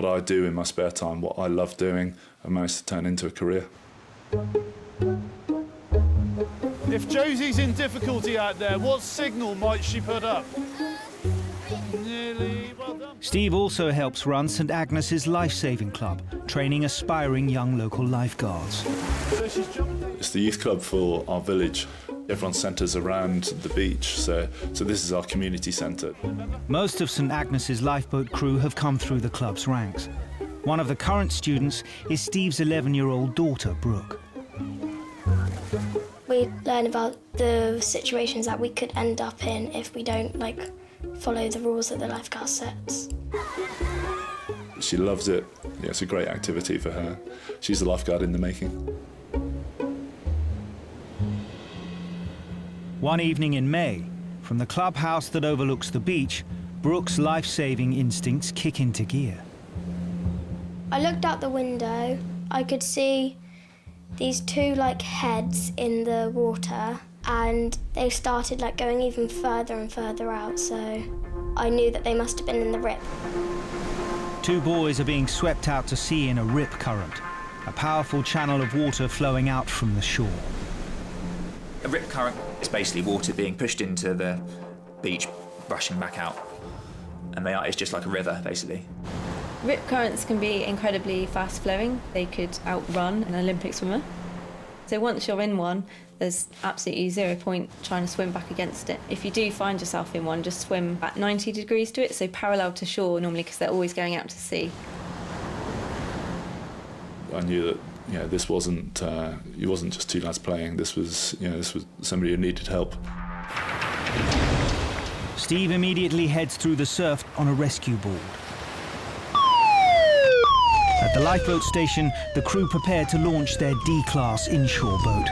I do in my spare time, what I love doing, I managed to turn into a career. If Josie's in difficulty out there, what signal might she put up? Nearly, well done. Steve also helps run St Agnes's Life-Saving Club, training aspiring young local lifeguards. It's the youth club for our village. Everyone centres around the beach, so this is our community centre. Most of St Agnes's lifeboat crew have come through the club's ranks. One of the current students is Steve's 11-year-old daughter, Brooke. We learn about the situations that we could end up in if we don't follow the rules that the lifeguard sets. She loves it. Yeah, it's a great activity for her. She's a lifeguard in the making. One evening in May, from the clubhouse that overlooks the beach, Brooke's life-saving instincts kick into gear. I looked out the window. I could see these two like heads in the water, and they started like going even further and further out, so I knew that they must have been in the rip. Two boys are being swept out to sea in a rip current, a powerful channel of water flowing out from the shore. A rip current is basically water being pushed into the beach, rushing back out. And it's just like a river, basically. Rip currents can be incredibly fast-flowing. They could outrun an Olympic swimmer. So once you're in one, there's absolutely 0 point trying to swim back against it. If you do find yourself in one, just swim at 90 degrees to it, so parallel to shore normally, because they're always going out to sea. I knew that this wasn't just two lads playing. This was somebody who needed help. Steve immediately heads through the surf on a rescue board. At the lifeboat station, the crew prepare to launch their D-class inshore boat.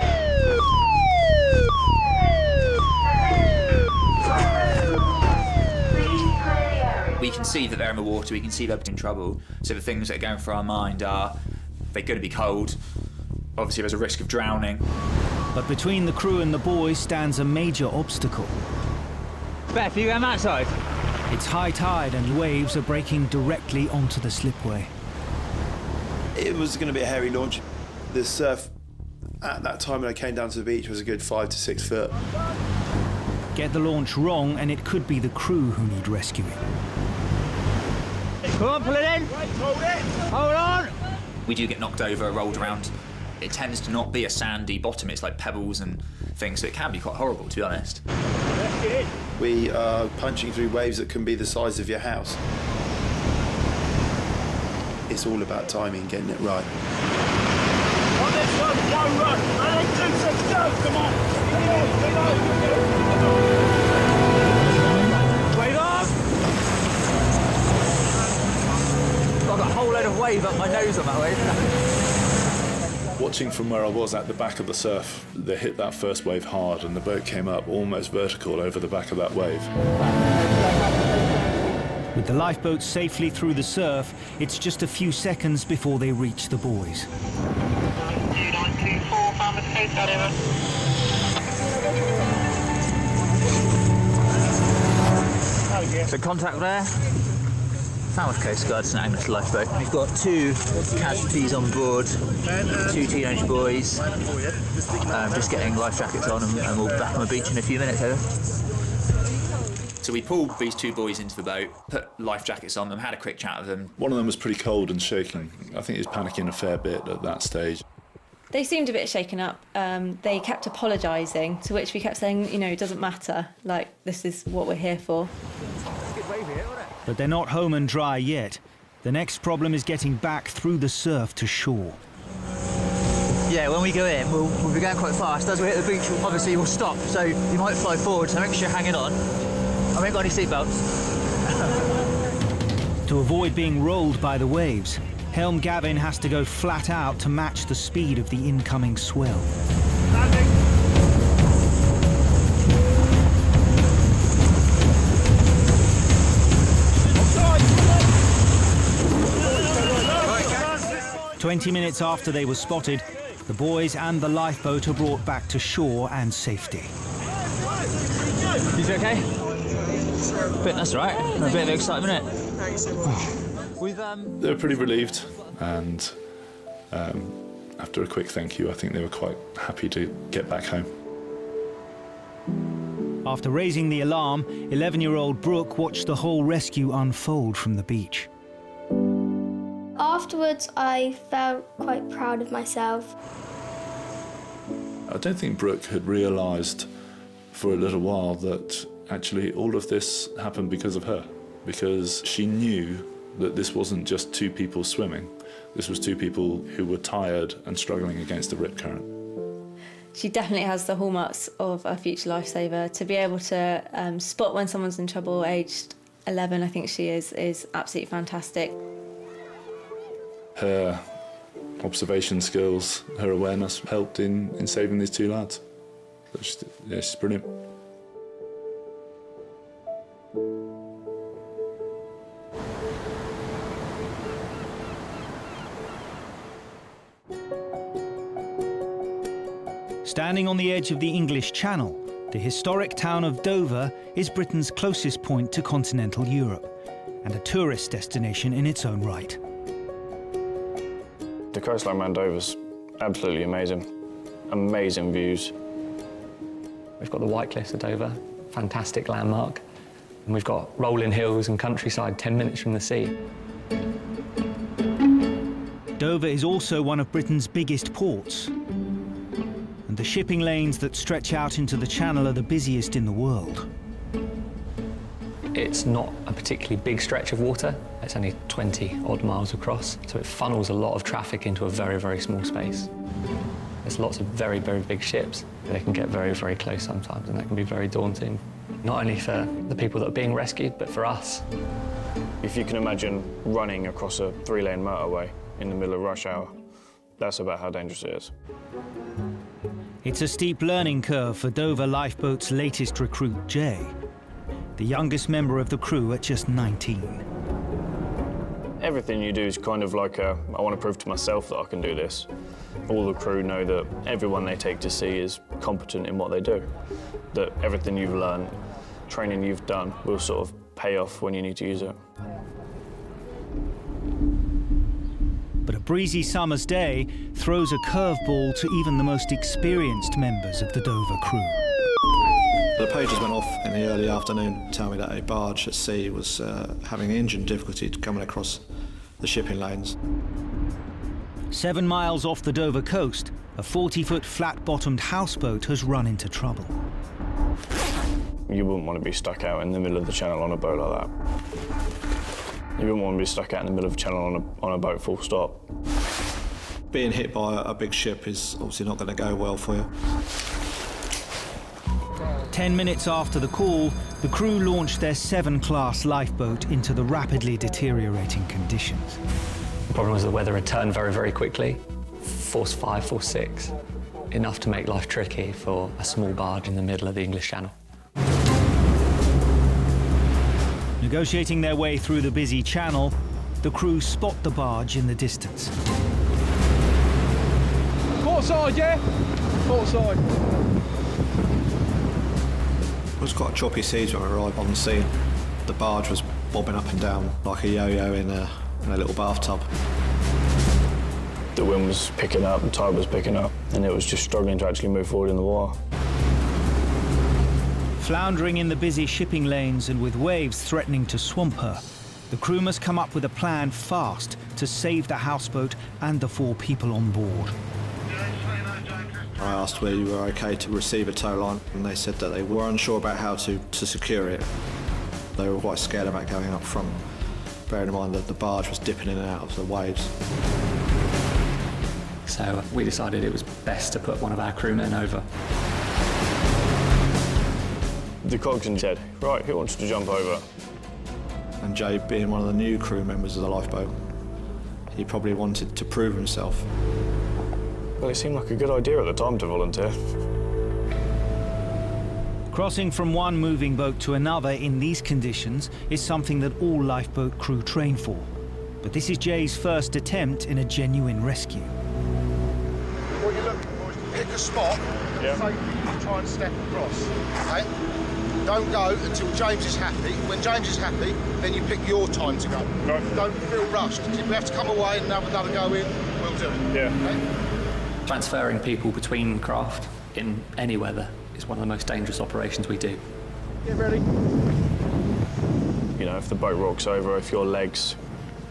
We can see that they're in the water, we can see they're in trouble, so the things that are going through our mind are, they're going to be cold, obviously there's a risk of drowning. But between the crew and the boys stands a major obstacle. Beth, you going outside? It's high tide and waves are breaking directly onto the slipway. It was going to be a hairy launch. The surf at that time when I came down to the beach was a good 5 to 6 foot. Get the launch wrong and it could be the crew who need rescuing. Come on, pull it in. Hold on. We do get knocked over, rolled around. It tends to not be a sandy bottom, it's like pebbles and things, so it can be quite horrible, to be honest. We are punching through waves that can be the size of your house. It's all about timing, getting it right. On this one, go run! 1, 2, 6, go! Come on! Wave off! I've got a whole load of wave up my nose on that wave. Watching from where I was at the back of the surf, they hit that first wave hard and the boat came up almost vertical over the back of that wave. With the lifeboat safely through the surf, it's just a few seconds before they reach the boys. 2924, Farmers Coast, over. So contact there. Falmouth Coast Guard, St Agnes Lifeboat. We've got 2 casualties on board, 2 teenage boys. Just getting life jackets on and we'll be back on the beach in a few minutes, over. So we pulled these 2 boys into the boat, put life jackets on them, had a quick chat with them. One of them was pretty cold and shaking. I think he was panicking a fair bit at that stage. They seemed a bit shaken up. They kept apologising, to which we kept saying, it doesn't matter, like, this is what we're here for. But they're not home and dry yet. The next problem is getting back through the surf to shore. Yeah, when we go in, we'll be going quite fast. As we hit the beach, obviously we'll stop, so you might fly forward, so make sure you're hanging on. I ain't got any seatbelts. To avoid being rolled by the waves, Helm Gavin has to go flat out to match the speed of the incoming swell. Landing. 20 minutes after they were spotted, the boys and the lifeboat are brought back to shore and safety. You okay? That's right. A bit of excitement, innit? They were pretty relieved, and after a quick thank you, I think they were quite happy to get back home. After raising the alarm, 11-year-old Brooke watched the whole rescue unfold from the beach. Afterwards, I felt quite proud of myself. I don't think Brooke had realised for a little while that actually all of this happened because of her, because she knew that this wasn't just 2 people swimming. This was 2 people who were tired and struggling against the rip current. She definitely has the hallmarks of a future lifesaver. To be able to spot when someone's in trouble, aged 11, I think she is absolutely fantastic. Her observation skills, her awareness helped in saving these 2 lads. She's brilliant. Standing on the edge of the English Channel, the historic town of Dover is Britain's closest point to continental Europe and a tourist destination in its own right. The coastline around Dover's absolutely amazing. Amazing views. We've got the White Cliffs of Dover, fantastic landmark. And we've got rolling hills and countryside 10 minutes from the sea. Dover is also one of Britain's biggest ports. And the shipping lanes that stretch out into the channel are the busiest in the world. It's not a particularly big stretch of water. It's only 20 odd miles across, so it funnels a lot of traffic into a very, very small space. There's lots of very, very big ships. They can get very, very close sometimes, and that can be very daunting, not only for the people that are being rescued, but for us. If you can imagine running across a 3-lane motorway in the middle of rush hour, that's about how dangerous it is. It's a steep learning curve for Dover Lifeboat's latest recruit, Jay, the youngest member of the crew at just 19. Everything you do is kind of like I want to prove to myself that I can do this. All the crew know that everyone they take to sea is competent in what they do, that everything you've learned, training you've done, will sort of pay off when you need to use it. But a breezy summer's day throws a curveball to even the most experienced members of the Dover crew. The pagers went off in the early afternoon to tell me that a barge at sea was having engine difficulty coming across the shipping lanes. 7 miles off the Dover coast, a 40-foot flat-bottomed houseboat has run into trouble. You wouldn't want to be stuck out in the middle of the channel on a boat like that. You wouldn't want to be stuck out in the middle of the channel on a boat full stop. Being hit by a big ship is obviously not going to go well for you. 10 minutes after the call, the crew launched their 7-class lifeboat into the rapidly deteriorating conditions. The problem was the weather had turned very, very quickly. Force 5, force 6, enough to make life tricky for a small barge in the middle of the English Channel. Negotiating their way through the busy channel, the crew spot the barge in the distance. Port side, yeah? Port side. It was quite choppy seas when we arrived on the scene. The barge was bobbing up and down like a yo-yo in a little bathtub. The wind was picking up, the tide was picking up, and it was just struggling to actually move forward in the water. Floundering in the busy shipping lanes and with waves threatening to swamp her, the crew must come up with a plan fast to save the houseboat and the 4 people on board. I asked whether you were okay to receive a tow line, and they said that they were unsure about how to secure it. They were quite scared about going up front, bearing in mind that the barge was dipping in and out of the waves. So we decided it was best to put one of our crewmen over. The coxswain said, right, who wants to jump over? And Jay, being one of the new crew members of the lifeboat, he probably wanted to prove himself. Well, it seemed like a good idea at the time to volunteer. Crossing from one moving boat to another in these conditions is something that all lifeboat crew train for. But this is Jay's first attempt in a genuine rescue. What you're looking for is to pick a spot, safely try and step across, okay? Don't go until James is happy. When James is happy, then you pick your time to go. Right. Don't feel rushed. If we have to come away and have another go in, we'll do it. Yeah. Okay? Transferring people between craft in any weather is one of the most dangerous operations we do. Get ready. You know, if the boat rocks over, if your legs,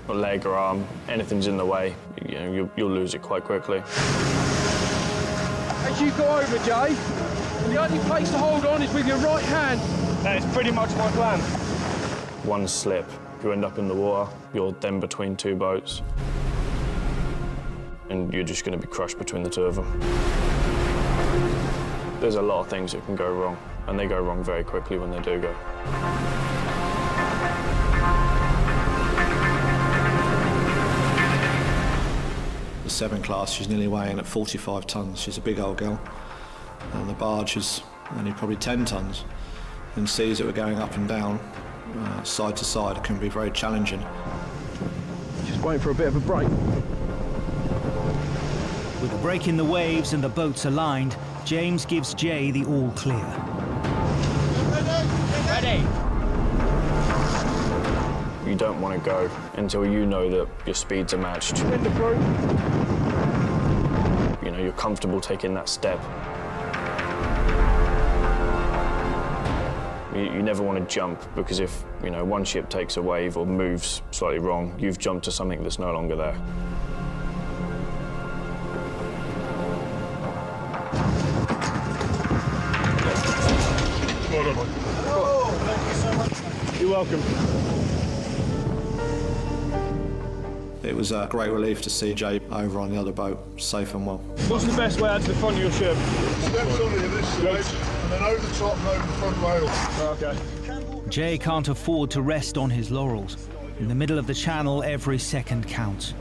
or leg or arm, anything's in the way, you know, you'll lose it quite quickly. As you go over, Jay, the only place to hold on is with your right hand. That is pretty much my plan. One slip, you end up in the water, you're then between 2 boats, and you're just going to be crushed between the 2 of them. There's a lot of things that can go wrong, and they go wrong very quickly when they do go. The 7 class, she's nearly weighing at 45 tonnes. She's a big old girl. And the barge is only probably 10 tonnes. And seas that were going up and down, side to side, can be very challenging. Just waiting for a bit of a break. A break in the waves and the boats aligned, James gives Jay the all clear. Ready. You don't want to go until you know that your speeds are matched. In the crew. You know, you're comfortable taking that step. You never want to jump, because if, you know, one ship takes a wave or moves slightly wrong, you've jumped to something that's no longer there. Oh, thank you so much. You're welcome. It was a great relief to see Jay over on the other boat, safe and well. What's the best way out to the front of your ship? Steps on here this side, and then over the top and over the front rail. Okay. Jay can't afford to rest on his laurels. In the middle of the channel, every second counts.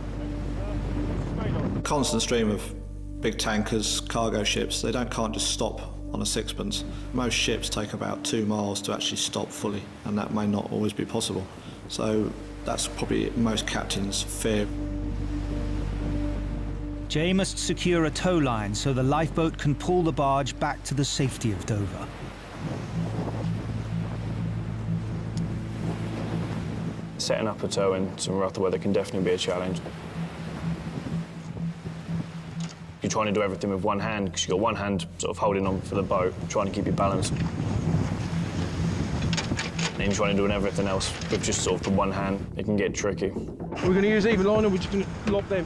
A constant stream of big tankers, cargo ships, can't just stop on a sixpence. Most ships take about 2 miles to actually stop fully, and that may not always be possible. So that's probably most captains' fear. Jay must secure a tow line so the lifeboat can pull the barge back to the safety of Dover. Setting up a tow in some rough weather can definitely be a challenge. You're trying to do everything with one hand, because you've got one hand sort of holding on for the boat, trying to keep your balance. And you're trying to do everything else with just sort of the one hand. It can get tricky. We're going to use either line, or we're just going to lock them.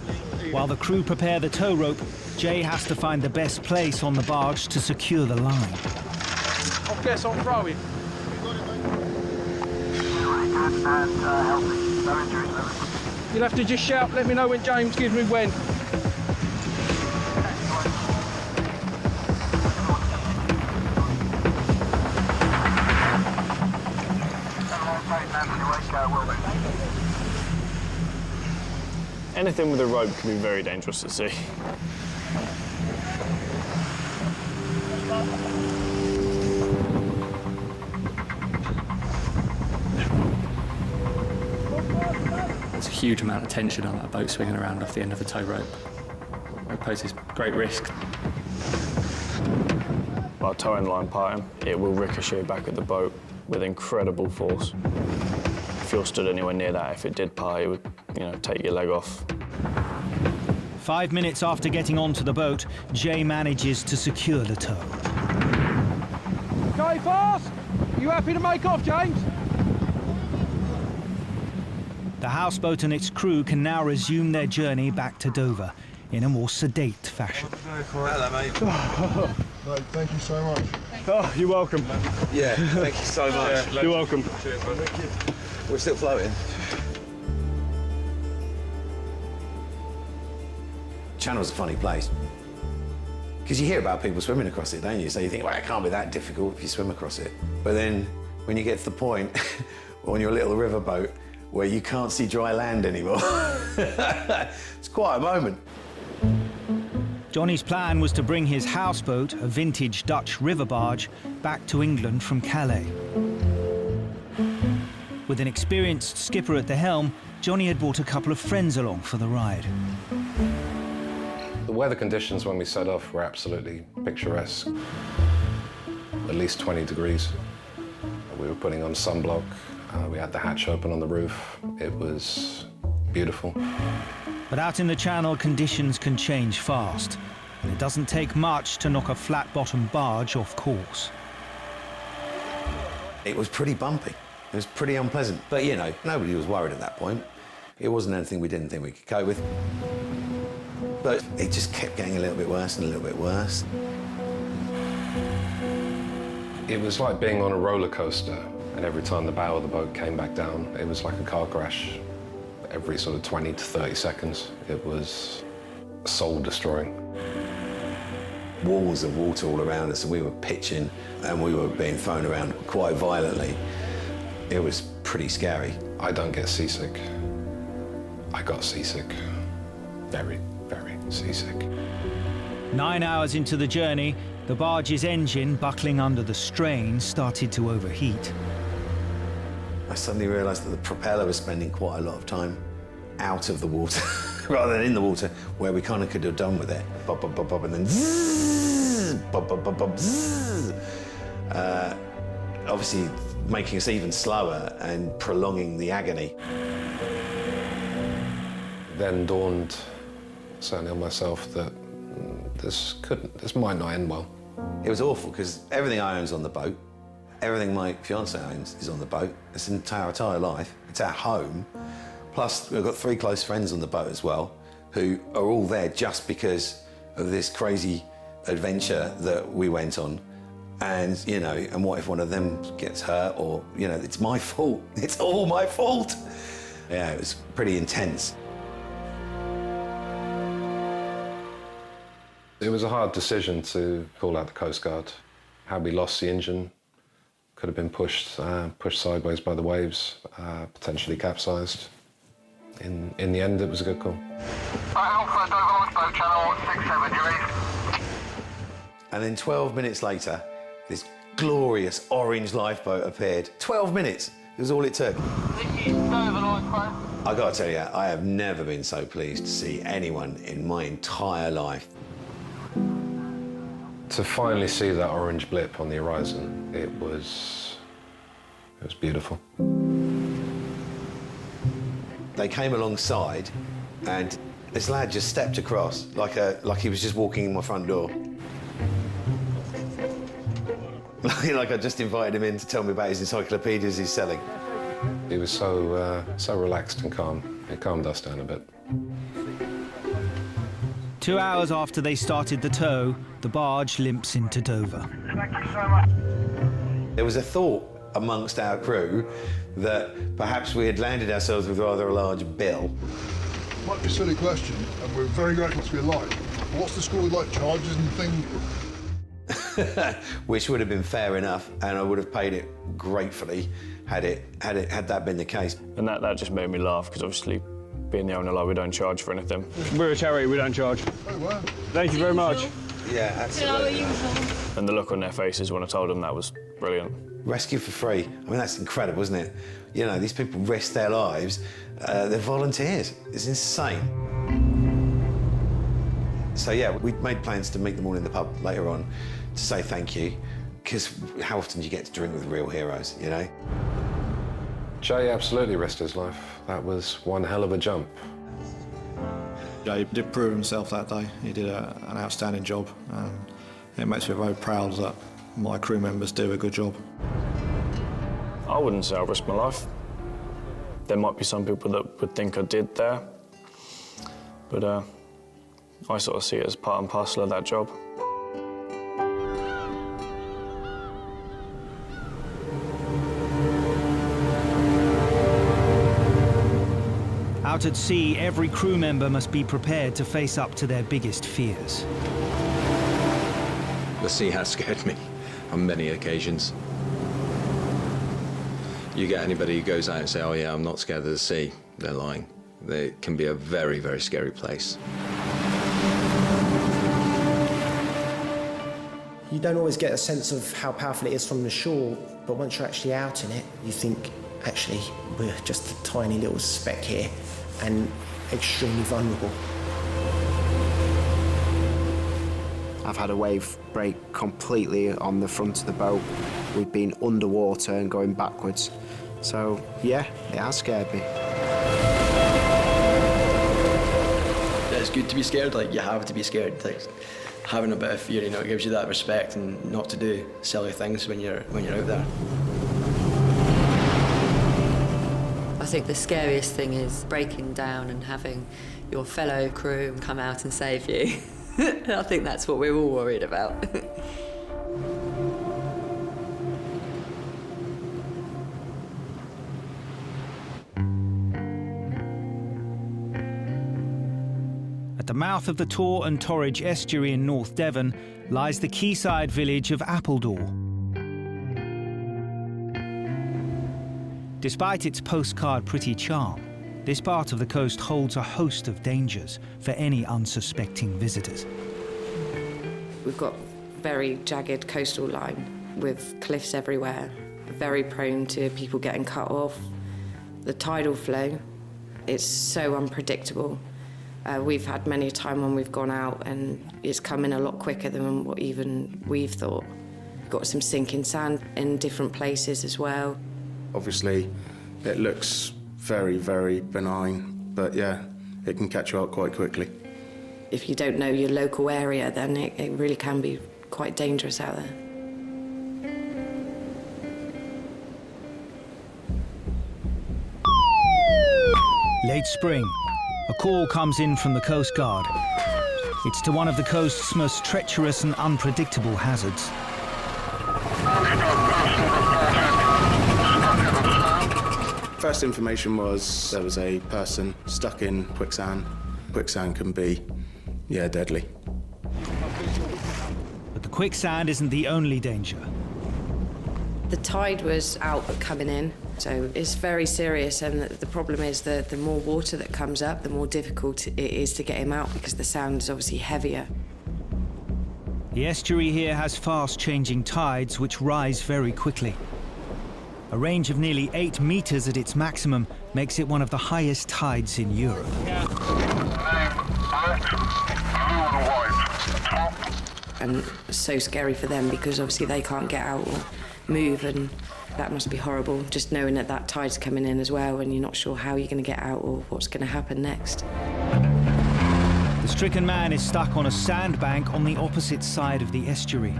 While the crew prepare the tow rope, Jay has to find the best place on the barge to secure the line. I guess I'll throw it. You'll have to just shout, let me know when James gives me when. Anything with a rope can be very dangerous to see. There's a huge amount of tension on that boat swinging around off the end of the tow rope. It poses great risk. While towing line parting, it will ricochet back at the boat with incredible force. If you're stood anywhere near that, if it did part, it would, you know, take your leg off. 5 minutes after getting onto the boat, Jay manages to secure the tow. Okay, fast! You happy to make off, James? The houseboat and its crew can now resume their journey back to Dover in a more sedate fashion. Hello, mate. Mate, thank you so much. Oh, you're welcome. Yeah, thank you so much. Yeah, you're welcome. Cheers, man. Thank you. We're still floating. Channel's a funny place. Because you hear about people swimming across it, don't you? So you think, well, it can't be that difficult if you swim across it. But then when you get to the point on your little riverboat where you can't see dry land anymore, it's quite a moment. Johnny's plan was to bring his houseboat, a vintage Dutch river barge, back to England from Calais. With an experienced skipper at the helm, Johnny had brought a couple of friends along for the ride. The weather conditions when we set off were absolutely picturesque. At least 20 degrees. We were putting on sunblock. We had the hatch open on the roof. It was beautiful. But out in the channel, conditions can change fast, and it doesn't take much to knock a flat-bottomed barge off course. It was pretty bumpy. It was pretty unpleasant. But, you know, nobody was worried at that point. It wasn't anything we didn't think we could cope with. But it just kept getting a little bit worse and a little bit worse. It was like being on a roller coaster, and every time the bow of the boat came back down, it was like a car crash. Every sort of 20 to 30 seconds, it was soul-destroying. Walls of water all around us, and we were pitching, and we were being thrown around quite violently. It was pretty scary. I don't get seasick. I got seasick. Very, very seasick. 9 hours into the journey, the barge's engine, buckling under the strain, started to overheat. I suddenly realised that the propeller was spending quite a lot of time out of the water rather than in the water, where we kind of could have done with it. Bob, bob, bob, bob, and then zzz, bob, bob, bob, bob, zzz. Obviously making us even slower and prolonging the agony. Then dawned, certainly on myself, that this might not end well. It was awful because everything I own's on the boat. Everything my fiance owns is on the boat. It's our entire life. It's our home. Plus, we've got 3 close friends on the boat as well, who are all there just because of this crazy adventure that we went on. And, you know, and what if one of them gets hurt or, you know, it's my fault. It's all my fault. Yeah, it was pretty intense. It was a hard decision to call out the Coast Guard. Had we lost the engine, could have been pushed sideways by the waves, potentially capsized. In the end, it was a good call. Alpha, Dover Lifeboat, channel 67, you ready? And then 12 minutes later, this glorious orange lifeboat appeared. 12 minutes, it was all it took. I gotta tell you, I have never been so pleased to see anyone in my entire life. To finally see that orange blip on the horizon, it was beautiful. They came alongside, and this lad just stepped across like he was just walking in my front door. Like I just invited him in to tell me about his encyclopedias he's selling. He was so relaxed and calm. It calmed us down a bit. 2 hours after they started the tow, the barge limps into Dover. Thank you so much. There was a thought amongst our crew that perhaps we had landed ourselves with rather a large bill. Might be a silly question, and we're very grateful to be alive. What's the score with like charges and things? Which would have been fair enough, and I would have paid it gratefully had that been the case. And that just made me laugh because obviously, being the owner, like, we don't charge for anything. We're a charity, we don't charge. Oh, wow. Thank you very much. Yeah, absolutely. And the look on their faces when I told them that was brilliant. Rescue for free. I mean, that's incredible, isn't it? You know, these people risk their lives. They're volunteers. It's insane. So, yeah, we made plans to meet them all in the pub later on to say thank you, because how often do you get to drink with real heroes, you know? Jay absolutely risked his life. That was one hell of a jump. Jay did prove himself that day. He did an outstanding job. It makes me very proud that my crew members do a good job. I wouldn't say I risked my life. There might be some people that would think I did there, but I sort of see it as part and parcel of that job. Out at sea, every crew member must be prepared to face up to their biggest fears. The sea has scared me on many occasions. You get anybody who goes out and say, oh yeah, I'm not scared of the sea, they're lying. It can be a very, very scary place. You don't always get a sense of how powerful it is from the shore, but once you're actually out in it, you think, actually, we're just a tiny little speck here and extremely vulnerable. I've had a wave break completely on the front of the boat. We've been underwater and going backwards. So, yeah, it has scared me. It's good to be scared, like, you have to be scared. Like, having a bit of fear, you know, it gives you that respect and not to do silly things when you're out there. I think the scariest thing is breaking down and having your fellow crew come out and save you. I think that's what we're all worried about. At the mouth of the Tor and Torridge estuary in North Devon lies the quayside village of Appledore. Despite its postcard pretty charm, this part of the coast holds a host of dangers for any unsuspecting visitors. We've got very jagged coastal line with cliffs everywhere, very prone to people getting cut off. The tidal flow, it's so unpredictable. We've had many a time when we've gone out and it's come in a lot quicker than what even we've thought. Got some sinking sand in different places as well. Obviously, it looks very, very benign, but yeah, it can catch you out quite quickly. If you don't know your local area, then it really can be quite dangerous out there. Late spring, a call comes in from the Coast Guard. It's to one of the coast's most treacherous and unpredictable hazards. First information was there was a person stuck in quicksand. Quicksand can be, yeah, deadly. But the quicksand isn't the only danger. The tide was out but coming in, so it's very serious, and the problem is that the more water that comes up, the more difficult it is to get him out because the sound is obviously heavier. The estuary here has fast-changing tides which rise very quickly. A range of nearly 8 meters at its maximum makes it one of the highest tides in Europe. And it's so scary for them because obviously they can't get out or move, and that must be horrible, just knowing that that tide's coming in as well and you're not sure how you're going to get out or what's going to happen next. The stricken man is stuck on a sandbank on the opposite side of the estuary.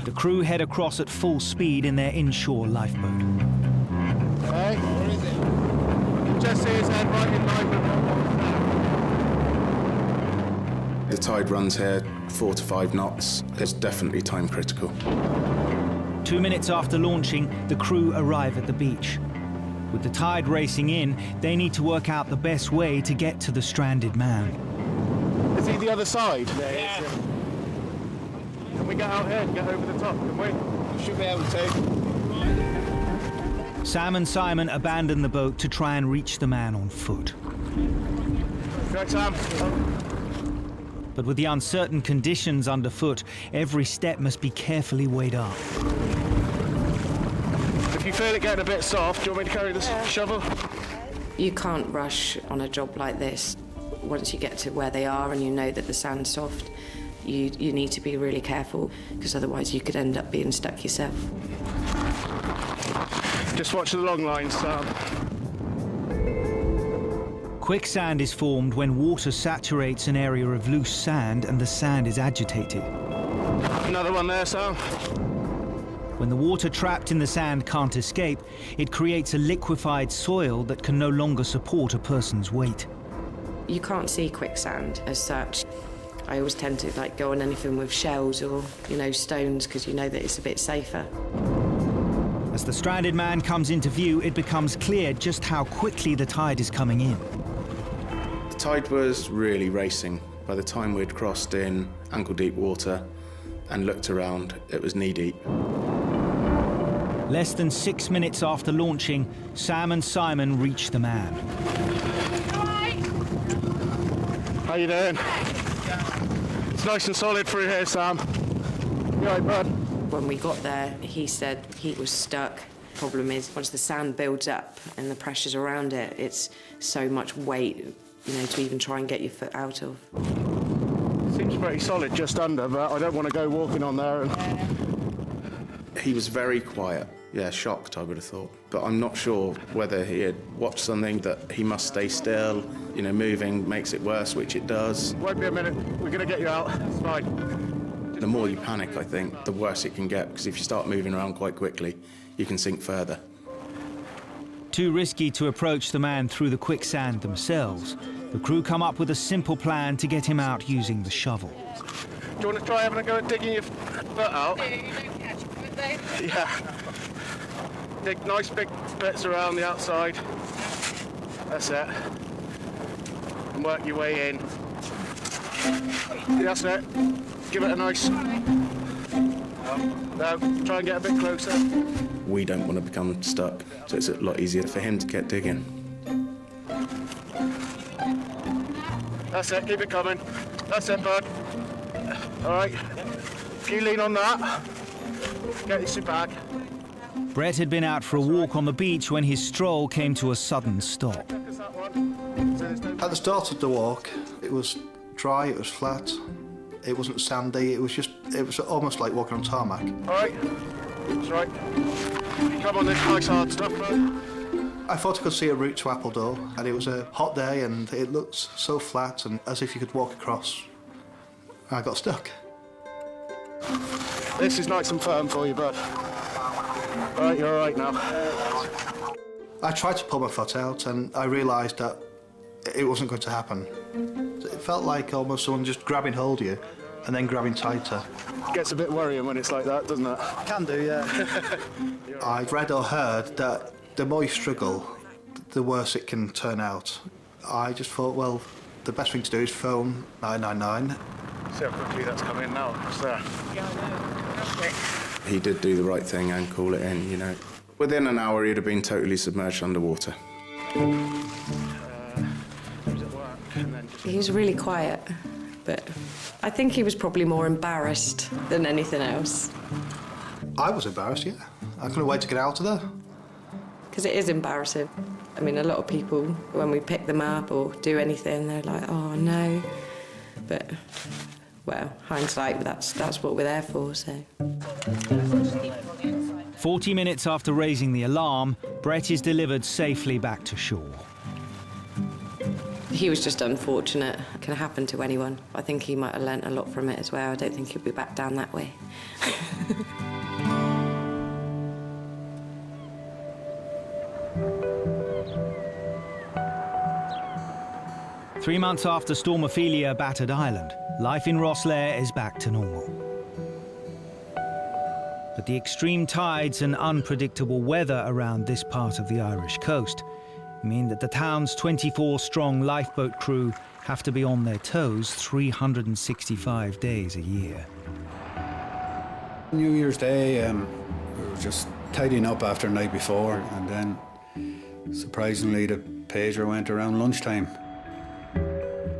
The crew head across at full speed in their inshore lifeboat. Hey, where is it? Just see his head right in line with The tide runs here 4 to 5 knots. It's definitely time critical. 2 minutes after launching, the crew arrive at the beach. With the tide racing in, they need to work out the best way to get to the stranded man. Is he the other side? Yeah. Can we get out here and get over the top, can we? We should be able to. Sam and Simon abandon the boat to try and reach the man on foot. Right, Sam. But with the uncertain conditions underfoot, every step must be carefully weighed up. If you feel it getting a bit soft, do you want me to carry this shovel? You can't rush on a job like this. Once you get to where they are and you know that the sand's soft, you need to be really careful because otherwise you could end up being stuck yourself. Just watch the long lines, Sam. Quicksand is formed when water saturates an area of loose sand and the sand is agitated. Another one there, Sam. When the water trapped in the sand can't escape, it creates a liquefied soil that can no longer support a person's weight. You can't see quicksand as such. I always tend to go on anything with shells or, stones because you know that it's a bit safer. As the stranded man comes into view, it becomes clear just how quickly the tide is coming in. The tide was really racing. By the time we'd crossed in ankle-deep water and looked around, it was knee-deep. Less than 6 minutes after launching, Sam and Simon reach the man. How you doing? It's nice and solid through here, Sam. You all right, bud? When we got there, he said he was stuck. Problem is, once the sand builds up and the pressure's around it, it's so much weight, to even try and get your foot out of. Seems pretty solid just under, but I don't want to go walking on there. He was very quiet. Yeah, shocked, I would have thought. But I'm not sure whether he had watched something that he must stay still. Moving makes it worse, which it does. Won't be a minute. We're going to get you out. It's fine. The more you panic, I think, the worse it can get, because if you start moving around quite quickly, you can sink further. Too risky to approach the man through the quicksand themselves, the crew come up with a simple plan to get him out using the shovel. Do you want to try having a go at digging your foot out? You don't catch your foot, though. Yeah. Dig nice big bits around the outside. That's it. And work your way in. That's it. Give it a nice... No, try and get a bit closer. We don't want to become stuck, so it's a lot easier for him to get digging. That's it, keep it coming. That's it, bud. All right. If you lean on that, get this back. Brett had been out for a walk on the beach when his stroll came to a sudden stop. So At the start of the walk, it was dry, it was flat, it wasn't sandy, it was almost like walking on tarmac. All right, that's right. You come on this nice hard stuff, bud. I thought I could see a route to Appledore, and it was a hot day and it looked so flat and as if you could walk across. I got stuck. This is nice and firm for you, bud. All right, you're all right now. I tried to pull my foot out and I realised that it wasn't going to happen. It felt like almost someone just grabbing hold of you and then grabbing tighter. Gets a bit worrying when it's like that, doesn't it? Can do, yeah. I've read or heard that the more you struggle, the worse it can turn out. I just thought, well, the best thing to do is phone 999. See how quickly that's come in now. What's that? He did do the right thing and call it in, you know. Within an hour, he'd have been totally submerged underwater. He was really quiet, but I think he was probably more embarrassed than anything else. I was embarrassed, yeah. I couldn't wait to get out of there. Because it is embarrassing. I mean, a lot of people, when we pick them up or do anything, they're like, oh, no. But, well, hindsight, that's what we're there for, so. 40 minutes after raising the alarm, Brett is delivered safely back to shore. He was just unfortunate. It can happen to anyone. I think he might have learnt a lot from it as well. I don't think he'll be back down that way. 3 months after Storm Ophelia battered Ireland, life in Rosslare is back to normal. But the extreme tides and unpredictable weather around this part of the Irish coast mean that the town's 24-strong lifeboat crew have to be on their toes 365 days a year. New Year's Day, we were just tidying up after the night before, and then surprisingly the pager went around lunchtime.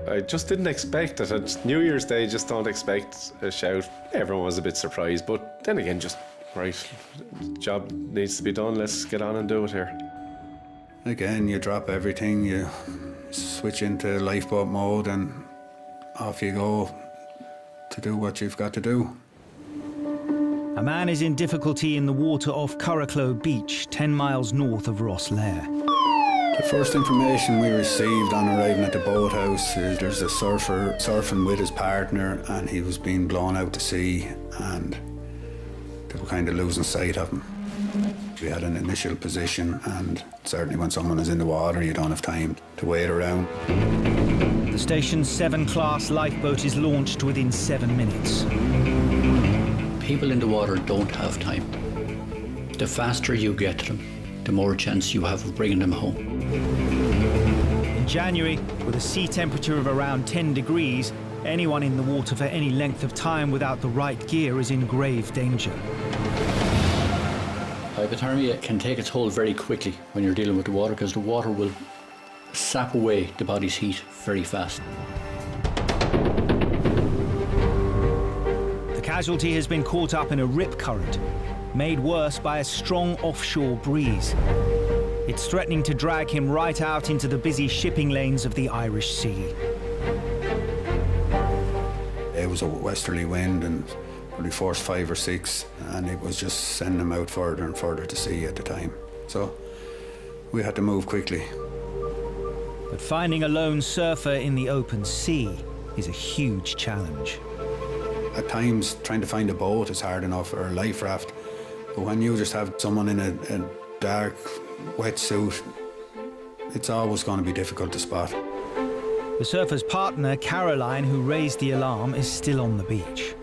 I just didn't expect it. It's New Year's Day, just don't expect a shout. Everyone was a bit surprised, but then again, just, right, job needs to be done, let's get on and do it here. Again, you drop everything, you switch into lifeboat mode and off you go to do what you've got to do. A man is in difficulty in the water off Curracloe Beach, 10 miles north of Rosslare. The first information we received on arriving at the boathouse is there's a surfer surfing with his partner and he was being blown out to sea and they were kind of losing sight of him. We had an initial position and certainly when someone is in the water you don't have time to wait around. The station's 7-class lifeboat is launched within 7 minutes. People in the water don't have time. The faster you get to them, the more chance you have of bringing them home. In January, with a sea temperature of around 10 degrees, anyone in the water for any length of time without the right gear is in grave danger. Hypothermia can take its toll very quickly when you're dealing with the water because the water will sap away the body's heat very fast. The casualty has been caught up in a rip current, made worse by a strong offshore breeze. It's threatening to drag him right out into the busy shipping lanes of the Irish Sea. It was a westerly wind and probably force 5 or 6, and it was just sending him out further and further to sea at the time. So we had to move quickly. But finding a lone surfer in the open sea is a huge challenge. At times, trying to find a boat is hard enough, or a life raft. But when you just have someone in a dark wetsuit, it's always going to be difficult to spot. The surfer's partner, Caroline, who raised the alarm, is still on the beach.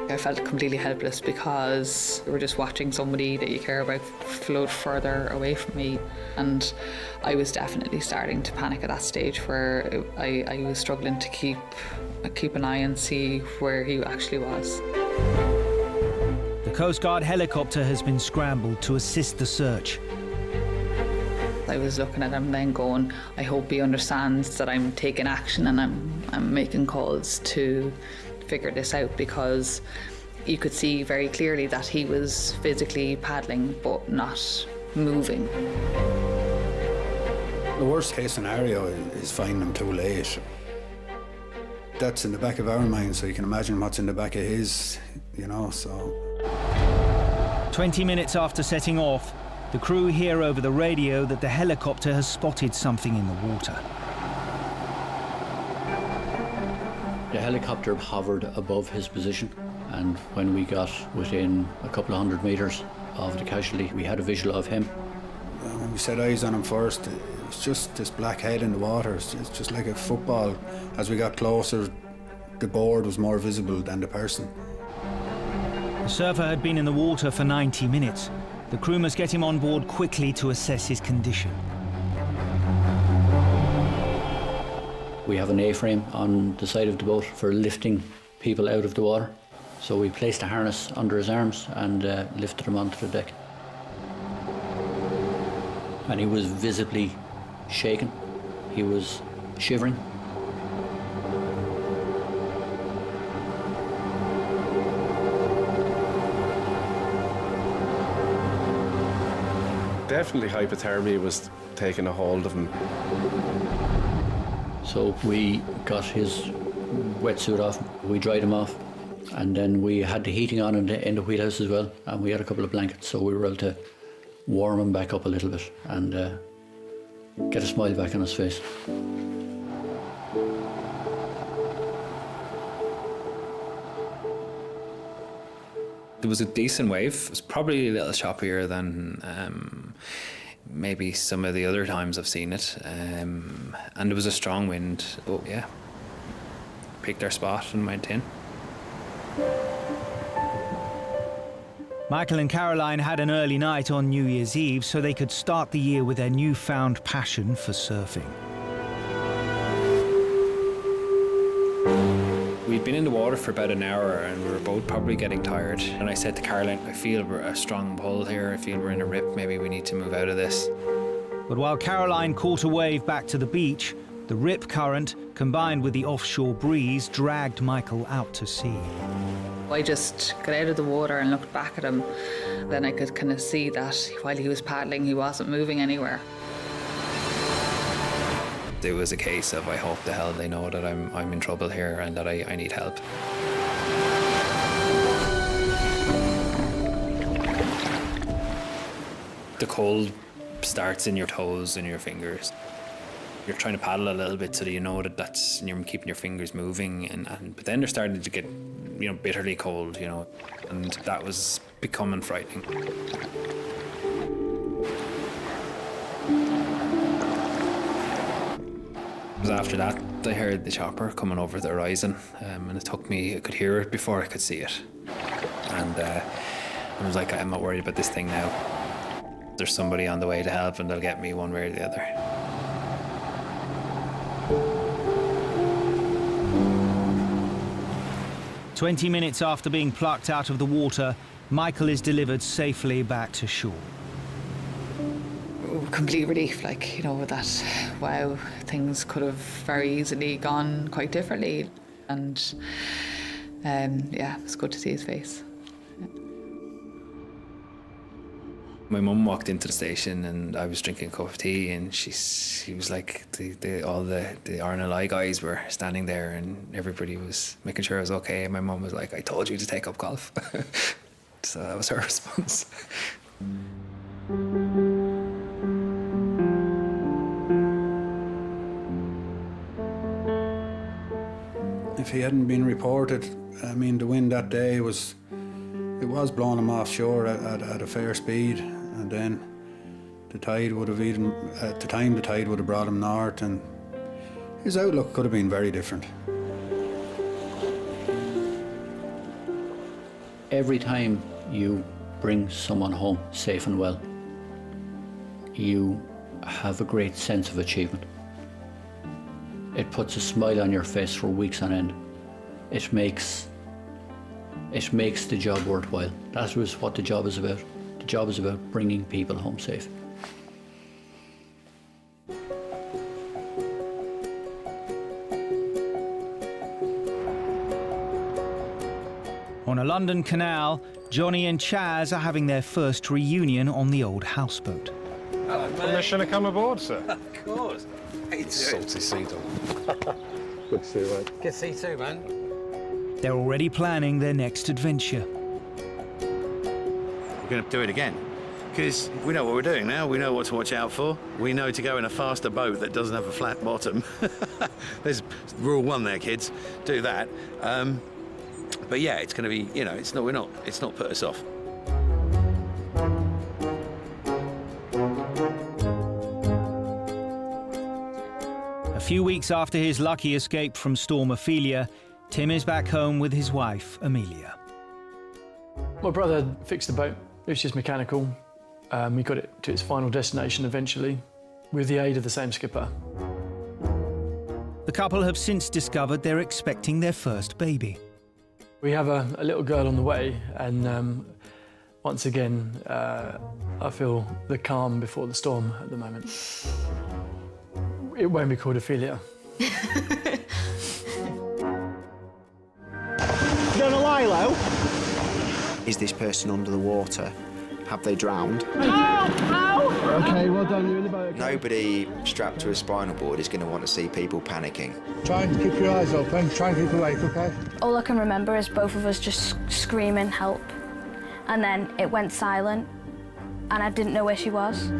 I felt completely helpless because we were just watching somebody that you care about float further away from me. And I was definitely starting to panic at that stage where I was struggling to keep an eye and see where he actually was. The Coast Guard helicopter has been scrambled to assist the search. I was looking at him then going, I hope he understands that I'm taking action and I'm making calls to figure this out, because you could see very clearly that he was physically paddling but not moving. The worst case scenario is finding them too late. That's in the back of our mind, so you can imagine what's in the back of his, you know, so. 20 minutes after setting off, the crew hear over the radio that the helicopter has spotted something in the water. The helicopter hovered above his position, and when we got within a couple of 100 metres of the casualty, we had a visual of him. When we set eyes on him first, it was just this black head in the water. It's just like a football. As we got closer, the board was more visible than the person. The surfer had been in the water for 90 minutes. The crew must get him on board quickly to assess his condition. We have an A-frame on the side of the boat for lifting people out of the water. So we placed a harness under his arms and lifted him onto the deck. And he was visibly shaken. He was shivering. Definitely hypothermia was taking a hold of him. So we got his wetsuit off, we dried him off, and then we had the heating on in the wheelhouse as well, and we had a couple of blankets, so we were able to warm him back up a little bit and get a smile back on his face. There was a decent wave. It was probably a little choppier than maybe some of the other times I've seen it. And there was a strong wind. But yeah, picked our spot and went in. Michael and Caroline had an early night on New Year's Eve so they could start the year with their newfound passion for surfing. We'd been in the water for about an hour and we were both probably getting tired. And I said to Caroline, I feel we're a strong pull here. I feel we're in a rip. Maybe we need to move out of this. But while Caroline caught a wave back to the beach, the rip current, combined with the offshore breeze, dragged Michael out to sea. I just got out of the water and looked back at him. Then I could kind of see that while he was paddling, he wasn't moving anywhere. It was a case of, I hope the hell they know that I'm in trouble here and that I need help. The cold starts in your toes and your fingers. You're trying to paddle a little bit so that you know that you're keeping your fingers moving, but then they're starting to get, bitterly cold, and that was becoming frightening. It was after that I heard the chopper coming over the horizon, and it took me, I could hear it before I could see it. And I was like, I'm not worried about this thing now. There's somebody on the way to help and they'll get me one way or the other. "20 minutes after being plucked out of the water, Michael is delivered safely back to shore. Complete relief, that, wow, things could have very easily gone quite differently. And it's good to see his face. My mum walked into the station and I was drinking a cup of tea and she was like, all the RNLI guys were standing there and everybody was making sure I was okay. And my mum was like, I told you to take up golf. So that was her response. If he hadn't been reported, the wind that day was blowing him offshore at a fair speed, and then the tide would have brought him north, and his outlook could have been very different. Every time you bring someone home safe and well, you have a great sense of achievement. It puts a smile on your face for weeks on end. It makes the job worthwhile. That was what the job is about. The job is about bringing people home safe. On a London canal, Johnny and Chaz are having their first reunion on the old houseboat. Permission to come aboard, sir? Of course. Salty sea dog. Good to see you, mate. Good to see you too, man. They're already planning their next adventure. We're going to do it again. Because we know what we're doing now, we know what to watch out for. We know to go in a faster boat that doesn't have a flat bottom. There's rule one there, kids. Do that. But yeah, it's going to be, you know, it's not put us off. A few weeks after his lucky escape from Storm Ophelia, Tim is back home with his wife, Amelia. My brother fixed the boat. It was just mechanical. We got it to its final destination eventually, with the aid of the same skipper. The couple have since discovered they're expecting their first baby. We have a little girl on the way, and once again, I feel the calm before the storm at the moment. It won't be called Ophelia. Gonna lie low? Is this person under the water? Have they drowned? Okay, well done, you're in the boat. Nobody strapped to a spinal board is going to want to see people panicking. Try and keep your eyes open, try and keep awake, okay? All I can remember is both of us just screaming help, and then it went silent and I didn't know where she was.